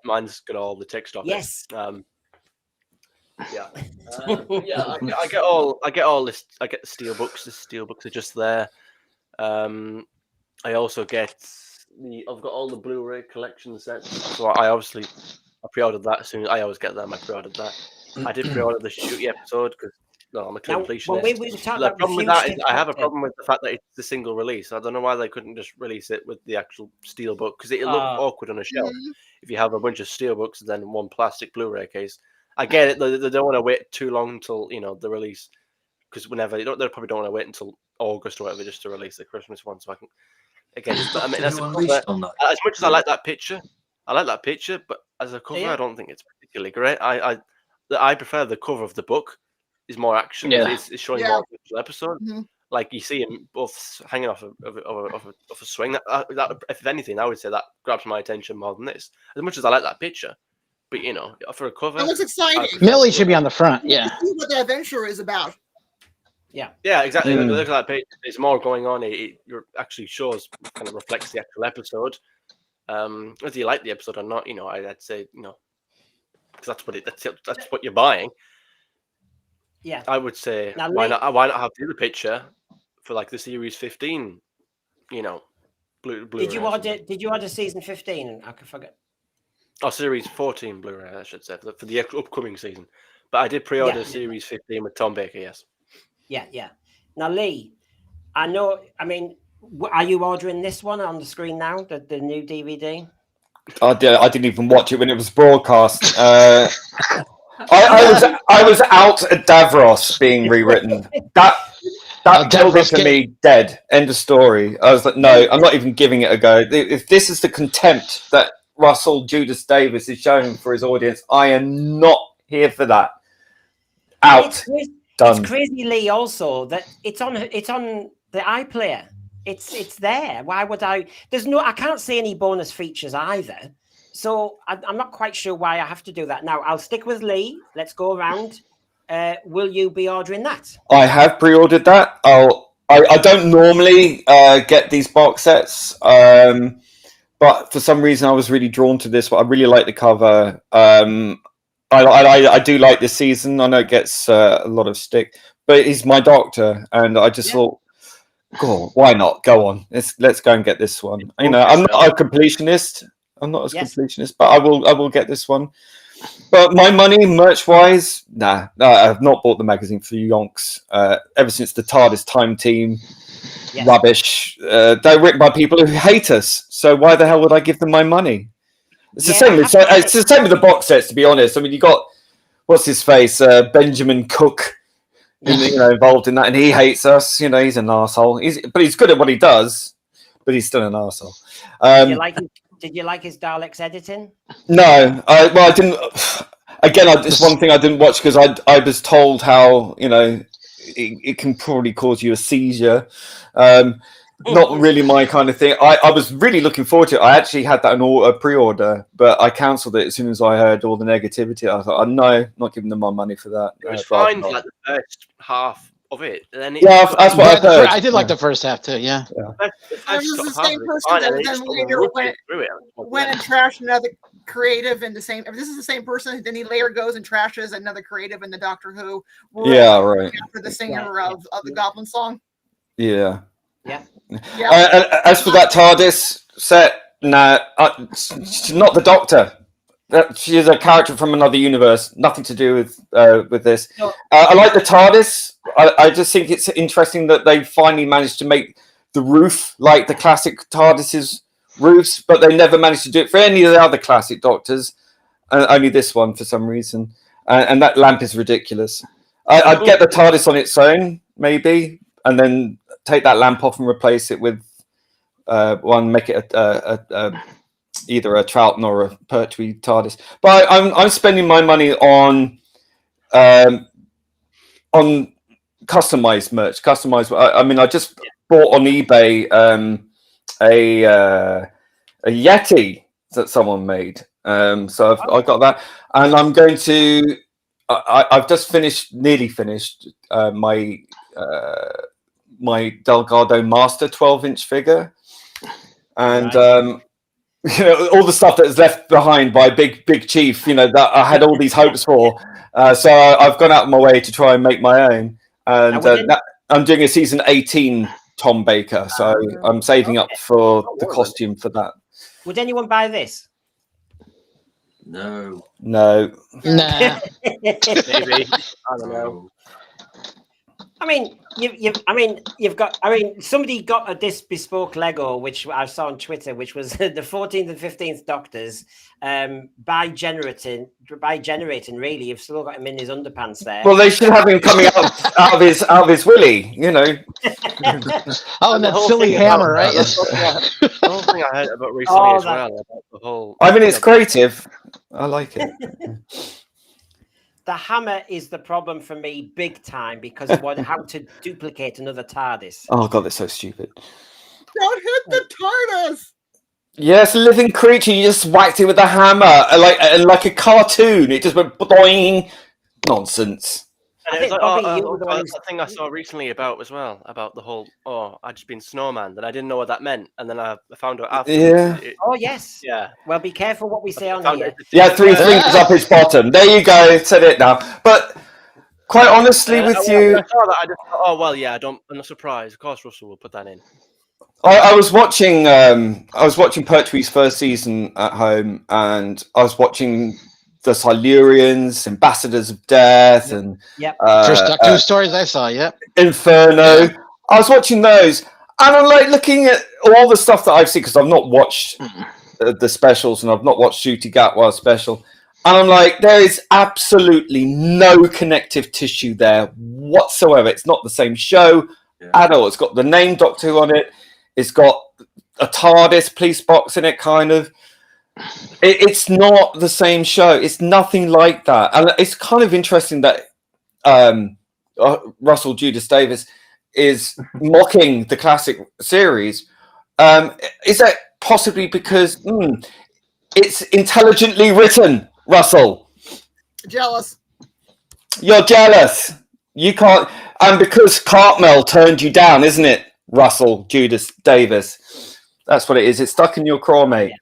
Mine's got all the text off. Yes. Yeah. I get all this. I get the steelbooks. The steelbooks are just there. I also get I've got all the Blu-ray collection sets. So I pre-ordered that as soon as I always get them. I pre-ordered that. I did pre-order the Shooty episode because I'm a completionist. The problem with that is I have a problem with the fact that it's a single release. I don't know why they couldn't just release it with the actual steelbook, because it'll look awkward on a shelf if you have a bunch of steelbooks and then one plastic Blu-ray case. I get it. They don't want to wait too long until the release, because they probably don't want to wait until August or whatever just to release the Christmas one. So I can as much as I like that picture, but as a cover, I don't think it's particularly great. I prefer the cover of the book. Is more action. Yeah. It's showing more episode. Mm-hmm. Like you see them both hanging off a swing. That if anything, I would say that grabs my attention more than this. As much as I like that picture, but for a cover, it looks exciting. Millie should be on the front. Yeah. See what the adventure is about. Yeah, exactly. Look at that page. There's more going on. It actually shows, kind of reflects the actual episode. Whether you like the episode or not, I'd say, because that's what you're buying. Yeah, I would say why not have the other picture for like the series 15, Blu-ray. Did you order season 15? I could forget. Oh, series 14 Blu-ray, I should say, for the upcoming season. But I did pre-order series 15 with Tom Baker. Yes. Yeah. Now, Lee, I know. I mean, are you ordering this one on the screen now? The new DVD? I didn't even watch it when it was broadcast. I was out at Davros being rewritten. That killed it for me. Dead. End of story. I was like, no, I'm not even giving it a go. If this is the contempt that Russell Judas Davis is showing for his audience, I am not here for that. Out. Done. It's crazy, Lee. Also, that it's on the iPlayer. It's there. Why would I? I can't see any bonus features either. So I'm not quite sure why I have to do that. Now I'll stick with Lee. Let's go around. Will you be ordering that? I have pre-ordered that. I don't normally get these box sets, but for some reason I was really drawn to this. But I really like the cover. I do like this season. I know it gets a lot of stick, but he's my doctor, and I just thought, God, why not? Go on, let's go and get this one. I'm not a completionist. I'm not a completionist, but I will get this one. But my money, merch-wise, nah, I've not bought the magazine for yonks ever since the TARDIS Time Team rubbish. They're written by people who hate us, so why the hell would I give them my money? It's the same. It's the same with the box sets, to be honest. I mean, you got what's his face, Benjamin Cook, involved in that, and he hates us. He's an arsehole. But he's good at what he does, but he's still an arsehole. Did you like his Daleks editing? No, I didn't. Again, it's one thing I didn't watch because I was told how it can probably cause you a seizure. Not really my kind of thing. I was really looking forward to it. I actually had that a pre-order, but I cancelled it as soon as I heard all the negativity. I thought, no, not giving them my money for that. It was fine for like the first half of it. And then that's what I heard. I did like the first half too. Yeah. I was the same person that then later went and trashed another creative in the same. If this is the same person, then he later goes and trashes another creative in the Doctor Who. Right. After the singer of the Goblin song. Yeah. Yeah. As for that TARDIS set, no, she's not the Doctor. She's a character from another universe. Nothing to do with this. No. I like the TARDIS. I just think it's interesting that they finally managed to make the roof like the classic TARDIS's roofs, but they never managed to do it for any of the other classic Doctors. Only this one for some reason. And that lamp is ridiculous. I'd get the TARDIS on its own, maybe, and then take that lamp off and replace it with one, make it either a Troughton or a Pertwee TARDIS. But I'm spending my money on customized merch. I mean, I just bought on eBay a Yeti that someone made. So I got that, and I'm going to. I've just nearly finished my Delgado Master 12-inch figure, and all the stuff that is left behind by Big Chief, that I had all these hopes for. So I've gone out of my way to try and make my own, and I'm doing a season 18 Tom Baker, so I'm saving up for the costume for that. Would anyone buy this? No. Nah. Maybe. I don't know. Somebody got this bespoke Lego, which I saw on Twitter, which was the 14th and 15th Doctors, by generating. Really, you've still got him in his underpants there. Well, they should have him coming out of his willy, Oh, and that silly hammer, right? The whole thing I heard about recently as well. About the whole. I mean, it's creative. I like it. The hammer is the problem for me, big time, because of how to duplicate another TARDIS. Oh God, that's so stupid. Don't hit the TARDIS. Yes, a living creature. You just whacked it with a hammer, like a cartoon. It just went boing. Nonsense. And it was like, a thing I saw recently about the whole, I'd just been snowman, and I didn't know what that meant, and then I found out after. Yeah. Yes. Yeah. Well, be careful what we say on here. Yeah, 3 fingers up his bottom. There you go. Said it now. But quite honestly, with you, I saw that. I just thought, I'm not surprised. Of course, Russell will put that in. I was watching Pertwee's first season at home, and I was watching the Silurians, Ambassadors of Death, and First Doctor Who stories I saw. Inferno. I was watching those, and I'm like looking at all the stuff that I've seen because I've not watched the specials, and I've not watched Ncuti Gatwa special, and I'm like, there is absolutely no connective tissue there whatsoever. It's not the same show at all. It's got the name Doctor Who on it. It's got a TARDIS police box in it, kind of. It's not the same show. It's nothing like that. And it's kind of interesting that Russell Judas Davis is mocking the classic series. Is that possibly because it's intelligently written, Russell? Jealous. You're jealous. You can't, and because Cartmel turned you down, isn't it, Russell Judas Davis? That's what it is. It's stuck in your craw, mate.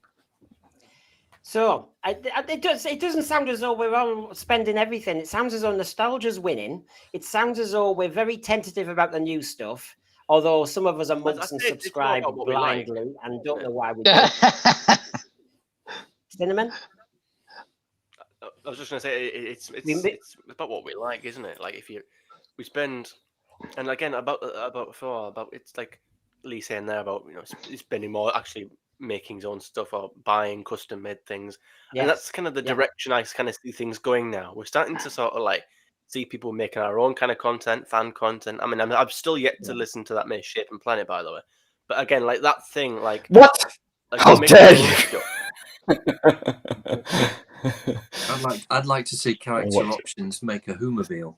So it doesn't sound as though we're all spending everything. It sounds as though nostalgia's winning. It sounds as though we're very tentative about the new stuff. Although some of us are monks and subscribe blindly and don't know why we do. Cinnamon? I was just going to say, it's about what we like, isn't it? Like, we spend, and again, about it's like Lee saying there about, spending more actually making his own stuff or buying custom made things. Yes. And that's kind of the direction I kind of see things going now. We're starting to sort of like see people making our own kind of content, fan content. I mean, I'm still yet to listen to that Misshapen Planet, by the way. But again, like that thing, like what? Like, how dare you? I'd like to see character options make a Hoomobile.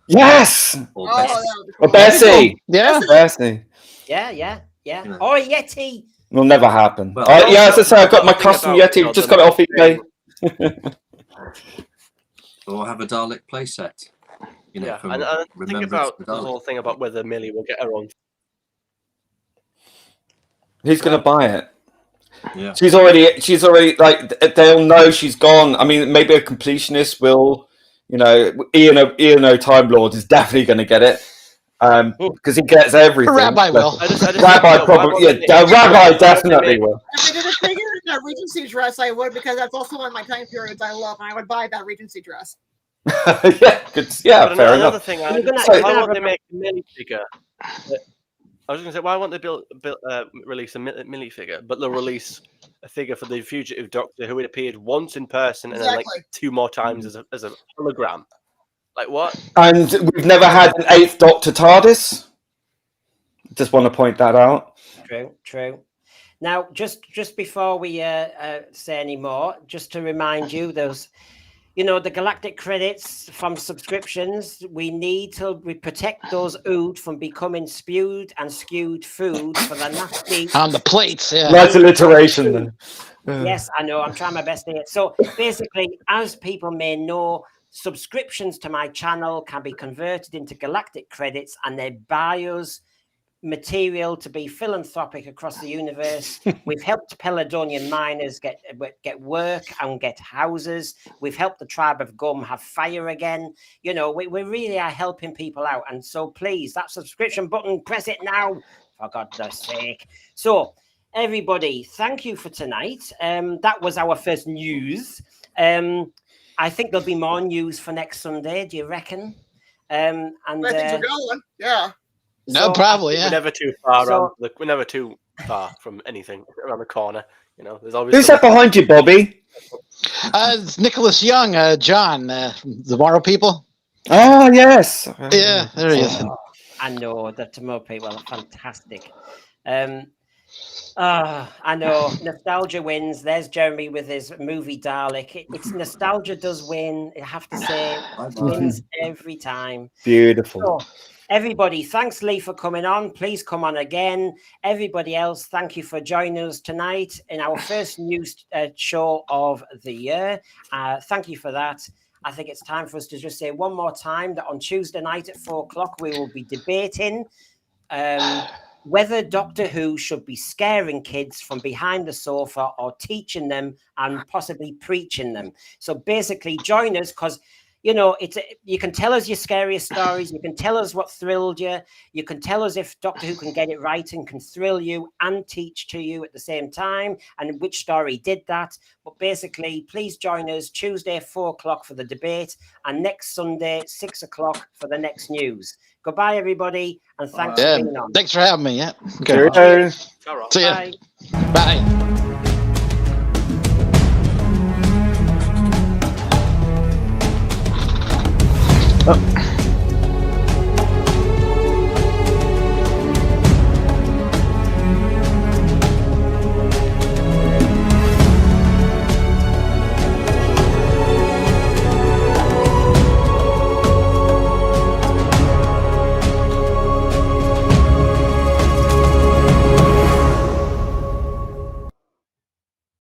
Yes. Or Bessie. Yeah. Bessie. Yeah. Or a Yeti. Will never happen. Well, as I say, I've got my custom Yeti. Just got it off eBay. Or have a Dalek playset. And think about the whole thing about whether Millie will get her own. Who's going to buy it? Yeah. She's already like, they'll know she's gone. I mean, maybe a completionist will, Ian O Time Lord is definitely going to get it. Because he gets everything. Rabbi will. Rabbi probably, Rabbi definitely will. If I did a figure in that Regency dress, I would, because that's also one of my time periods I love, and I would buy that Regency dress. Fair Another enough. thing, why won't they make a Millie figure? I was going to say, why won't they release a Millie figure, but they'll release a figure for the fugitive Doctor who had appeared once in person and then like 2 more times as a hologram. Like what? And we've never had an 8th Doctor TARDIS. Just want to point that out. True. Now, just before we say any more, just to remind you, those, the galactic credits from subscriptions, we protect those ood from becoming spewed and skewed food for the nasty on the plates. Yeah, nice alliteration. Then. Yes, I know. I'm trying my best here. So basically, as people may know, subscriptions to my channel can be converted into galactic credits, and they buy us material to be philanthropic across the universe. We've helped Peladonian miners get work and get houses. We've helped the tribe of Gum have fire again. We really are helping people out. And so please, that subscription button, press it now, for God's sake. So everybody, thank you for tonight. That was our first news. I think there'll be more news for next Sunday. Do you reckon? And I think we're going. Yeah. No, probably. Yeah. We're never too far. We're never too far from anything around the corner. There's always. Who's that behind you, Bobby? It's Nicholas Young, John, from the Tomorrow People. Oh yes. Yeah, there he is. I know the Tomorrow People are fantastic. I know nostalgia wins. There's Jeremy with his movie Dalek. It's nostalgia does win. I have to say, it wins every time. Beautiful. So, everybody, thanks Lee for coming on. Please come on again. Everybody else, thank you for joining us tonight in our first news show of the year. Thank you for that. I think it's time for us to just say one more time that on Tuesday night at 4:00 we will be debating whether Doctor Who should be scaring kids from behind the sofa or teaching them and possibly preaching them. So basically join us, because you can tell us your scariest stories. You can tell us what thrilled you. You can tell us if Doctor Who can get it right and can thrill you and teach to you at the same time, and which story did that. But basically, please join us Tuesday, 4:00 for the debate, and next Sunday, 6:00 for the next news. Goodbye, everybody, and thanks for being on. Thanks for having me. Yeah. Okay. See ya. Bye. Bye. Oh.